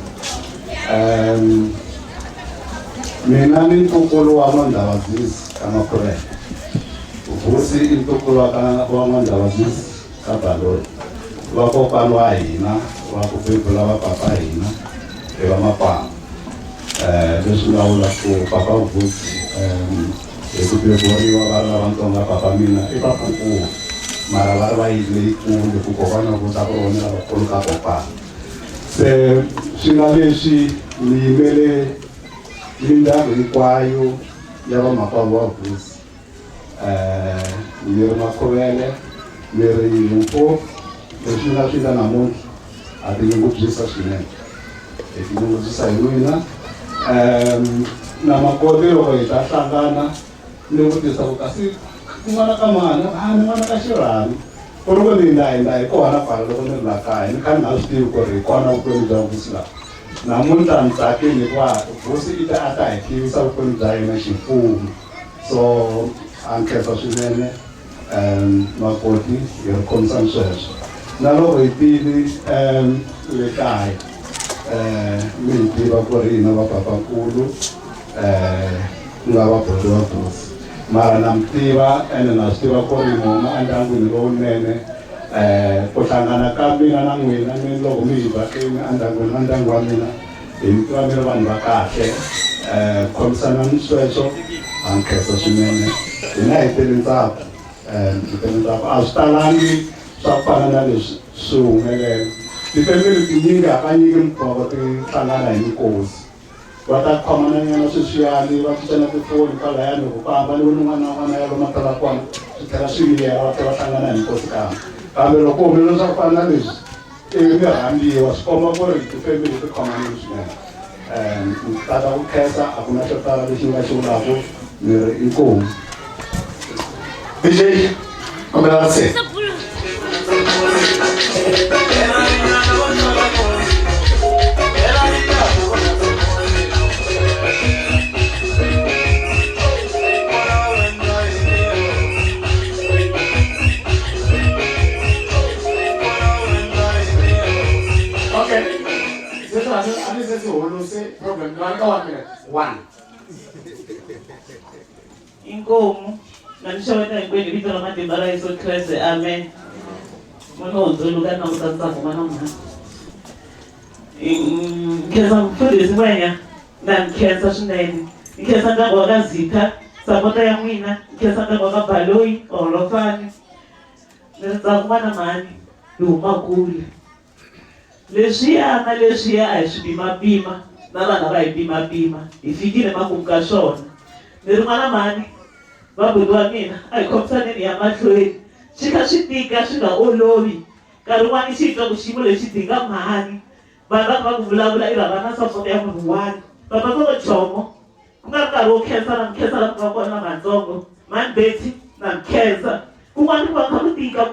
mina ni ntukulu wa Mandavazisi ka Makhurele vusi i ntukulu wa Mandavazisi ka Baloyi vakokwana wa hina va ku bebula va papa hina hi va Mapanga leswi nga vula ku papa vusi hi ku beburiwa va ri lavatsongo papa mina i papukulu mara va ri va yi leyikulu ku kokwana ku ta ku ronela vakulu ka kokwana se swi nga leswi ni yimele mindyangu hinkwayo ya vamakwavo wa vusi ni ri Makhuvele ni ri Limpopo leswi nga swi ta namuntlha a tinyungubyisa swinene hi tinyungubyisa hi n'wina na makoti loko hi ta hlangana ni vutisa ku kasi n'wana ka mani ni n'wana ka Xirhami ku ri ku ni hi kona pfala loko ni ri la kaya ni kha ni nga swi tivi ku ri hi kona vutomi bya vusi laha namuntlha ni tsakile hikuva vusi i ta a ta hi tivisa vutomi bya yena ximfumo so a ni khensa swinene makoti hi ri khomisani sweswo na loko hi tile le kaya mi hi tiva ku ri hina vapapankulu nga vaboti va vusi mara na mi tiva ene na swi tiva ku ri mona endyangwini lowunene ku hlangana ka mina na n'wina mi loko mi hi vhakini endyangwini na ndyangu wa mina hi mi tiva mi ri vanhu va kahle khomisana ni sweswo a ni khensa swinene hina hi tele ntsako a swi talangi swa ku fana na leswi swi humelela tifemeli tinyingi hakanyingi mukova ti hlangana hi mikosi va ta khomana nyana sweswiyani va cincana tifoni kwalayani loko ku hambani ni n'wana na n'wana ya loma tala kona swi tlhela swi viyela va tlhela va hlangana hi mikosi kambe loko humelela swa ku fana na leswi ivi mi rhambiwa swi komba ku ri tifemeli ti khomanile swinene ni tata ku khensa a ku na xo tala lexi nga xi vulaku ni ri inkomu DJ kombela se Inkomu ngamshaweta hinkwenu vito ra matimba ra Yesu Kreste amen mwana hundzuluka na kutandzaka mwana mhani nkhensa mfundhisi n'wenya na nkhensa swinene nkhensa ndyangu wa ka Zitha sapota ya n'wina nkhensa ndyangu wa ka Baloyi Holofani ni ri tsaka n'wana mhani hi huma kule leswiya na leswiya a hi swi pimapima na vana va hi pimapima hi fikile makumu ka swona ni ri n'wana mhani vaboti wa mina a hi khomisaneni ya mahlweni swi kha swi tika swi nga olovi nkarhi wun'wani xi twa ku xiyimo lexi dinga mhani vanhu va ku vulavula i rhava na sapota ya munhu wun'wana papa ko chomo ku nga ri nkarhi wo khensa na mikhensa la ku nga kona na matsongo mani Betty na mikhensa kun'wana ku va kha ku tika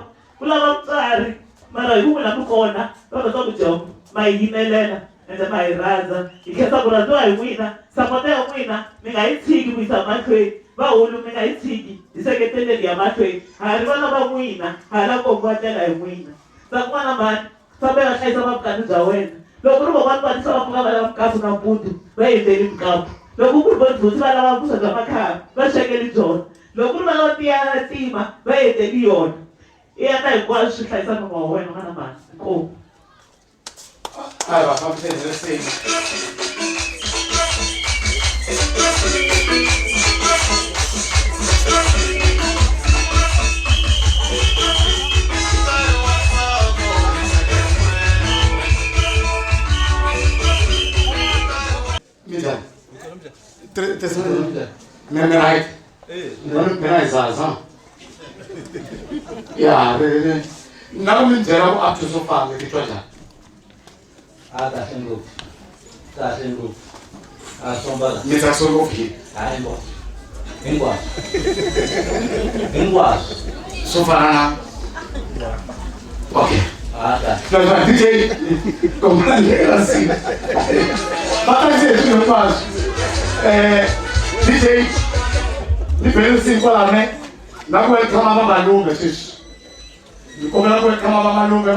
kulava mutswari mara hi ku vula ku kona va rhandza ku dyonga ma yi yimelela ende ma hi rhandza hi khensa ku rhandziwa hi n'wina sapota ya n'wina mi nga yi tshiki ku yisa mahlweni vahulu mi nga yi tshiki hi seketeleli ya mahlweni ha ri vana va n'wina ha la kombo va tela hi n'wina sa kun'wana mani fambe va hlayisa vavukati bya wena loko ri vokwani va tisa va pfuka va lava mukapu nampundzu va endleli mukapu loko ku ri vondzhuti va lava vuswa bya makhara va swekeli byona loko ku ri va lava tiya na tima va endleli yona i yaka hinkwaswo swi hlayisa mama wa wena n'wana mani inkomu hayi vafambiseni reseni ya na ku mi byela ku a swo fanga titwa njhani kahle ngopfu kahle ngopfu a sombala mi tsakisa ngopfu hi hayi ngopfu hinkwaswo swo fana na okay kahle DJ komandela si batase swi hinkwaswo DJ ni bele si kwalane na ku welcome mamalunga sweswi ni kombela ku welcome mamalunga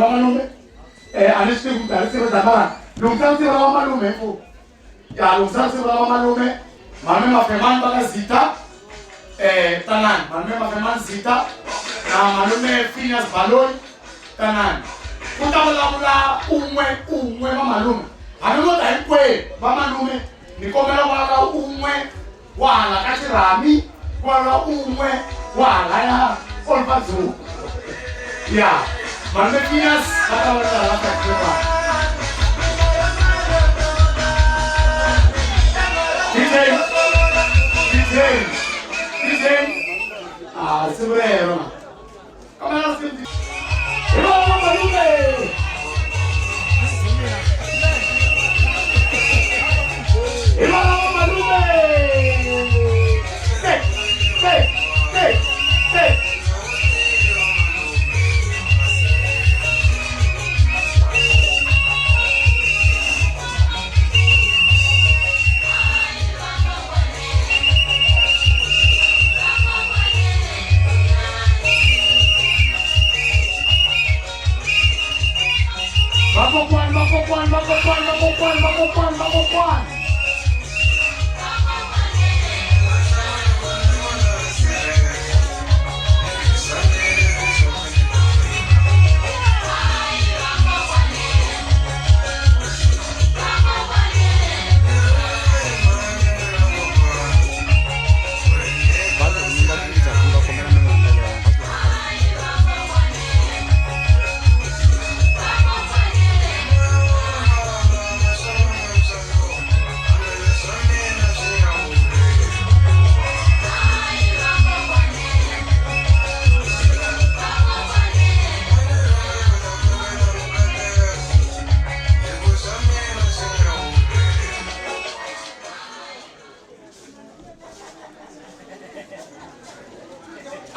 ani swi ku dari swi zamara lungisa swi ra malume fu ya lungisa swi ra malume mame mafemani bakazita tanan mame mafemani zita na malume Phineas Baloni tanan kutavulavula un'we vamalume hambi mo ta hinkwenu vamalume ni kombela kwala un'we wa hala ka xirhami kwala un'we wa hala ya Olifazulu ya malume Phineas va ta va ri hala ka xirhami DJ siku rero kamera sindi Makopan.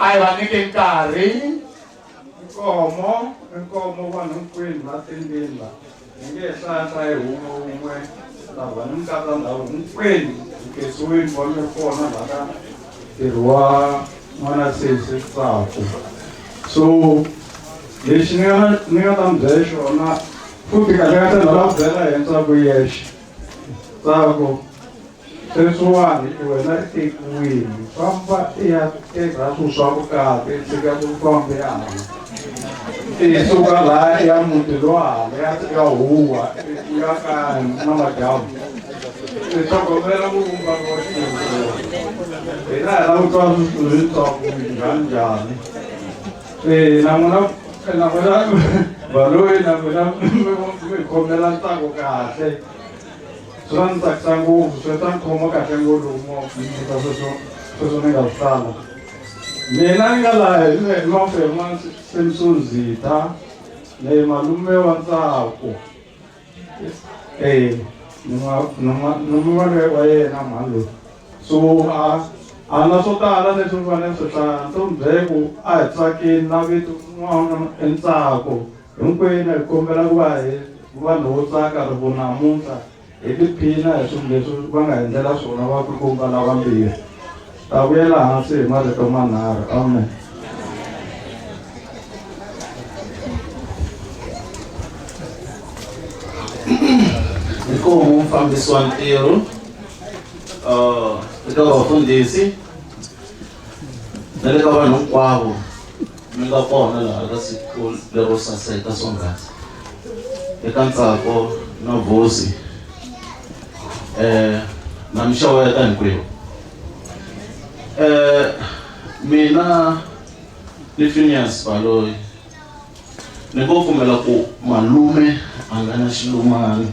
Ai va nike nkarhi nkomo vanhu hinkwenu va tendeni la hi nge hlaya hi wun'we lava ni mikatsa ndhawu hinkwenu nkesiweni va mi kona laka ntirho wa n'wana Sesi Tsako so lexi ni nga ta mi byela xona futhi kahle ka tena la ku byela hi Ntsako yexe Tsako sweswiwani wena i tekiwini famba i ya teka swilo swa vukati i tshika ku famba ya hala i suka laha ya muti lo hala ya huwa ya ka na madyambu i tlhogomela ku vumba ka xintu hina hi lava ku twa swilo switsongo njhani na n'wina Baloi na n'wina mi khomela Ntsako kahle swi ni tsakisa ngopfu swi ta ni khoma kahle ngopfu nyika sweswo ni nga swi tsala mina ni nga laha hi Mafema Simpson Zita ni malume wa Ntsako ni malume wa yena mhani loyi so a na swo tala leswi fanele swi hlaya Ntombyeko a hi tsakini na vito n'wana i ntsako hinkwenu hi kombela ku va hi vanhu vo tsaka ri vo namuntlha hi tiphina hi swilo leswi va nga endlela swona va ku komba lavambirhi ta vuyela hansi hi marito manharhu amen. Inkomu mfambisi wa ntirho eka vafundhisi na le ka vanhu hinkwavo mi nga kona laha ka siku lero saseka swonghasi eka ntsako na Vusi na mixaweta hinkwerhu. Mina ni Phineas Baloyi ni ngo pfumela ku malume a nga na xilumani.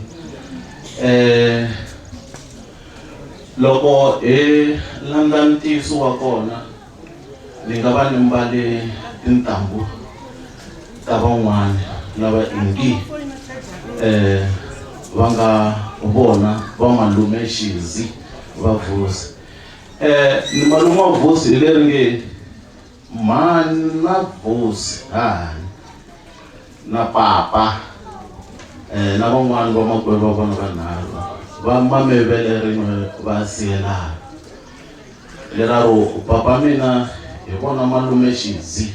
Loko hi landza ntiyiso wa kona ni nga va ni mbale tintambu ta van'wana lava ingi va nga vona va malume Shizi va Vusi. Ni malume wa Vusi hi leri nge mhani na Vusi na papa na van'wana va makwerhu va vona vanharhu va mamevele rin'we va siyelana. Leraro papa mina hi vona malume Shizi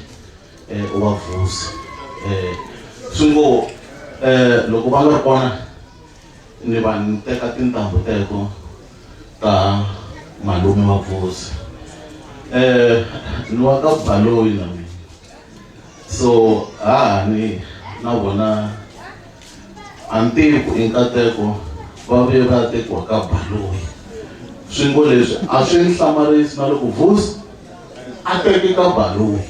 wa Vusi. Swi ngo loko va nga ri kona ni va ni teka tintambu teto ta malume wa Vusi. Ni wa ka Baloyi na mina, so ni na vona antiku inkateko va ve va tekiwa ka Baloyi. Swi ngo leswi a swi ni hlamarisi na loko Vusi a teki ka Baloyi.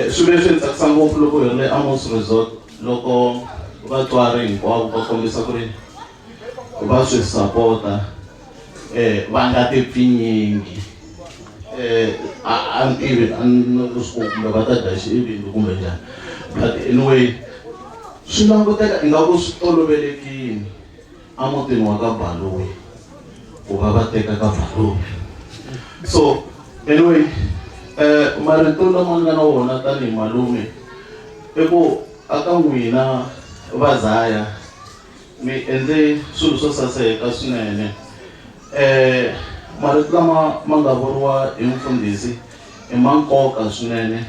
Swi leswi ni tsakisa ngopfu loko hi ri le Amos Resort loko vatswari hinkwavo va kombisa ku ri va swi sapota va nga ti pfinyingi. A ni tivi a ni swi kumbe va ta dya xivindzi kumbe njhani, but anyway swi languteka ingaku swi tolovelekile emutini wa ka Baloyi ku va va teka ka Baloyi. So anyway marito lama ni nga na wona tanihi malume i ku aka n'wina va Zaya mi endle swilo swo saseka swinene. Marito lama ma nga vuriwa hi mfundhisi i ma nkoka swinene.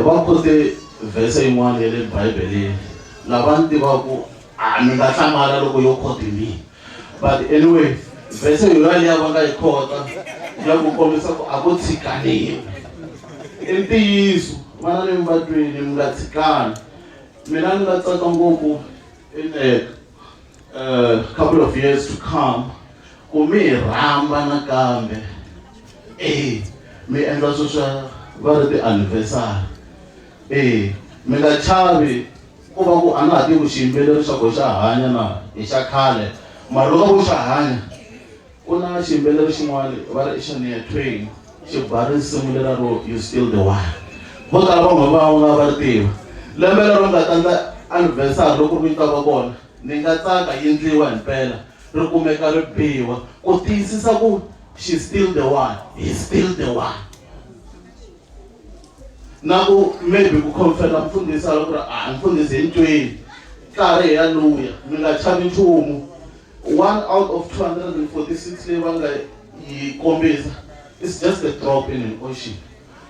Va kote vhese yin'wana ya le Bibeleni lava ni tivaku mi nga hlamala loko yo khoti mina, but anyway vhese yaliya va nga yi khota ya ku kombisa ku a ko tshikaniwi. I ntiyiso vana ni mi va twini mi nga tshikani. Mina ni nga tsaka ngopfu in a couple of years to come ku mi hi rhamba nakambe mi endla swilo swa va ri ti-anniversary. Mi nga chavi ku va ku a na ha tivi xiyimbeleri xa ku xa hanya na hi xa khale, mara loko ku xa hanya ku na xiyimbeleri xin'wana va ri i xa Shania Twain xi ba risimu lera ro You Still the One. Vo tala va nga va ri tiva lembe lero nga ta endla anniversary loko ri ta va kona ni nga tsaka yi endliwa hi mpela ri kumeka ri biwa ku tiyisisa ku she's still the one, he's still the one. Na ku maybe ku confirm mfundhisi a ku ri mfundhisi hi ntweni nkarhi yaluya mi nga chavi nchumu. 1 out of 246 leyi va nga yi kombisa is just a drop in an ocean.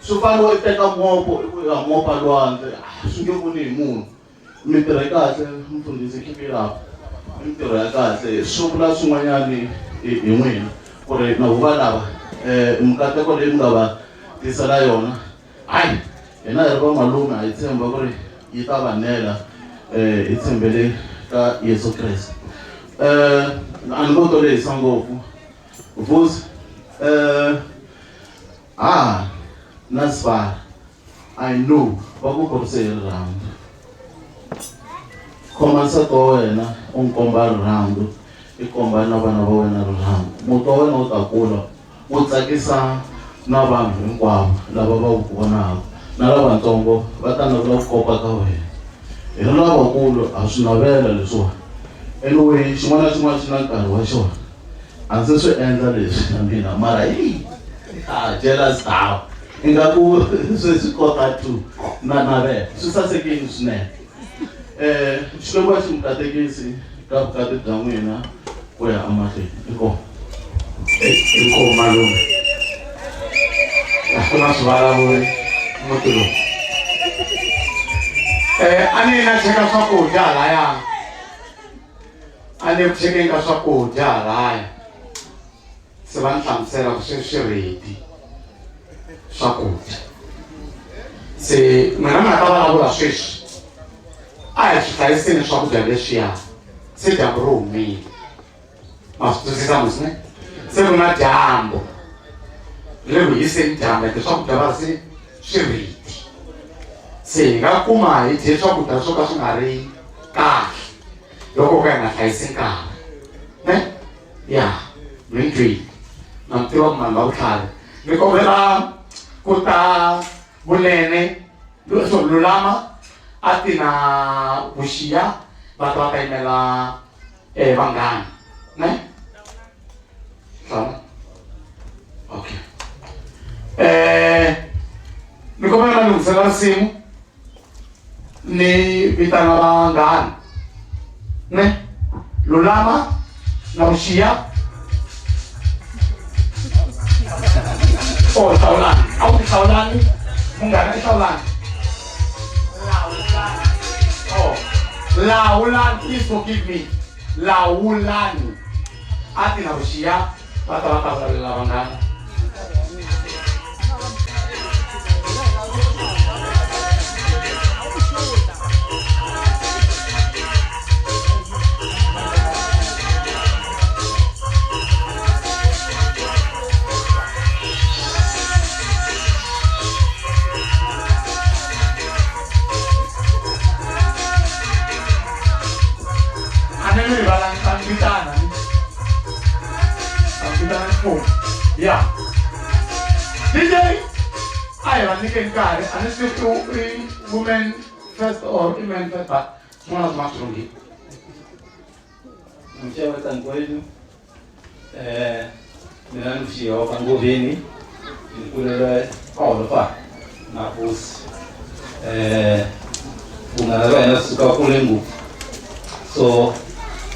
Swi fanele u teka mopo i ku ya mopa lwandle swi nge voni hi munhu. Mi tirhe kahle mfundhisi, keep it up. Mi tirho ya kahle swi vula swin'wanyani hi n'wina ku ri na huva lava mikateko leyi mi nga va tisela yona hina hi ri va malume hi tshemba ku ri yi ta va nela hi tshembele ka Yesu Kreste. A ni ngo to lehisa ngopfu Vusi na Sipara I know va ku korise hi rirhandzu. Khoma nsati wa wena u n'wi komba rirhandzu, i komba na vana va wena rirhandzu. Muti wa wena wu ta kula wu tsakisa na vanhu hinkwavo lava va wu vonaka na lavatsongo va ta navela ku kopa ka wena. Hi ri lavakulu ha swi navela leswiwa. Anyway xin'wana na xin'wana xi na nkarhi wa xona. a ndzi swi endla leswi na mina mara jealous how ingaku swi kota tu na navela swi sasekile swinene xikwembu xi mi katekisi ka vukati bya n'wina ku ya amahlweni inkomu malume ku na swivulavuri muti lowu a ni na cheka swakudya halaya a ni ku chekeni ka swakudya halaya se va ni hlamusela ku swi ready swakudya se mina nga ta vulavula sweswi a hi swi hlayiseni swakudya leswiya se dyambu ri humile ma swi twisisa musine se ku na dyambu ri ku hiseni dyambu eke swakudya va se swi ready se hi nga kuma hi dye swakudya swo ka swi nga ri kahle loko ka hi nga hlayisi nkarhi ne ya mi ndlwini na mi tiva ku mani va vutlhari mi kombela ku ta vunene swo lulama a ti na vuxiya va ta va ta yimela vanghana ne hlana okay mi kombela lunghisela nsimu ni vitana vanghana ne lulama na vuxiya hlawulani a wu ti hlawulani munghana i hlawulani lawulani please forgive me lawulani a ti na vuxiya va ta va ta vulavulela vanghana Yeah. DJ, I am making card and it's just women first or men first, but one of my strong. Mchewa tankwenu ninanushia wapangoveni kule pa na bosi unalala na suka kule nguvu so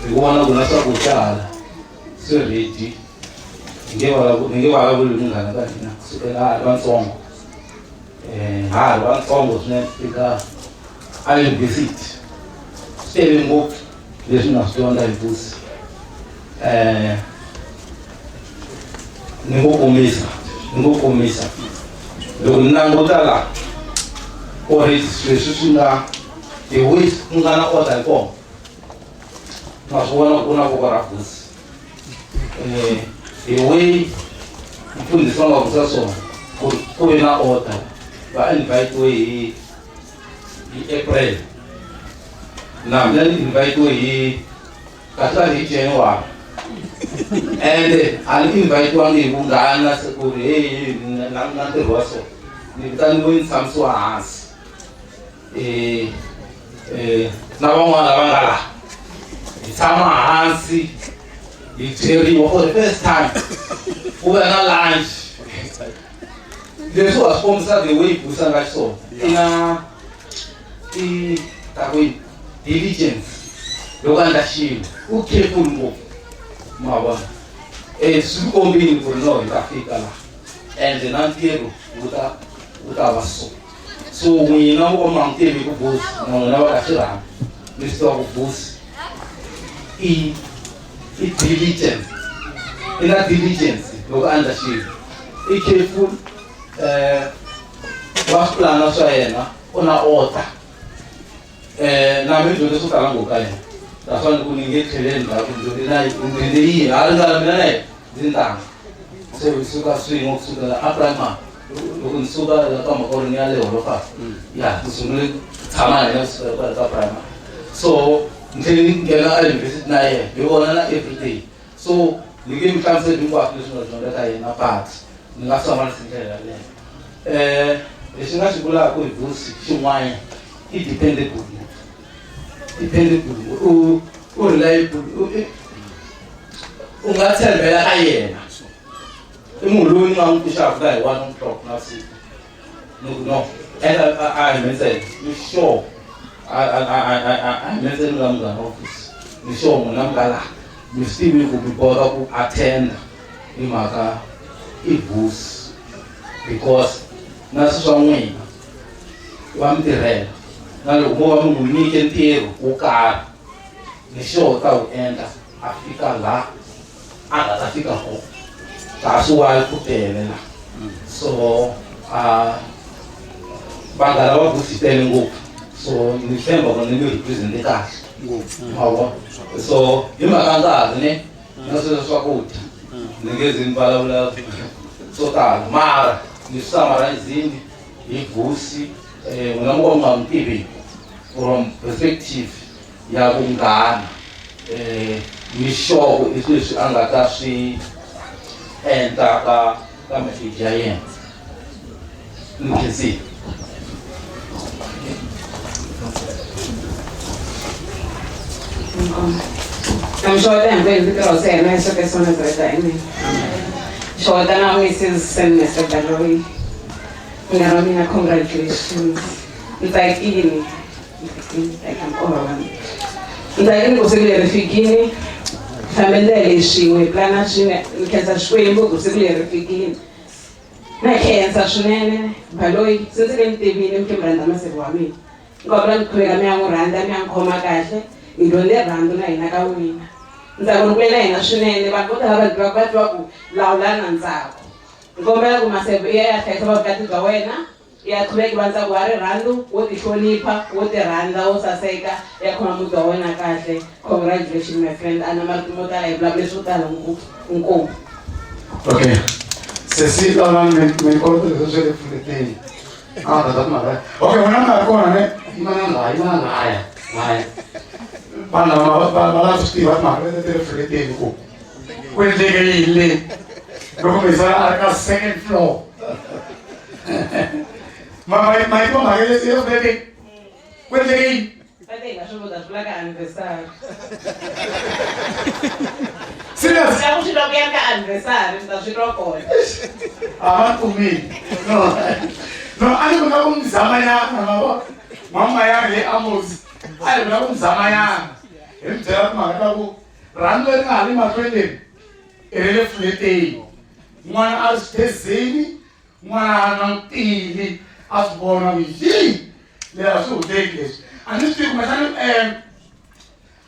nikuona kuna sababu chala sio ready ngewa bulu ngana kana suka bansongo bansongo sinefika ayi visit stele nguvu leswi na swi tonda ibusi nikukomisa loko ni languta la or leswi swi nga the way ku nga na order kona na swi vona ku na voko ra busi the way mfundhisi nga vusa swona ku ve na order va invite hi April na mina ni invite hi kahlali hi January and I'll invite one hi vunghana ku ri hey na ntirho wa so ni vitani loyi ni tshamisiwa hansi na van'wana va nga la hi tshama hansi hi byeriwa for the first time ku va na lunch leswi wa swi kombisa the way busa nga xiswona i ta ku diligence loko a endla xilo u careful ngopfu ma vona swi kombini ku ri no hi ta fika la and na ntirho wu ta va so n'wina vo ma n'wi tivi ku busi na n'wina va ka xirhami mi swi tiva ku busi i diligence i na diligence loko a endla xilo i careful wa swi pulana swa yena u na order na mi dyondze swo tala ngopfu ka yena naswona ku ni nge tlheleni ndzhaku dyondze na ndzi yini ha ringana mina na yena ndzi ntanga se hi suka swin'we kusukela a primary loko ni suka ka makoro ni ya le holofa ya ni sungule tshama na yena kusukela ka primary so ni tlhele ni nghena eyunivhesiti na yena hi vona na everyday so ni nge mi hlamuseli hinkwaswo leswi nga dyondza ka yena but ni nga samarisi ndlela yaleyo lexi nga xi vulaka hi busi xin'wana i dependable u reliable ungathembela ka yena I munhu loyi ni nga n'wi pfuxaka hi 1 o'clock navusiku no and I mentioned you sure I mentioned la munghana office ni sure munhu la mugala mi swi tivi ku mi boheka ku attend hi mhaka I vusi because na swi swa n'wina va mi tirhela na loko mo va mi n'wi nyike ntirho wo karhi ni sure ta wu endla a fika la a nga ta fika kona kasi wa ku tele la so vanghana va vusi tele ngopfu so ni tshemba ku ni mi represent kahle ngopfu so hi mhaka nkarhi ne na swilo swakudya ni nge zi ni vulavula swo tala mara ni summarizini hi vusi n'wina mo ka mi nga n'wi tivi from perspective ya vunghana ni sure I swilo leswi a nga ta swi endla ka message ya yena ni khensi I'm sure that I'm going to go say nice to person at the time. Sure that now Mrs. Mr. Baloy. Naramina, congratulations. It's like eating. Like I'm overwhelmed. It's like I'm going to refugee. Family she we plan to cancer shwembo kusibule refugee. Na cancer shunene Baloy since I'm TV mkimranda masiku wa mimi. Ngoba ngikhwela miyanguranda miyangikhoma kahle. Idonde rando na ina ka wina. Ndzakulukwela ina swinene vanhu vo tala va twa ku lawulana ndzhaku. Ngomela ku maseve ya hlayisa vavukati bya wena ya qhubeka va ndzhaku wa rirhandzu wo tihlonipha wo tirhandza wo saseka ya khoma muti wa wena kahle. Congratulations my friend ana marito mo tala hi vulavule swo tala nkomo. Okay. Ceci on me corto le sue fulletini. Ah, da male. Okay, una marcona ne. Imana ngaya. Bana la festiva ma vedete fulletini ku. Quel che lì. Come sarà al second floor. Ma che si vede? Quel che lì. Vedi, la solo da splaga anniversario. Serious? Siamo usciti a bianca anniversario, sta uscito a cuore. Avanti con me. No, anche con un zamaya, mamma ya le amos. Ai con un zamaya. Em c'era ma capo. Rando era ali ma prende. Ele flete. Mwana as tesini, mwana não tili, as bona vigi. Le asu deles. Ani tu começando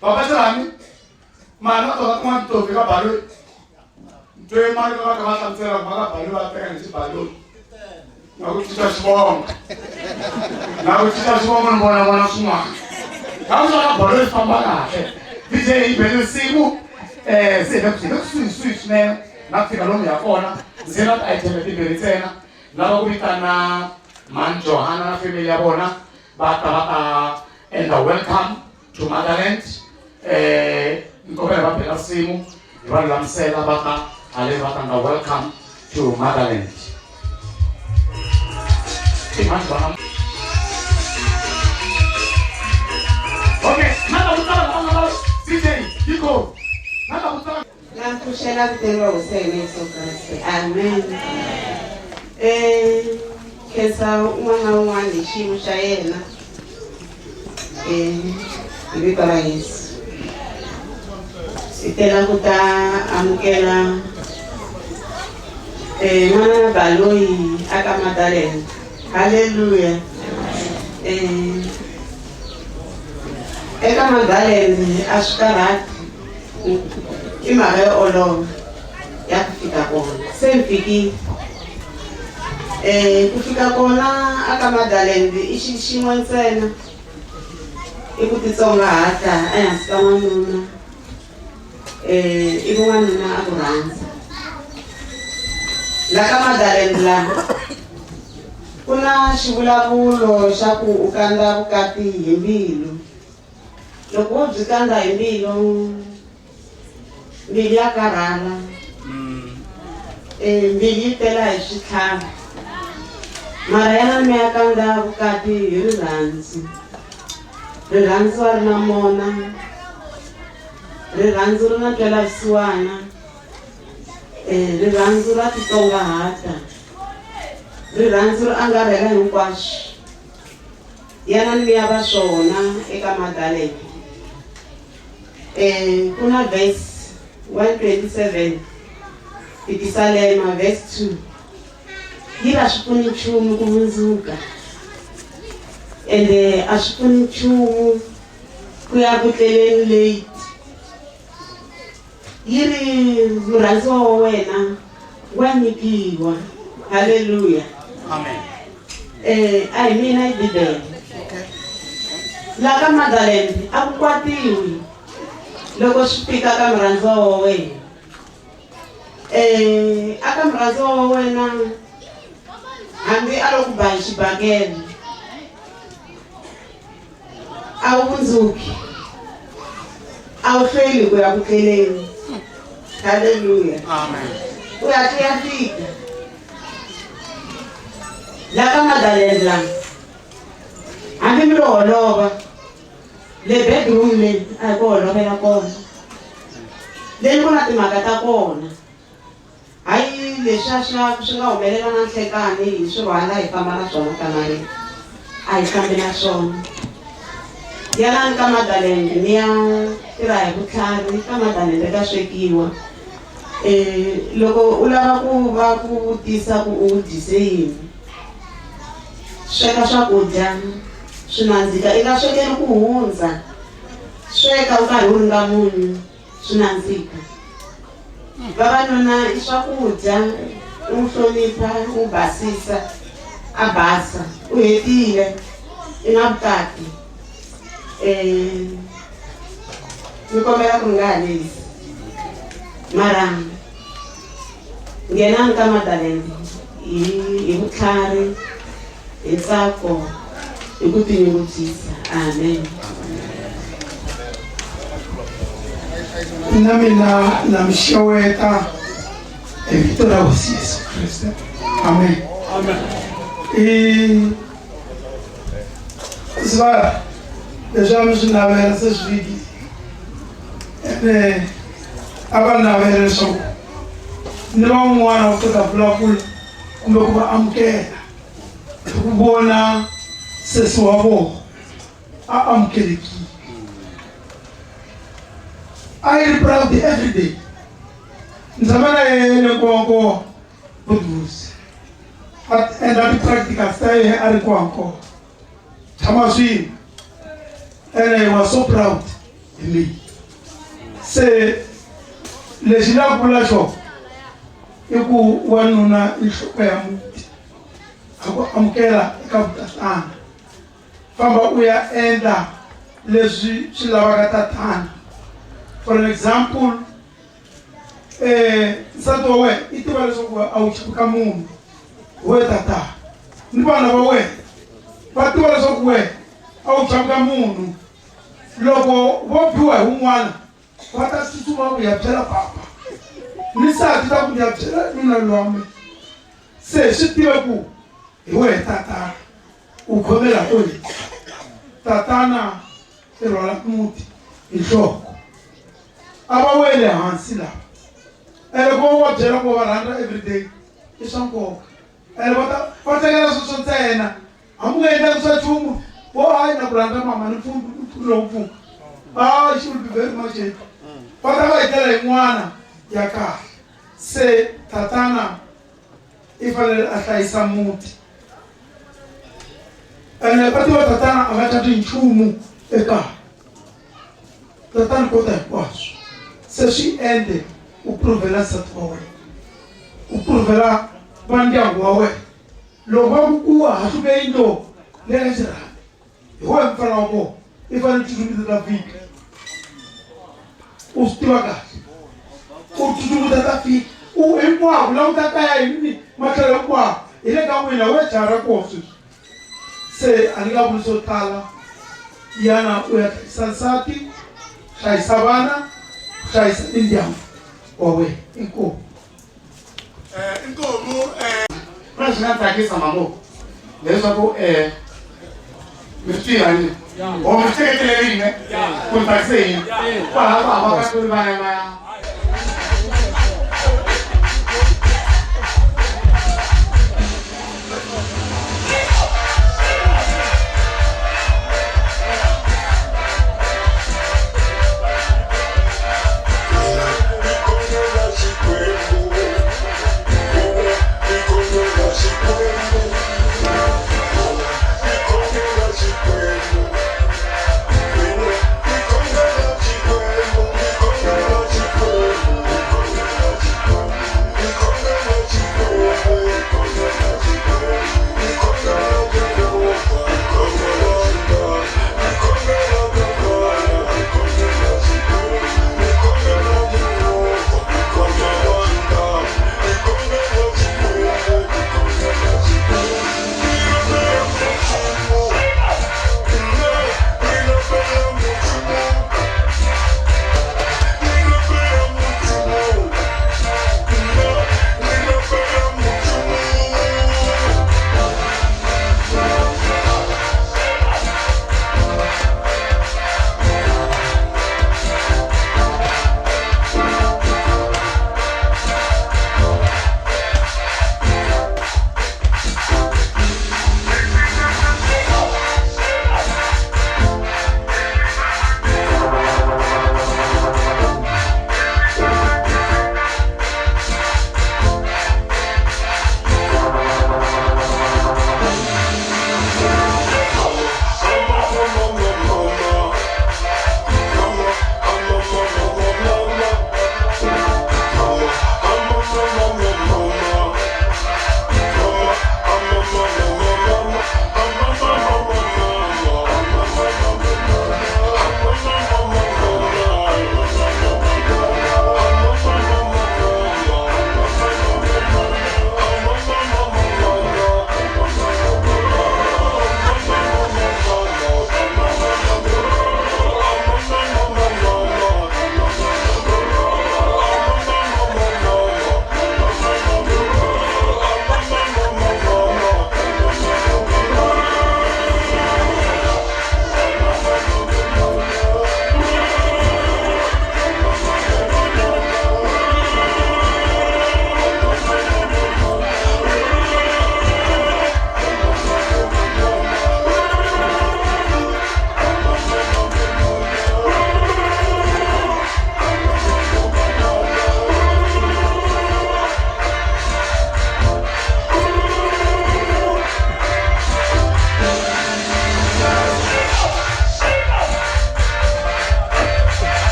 Papa Salami. Mana to ka to ka balu. Joe mana ka ka ta tsela mana balu ba ta ni balu. Na ku tita sibom. Na ku tita sibom bona suma. Ka ka balu samba ka. DJ belu simu se na switch ne na fika lomu ya kona. Zena item ti tsena. Na ku vitana Man Johanna na family ya bona. Bata and welcome to Motherland. Nkobela bapela simu ibali lamsela baka ale baka na welcome to Motherland. Okay, nada butala DJ Iko. Nada butala. Namkushela kutenga useme Yesu Kristu. Amen. Kesa umwana wani shimo cha yena. Ibika la Yesu. Itela kuta amukela Mana Baloy aka Motherland. Hallelujah. Eka Motherland ashkarat imare olo ya kufika kona. Semfiki kufika kona aka Motherland ishishimwe ntsena. Ikutitsonga hata ehansi ka n'wanuna. I n'wanuna a ku rhandza. La ka Motherland la ku na xivulavulo xa ku u kandza vukati hi mbilu. Loko wo byi kandza hi mbilu, mbilu ya karhala. Mbilu yi tela hi switlhavi. Mara yena mi ya kandza vukati hi rirhandzu. Rirhandzu ri na mona. Rirhandzu ri na twela vusiwana. rirhandzu ra titsongahata, rirhandzu ro angarhela hinkwaswo. Yana ni ya va swona eka Magdalene. Ku na verse 127 Tisalema verse 2. Yi va swi pfuni nchumu ku mundzuka, ende a swi pfuni nchumu ku ya ku tleleni late. Yi ri murhandziwa wa wena wa nyikiwa. Haleluya. Amen. A hi mina yi Bibele. La ka Magdalene a ku kwatiwi loko swi fika ka murhandziwa wa wena. Aka murhandziwa wa wena hambi a lo ku ba hi xibakele a wu vundzuki, a wu hlweli ku ya ku tleleni. Haleluya. Amen. U ya fika la ka Magdalene la, hambi mi lo holova le bedroom leyi a hi ku holovela kona, leyi ku na timhaka ta kona. Hayi leswiya swi nga humelela na nhlekani hi swi rhwala hi famba na swona ka mali, a hi fambi na swona. Yanani ka Magdalene ni ya tirha hi vutlhari. Ka Magdalene ka swekiwa. Loko u lava ku va ku vutisa ku u dyise yini, sweka swakudya swi nandzika. I nga swekeli ku hundza, sweka u karhi u ringa munyu, swi nandzika. Vavanuna i swakudya, u n'wi hlonipha, u basisa, a basa, u hetile, i na vukati. Ni kombela ku nga halisi, mara nghenani ka Magdalene hi vutlhari, hi ntsako, hi ku tinyungubyisa. Amen. Na mina na mi xeweta hi vito ra hosi Yesu Kriste. Amen. Swa leswi a mi swi navela se swi viki, ene a va navela leswaku ni van'wana va kota vulavula kumbe ku va amukela, ku vona sesi wa vona a amukelekile. I am proud every day. Nzamana yene konko budus. And that practical style are konko. Tamaswi. And I was so proud in me. Say lejina kula sho. Iku wanuna ishoka ya muti. Ako amkela ikabutatana. Famba uya enda leji chilawaka tatana. For an example, sato we iti wale soko au chipuka mungu we tata. Nipa na we pati wale soko we au chipuka mungu loko wopiwe umwana wata situma we yapchela papa. Nisa atita ku yapchela nuna luame. Se shitiwe ku we tata ukomela kuli tatana erola muti ishoko. Aba wele hansi la. Ele ko wa jela ko varanda every day. Isanko. Ele wata kera so tsena. Amu enda so chumu. Wo ai na branda mama ni fundu lo fu. Ah, she will be very much. Wata ba itela mwana yaka. Se tatana ifale ataisa muti. Ele pati wa tatana amata chumu eka. Tatana ko ta kwaso. Se she ended, u provela satwawe. U provela bandia wawe. Lo wakuwa hasube indo lezera. Ho mfana wabo. Ifani tutumita David. Ustiwaga. Ututumita David. U emwa ula utakaya ini makala kwa. Ile kawina we chara kosu. Se aliga bulso tala. Yana uya sansati. Shai sabana. Shaisa India owe inko mu president akisa mamo leso ko mifti ani o mifti kelele ni ko taxi kwa hapa hapa kwa ba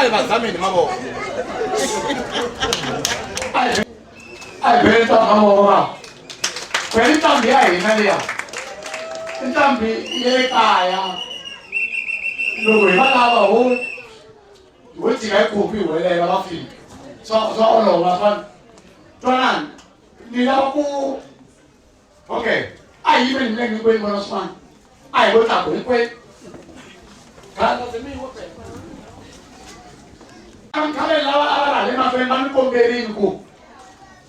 Ai bazameni mabo. Ai beta mabo. Kweli tambi ai nalia. Tambi ile kaya. Loko ibalaba ho. Wothi ga ikopi wele ba fi. So ono wa fan. Tonan. Ni la ku. Okay. Ai ibe ni ngi ko mo Osman. Ai bo ta ko Kala semi wote. Kale lawa ala le ma fe man ko ngeri ku.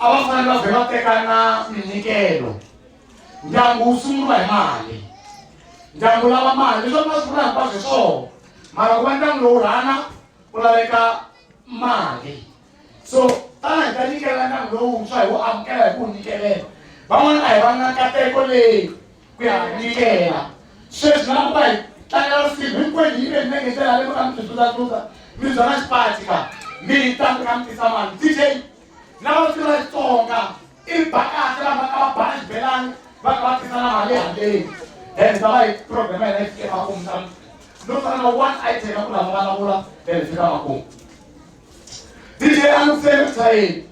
Abafana ba fe batekana minikelo. Njangu usungwa imali. Njangu lawa mali so masuna pa so. Mara kwenda ngorana kulaleka mali. So ana kanikela na ngo usai wo amkela ku nikele. Bawon ai banga kate ko le ku ya nikela. Ses na bai tayar si mkwe ni ile nenge tela leo kama tuza mizana spatika ni tangu kama tisamani DJ na wasira songa impaka tela baka bana belani baka tisana mali hande sabai problem ene ke makumtam no sana one item na kula mwana kula fika makum DJ answer sai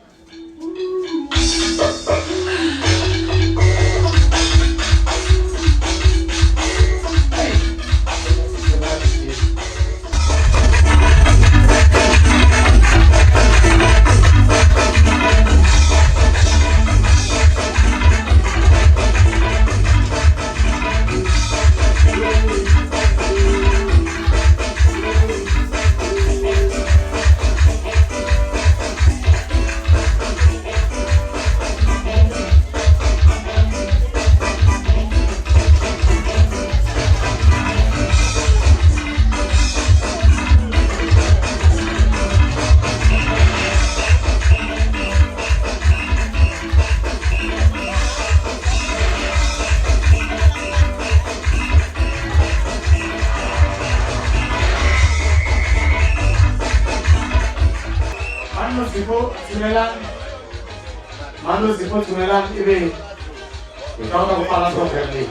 Manu zipo tumelang ibe ikaw na kepala ko Ferdi.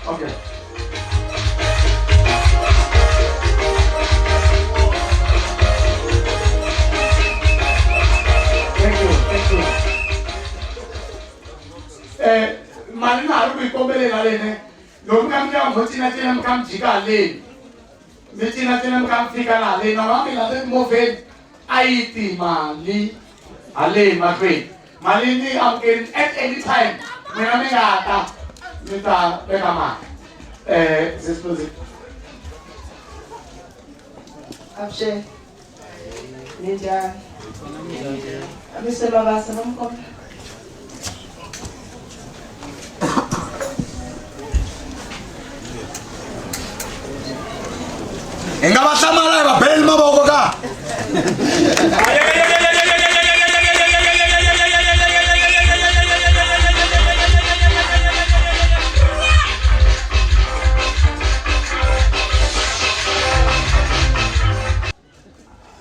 Okay. Thank you. Malina arubi kombele galene. Lom kam jam hochina chinam kam jika le. Mechina chinam kam fika na le. Nawami la de move aiti mali ale magwe. Malini amkin at any time. Menami gata mita bekama. This music. Abshe. Ninja. Mr. Baba Salam kom. Enggak sama lah, bel mau bawa kok.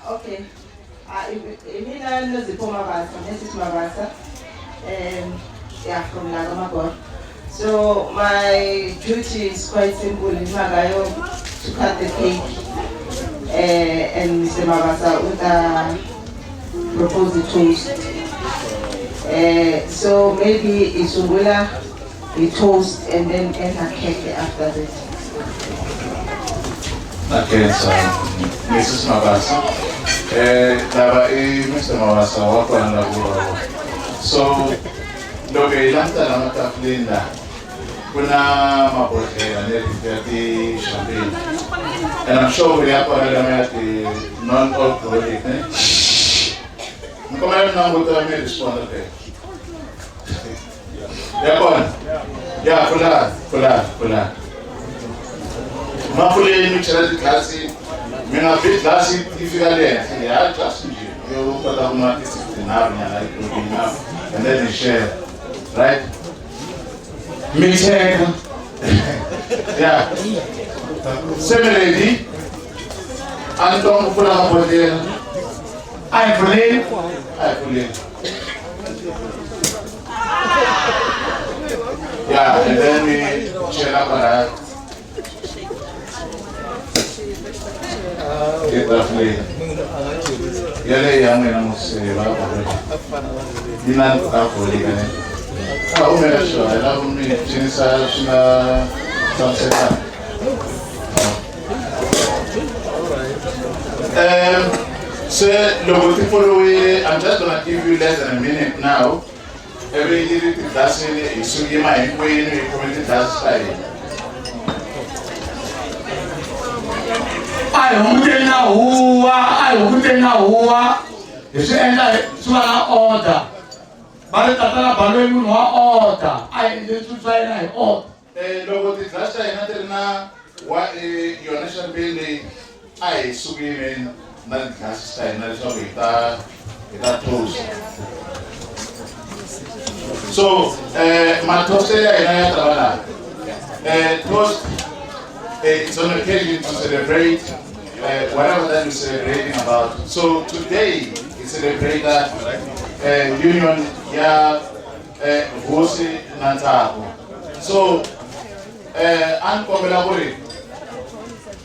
Okay. Ini na zipo mabasa, nesis mabasa. Yeah, from Lagamagor. So my duty is quite simple. In Magayo to cut the cake. And Mr. Mabasa would propose the toast. So maybe Isungula, a toast, and then a cake after that. Okay, so Mrs. Mabasa, Mr. Mabasa, wako na guru. So ndogo ilanta na mataflinda. Kuna mapokea ndio champagne. And I'm sure we have already non-alcoholic. Come on, now we're going to respond to Yeah, Kula. Mapule ni mcharaji klasi. Mina bit klasi ifigale. Yeah, just you put up my disciplinary and then you share, right? Meeting. Yeah. Similarly, Anton Fulham, I believe. Yeah, and then we share up on that. Yeah, definitely. Yeah, young and I'm saying, you know, I'm going sure. I love me. So, I'm just going to give you less than a minute now. Every little that's it is to give my way in the community that's right. I wouldn't you say, I order. But I order. I didn't try and order. Logo the last time, what your national building, I suggest that last time, that's all it toast. So, my toast toast, it's an occasion to celebrate whatever that you're celebrating about. So today, we celebrate that union, Vosi Nantako. So, uncommemorate,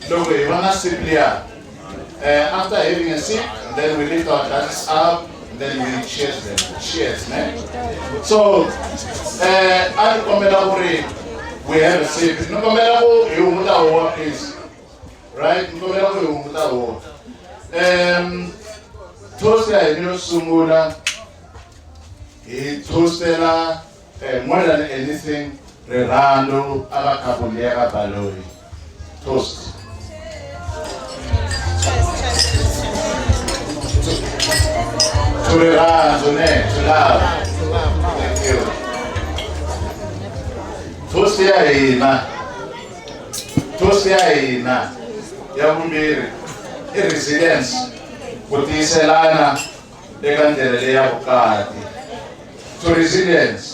logo, you want to simply after having a sip, then we lift our glasses up, then we cheers them. Cheers, man. So, uncommemorate, we have a sip. Uncommemorate, you want our work is. Right? Toaster is no sumuna. He toasted more than anything. Rerando, Abacabulera Baloi. Toast. To Rerando, to love. Thank you. Toaster na. Yabumbiri, resilience, kutiselana, dekandele ya bukati. To resilience.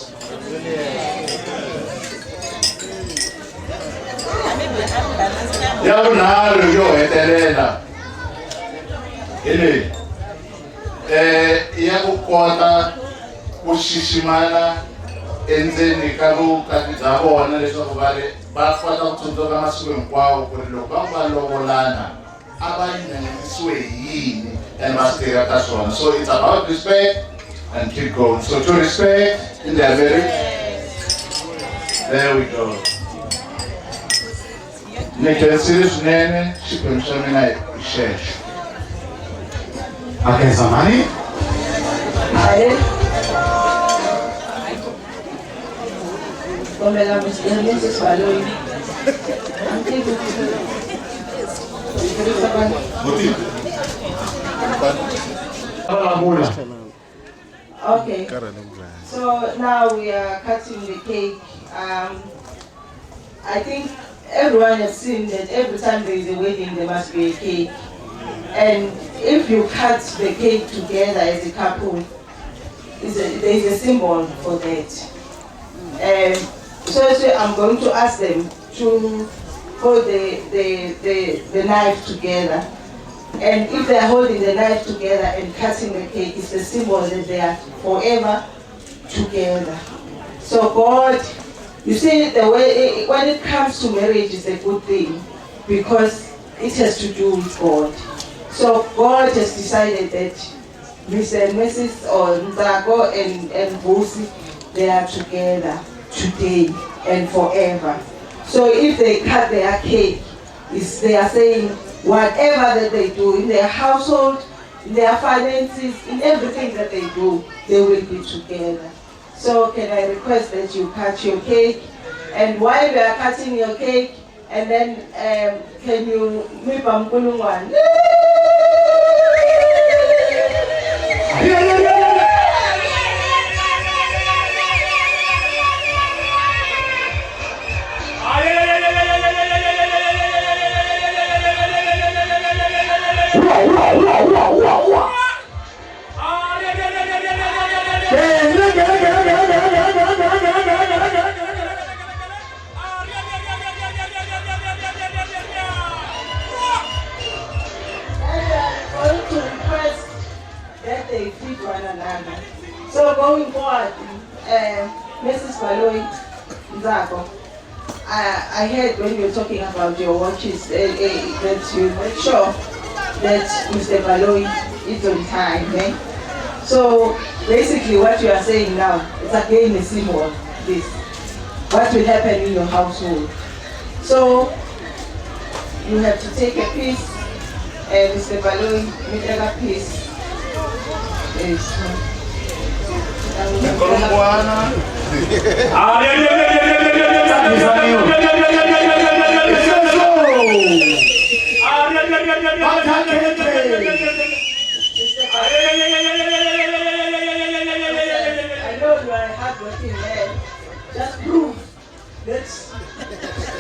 Yabunalo yo etelela. Ile, yakukota, kushishimana, enzeni kabu katizabona leswaku vale bakwata kutsundzuka masiku hinkwawo ku ri loko va nga lovolana a va nyanyisiwe hi yini and va swi tiva ka swona. So it's about respect and keep going. So to respect in the America. There we go. Ni khensile swinene xiphemu xa mina hi xexo. Okay, Zamani. Kombela Mrs. Baloi. Okay. So now we are cutting the cake. I think everyone has seen that every time there is a wedding, there must be a cake. And if you cut the cake together as a couple, there is a symbol for that. So I'm going to ask them to hold the knife together. And if they're holding the knife together and cutting the cake, it's a symbol that they are forever together. So God, you see, the way when it comes to marriage, is a good thing because it has to do with God. So God has decided that Mr. and Mrs. or Ntago and Bosi, they are together today and forever. So if they cut their cake, they are saying whatever that they do in their household, in their finances, in everything that they do, they will be together. So can I request that you cut your cake? And while you are cutting your cake, and then can you meet Pamkulungwan? They feed one another. So going forward, Mrs. Baloi, Nzako, I heard when you were talking about your watches that you make sure that Mr. Baloyi is on time. Eh? So basically what you are saying now, it's again a symbol of this. What will happen in your household. So you have to take a piece, and Mr. Baloyi, make a piece. Yes. Just prove that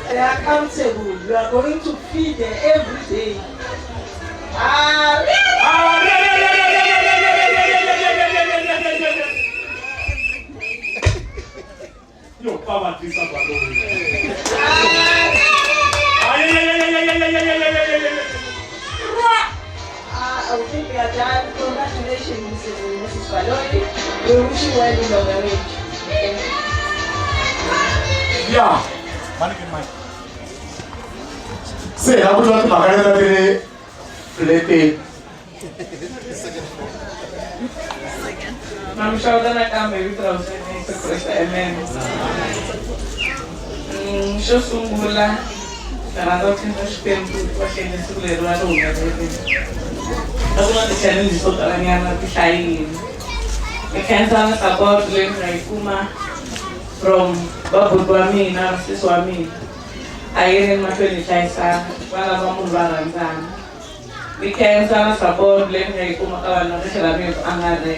they are accountable. You are going to feed them every day. Your power is I think we are done. Congratulations, Mrs. Baloyi. We wish you well in your marriage. Yeah. Say, I would like to play. I'm sure that I can maybe throw some amen. Shosungula, and I don't think I spend what in the school. I don't want to challenge this sort of an animal to shine. I can't support Len Kuma from Babu Dwami, now Siswami. I ain't my 25 son, one of them Varanzan. We can't support Len Kuma and the Shalami of Anade.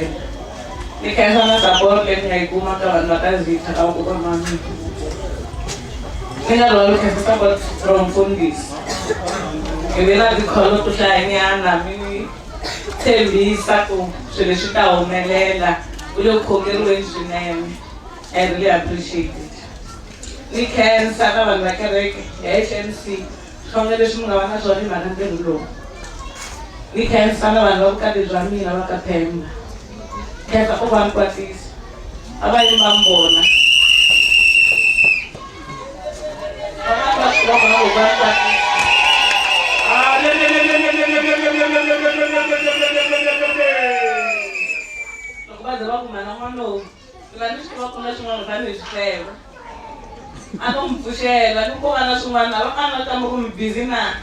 We can't support Len Kuma and Matazita of Mami. We don't can support from Fundis. We will not be called to shine and tell me, Sako, Solicitor Melela, we look Kogiru's name. I really appreciate it. We can Saka and Makarek, HMC, Congregation of Anasori Madame. We can Saka and Loka de Jamina Wakapem. Get up one parties. About Mambona. I don't push it. I don't go on a woman. I'm not busy now.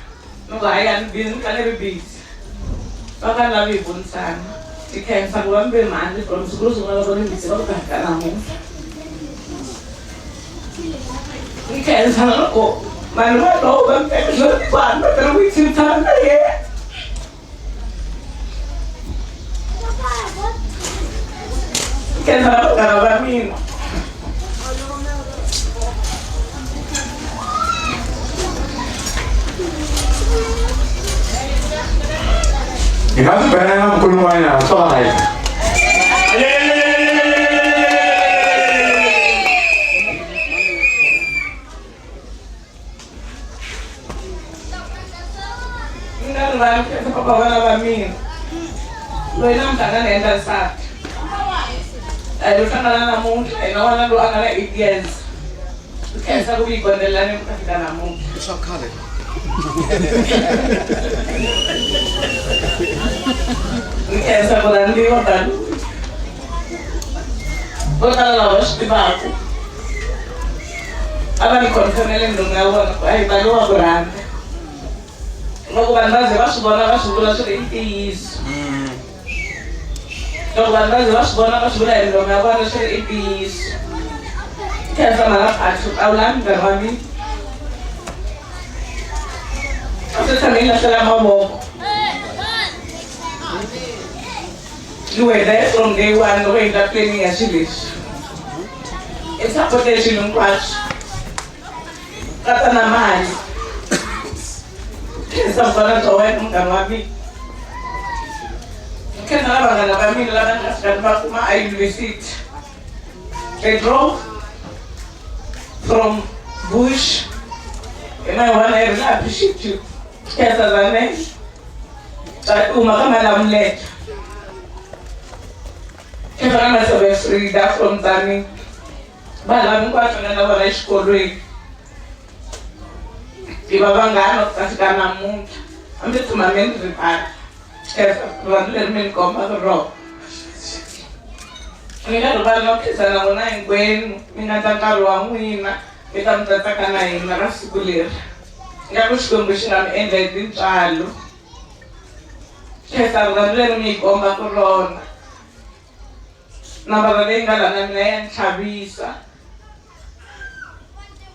No, I am busy. Can never be. I can love you, Bunsan. You can have one be man from school. So I'm going to be so kind. You can go. My mother opened the one, but the weeks in time. Can have a mean. You have to banana Kulumana, sorry. I don't know I don't know 8 years. You can't say we got the land of Canamo. It's not colored. We can't say what I'm doing. What I love is the back. I'm confirming the one. I know a brand. No one has a was 80 years. No one has a was 80 years. Can't say I'll land the money. After telling us that I'm a walk. You were there from day one, the way that playing as it is. It's a potential crash. That's an amount. It's a product of it. You can't have a visit. They drove from Bush. And I want to appreciate you. Yes, as I name. That I'm late. If I'm free, that's from Tani. va lava hinkwaswo nga na vona exikolweni hi va vanghana ku ta fika namuntlha a mi tshumameni ripata rirhandzu leri mi ni kombaka rona mi nga rivali no khensana na n'wina hinkwenu mi nga ta nkarhi wa n'wina mi ta mi ta tsaka na hina ra siku leri nga ku xikwembu xi nga mi endla hi tintswalo khensa rirhandzu leri mi yi kombaka rona nambara leyi nga lana mina ya ni tlhavisa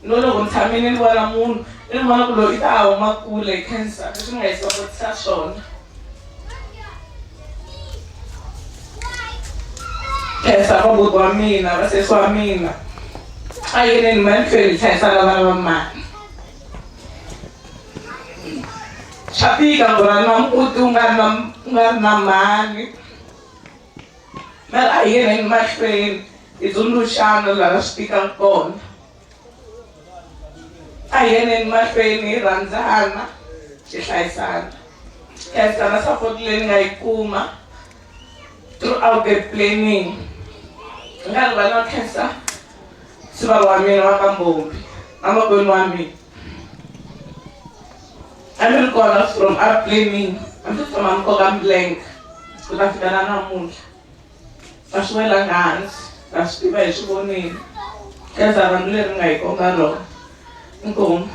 no loko ni tshamini ni vona munhu ni vona ku loyi i ta huma kule hi khensa leswi ni nga hi sapotisa swona khensa vabuti wa mina vasesi wa mina a yineni mahlweni hi hlayisana vana va mani xa tika ngurani wa mbuti u nga ri na mani mara a yineni mahlweni hi tsundzuxana laha swi tikaka kona a yineni mahlweni hi rhandzana hi hlayisana khensa na support leyi ni nga yi kuma throughout the planning nga rivali no khensa sivalo wa mina wa ka Mbombi na makwenu wa mina a mi ri kona from our planning a mi tshama mi koka milenge ku ta fika na namuntlha a swi welanga hansi a swi tiva hi swi vonile khensa rhandzu leri nga hi komba rona inkomu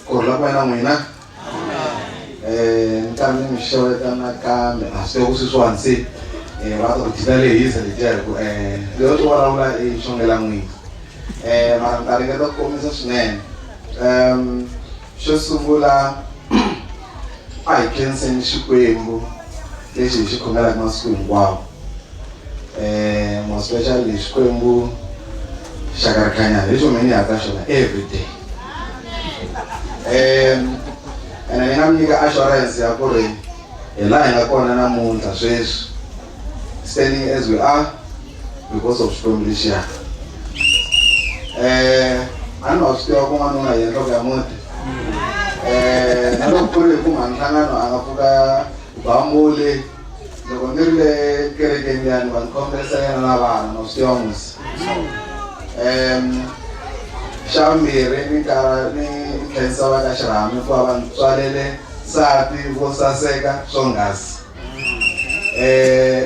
kurla kwena n'wina nkambi mi xewetana kambe a swi ku swiswansi va ta ku thina lehisa letiyaku leyo swi vulavula i xongela n'wina mara ni ta ringeta ku komisa swinene xo sungula a hi khenseni xikwembu lexi hi xi khongelaka masiku hinkwawo more special lexi xikwembu xa karikanyana lexi humeni hi ka xona everyday ene ni nga mi nyika assurance ya ku ri hi laha hi nga kona namuntlha sweswi standing as we are because of xikwembu lexiya a ni wa swi tiva ku n'wanuna hi endloko ya muti na loko ku ri hi ku mhanhlangano a nga pfuka bambule loko ni ri le kerekeni yani va ni kombelisa yena na vana na swi tiva musi xa vumbirhi ni khensa va ka xirhami ku va va ni tswalele nsati vo saseka swonghasi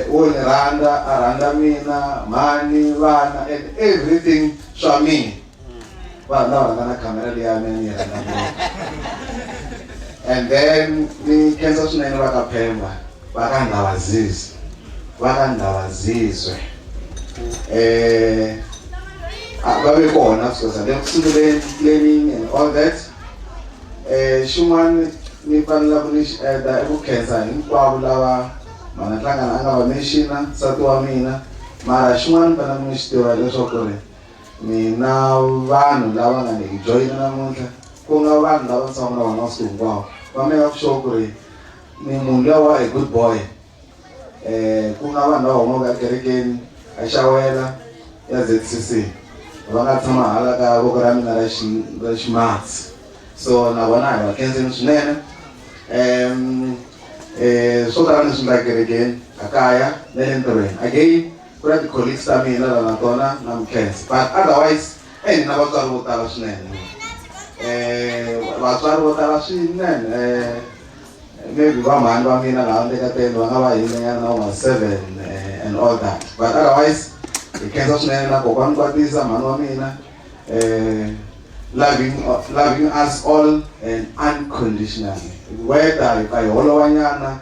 wo ni rhandza a rhandza mina mhani vana and everything swa mina vanhu lava nga na khamera leyi ya mina ni yi rhandza ngopfu and then ni khensa swinene va ka Phemba va ka Ndavazizwe va ve kona kusuka le kusunguleni planning and all that xin'wana ni fanela ku ni xi endla i ku khensa hinkwavo lava ma nga hlangana a nga va mention-a nsati wa mina mara xin'wana ni fanele ni xi tiva leswaku ri mina vanhu lava nga ni hi joyina namuntlha ku nga vanhu lava ni tshama na vona masiku hinkwawo va meka sure ku ri ni munhu luya a good boy ku nga vanhu lava humaka ekerekeni a xawela ya ZCC va nga tshama hala ka voko ra mina ra ximatsi so na vona hi va khenseni swinene swo tala ni swi ndla kerekeni a kaya na le ntirhweni again ku na ti-colleagues ta mina lava na tona na mikhensa but otherwise ni na vatswari vo tala swinene vatswari vo tala swinene maybe va mhani va mina laha ndle ka 10 va nga va hilenyana na 7 and all that but otherwise hi khensa swinene na kokwani Kwatisa mhani wa mina loving us all and unconditionally whether hi holovanyana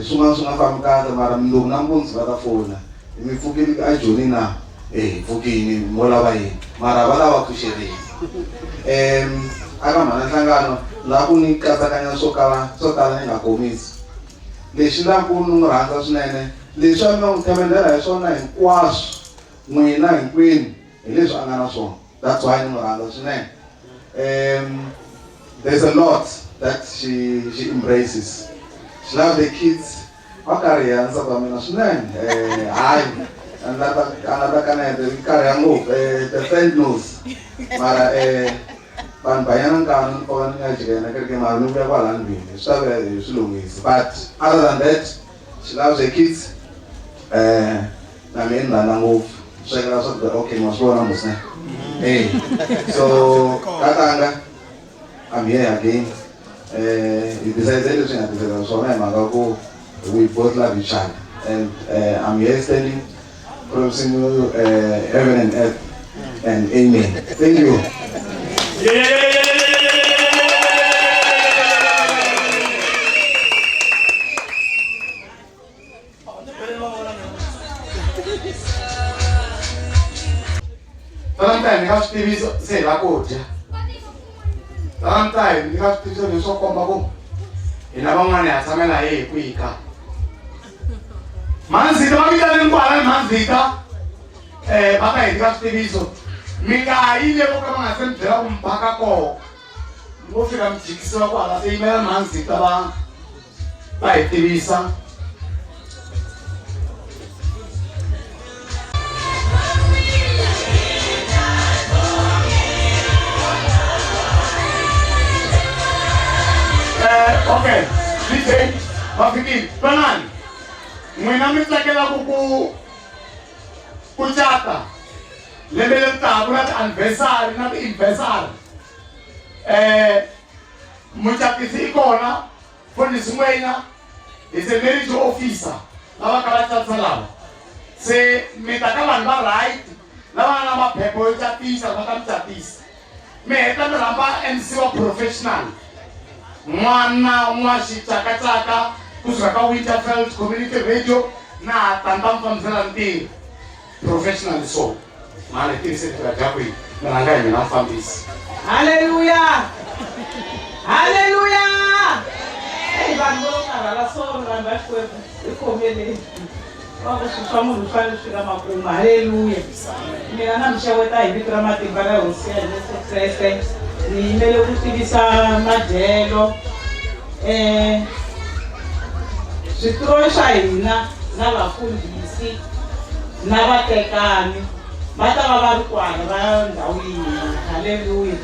swin'wana swi nga fambi kahle mara mundzuku nampundzu va ta fona mi pfukile a Joni na hi pfukini mo lava yini mara va lava pfuxerini aka mhana nhlangano laha ku ni katsakanya swo tala ni nga komisi lexi laku ni n'wi rhandza swinene leswi a mi nga n'wi themendela hi swona hinkwaswo n'wina hinkwenu hi leswi a nga na swona that's why ni n'wi rhandza swinene there's a lot that she embraces she loves the kids va karhi ya nsati wa mina swinene hayi a nga ta kaneta yi karhi ya ngopfu the friend knows mara vanhu banyana nkani ni pfava ni nga jikena kereke mari ni vuya kwala ndlwini swi ta vula hi swilunghisi but other than that she loves her kids na mina ni rhandza ngopfu swekela swakudya okay ma swi vona musa hey so katanga I'm here again he decided leswi nga tisela swona hi mhaka ku we both love each other and I'm here standing promising you heaven and earth and amen. Thank you. Sometimes you have to be say la kodya. Sometimes you have to be so komba ko. Ina van'wana ya tshamela hi ku yika. Manzita mabita ni kwala manzita baka hi ka switiviso. Minga ile ko kama nga sembela ku mpaka ko. Mo fika mjikisiwa kwala se imela manzita ba hi tivisa. Okay, DJ, mafikiri, banani. Mwina mitlakela ku chata. Lembe lemtaku na anniversary na anniversary. Muchatisi ikona, Mfundisi Ngwenya is a marriage officer. Lava kala chatsa lava. Se mitaka vanhu va right, lava na maphepho yo chatisa va ta chatisa. Me heta miramba MC wa professional. Mwana wa xichakachaka kusuka ka Winterfeld Community Radio na tanta mfambisela ntirho professional so mara tirhise tirha jakwi mranga hi mina mfambisi. Hallelujah, hallelujah. Hey vanhu vo karhala so vanhu va xikwembu hi khomeleni va ku swilo swa munhu swi fanele swi ka makumu. Hallelujah. Mina na mixeweta hi vito ra matimba ra hosi ya Yesu Kreste ni yimele ku tivisa madyelo switiro swa hina na vafundhisi na vatekani va ta va va ri kwala va ndhawu yini. Haleluya.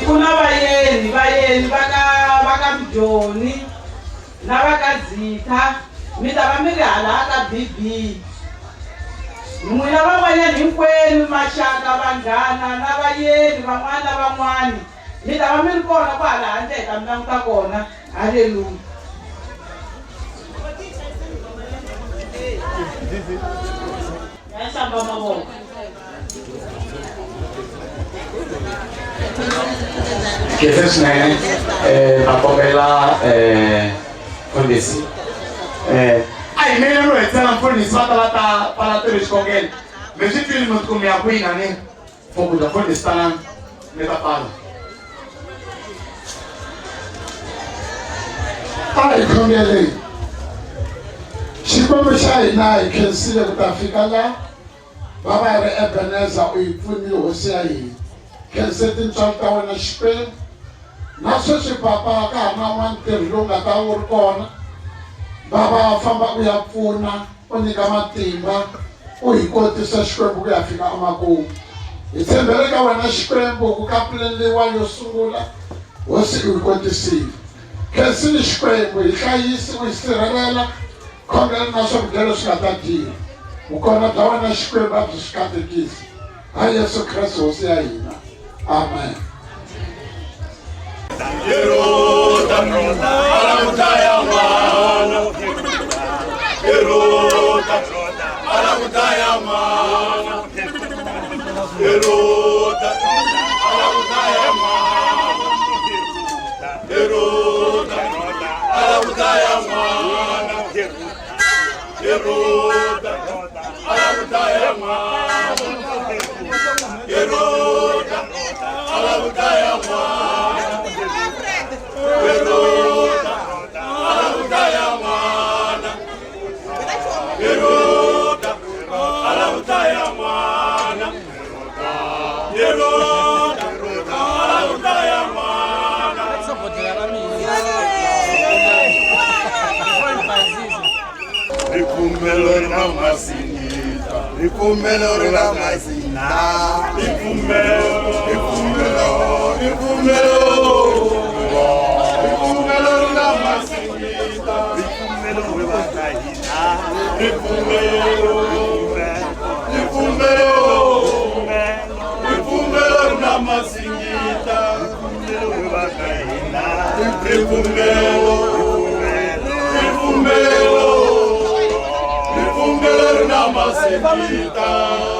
Ku na vayeni va ka Mjoni na va ka Zitha mi ta va mi ri hala ka BB. N'wina van'wanyani hinkwenu maxaka vanghana na vayeni van'wana na van'wani mi ta va mi ri kona kwala handle hi ta mi languta kona. Haleluya. Ya hlamba mavoko. Kese swinene va kombela mfundhisi. Ai mimi lo etsela mfundhisi va ta pala tirhi xikongelo. Leswi twini mi tikumi ya kwina ni fokuda mfundhisi tanani mi ta pala. Ai khongele. Xikwembu xa hina hi khensile ku ta fika la baba ri Ebenezer u hi pfunile hosi ya hina. Khense tintswalo ta wena Xikwembu na sweswi papa ka ha na n'wantirho lowu nga ta wu ri kona. Baba famba u ya pfuna u nyika matimba u hi kotisa Xikwembu ku ya fika emakumu. Hi tshembele ka wena Xikwembu ku ka pulani leyiwani yo sungula hosi u hi kotisile. Khensile Xikwembu hi hlayisi u hi sirhelela khongela na swakudya leswi nga ta dyiwa. Vukona bya wena Xikwembu a byi swi katekisi. Ha Yesu Kreste hosi ya hina. Amen. Ripumelo rina masina, ripumelo Masingita.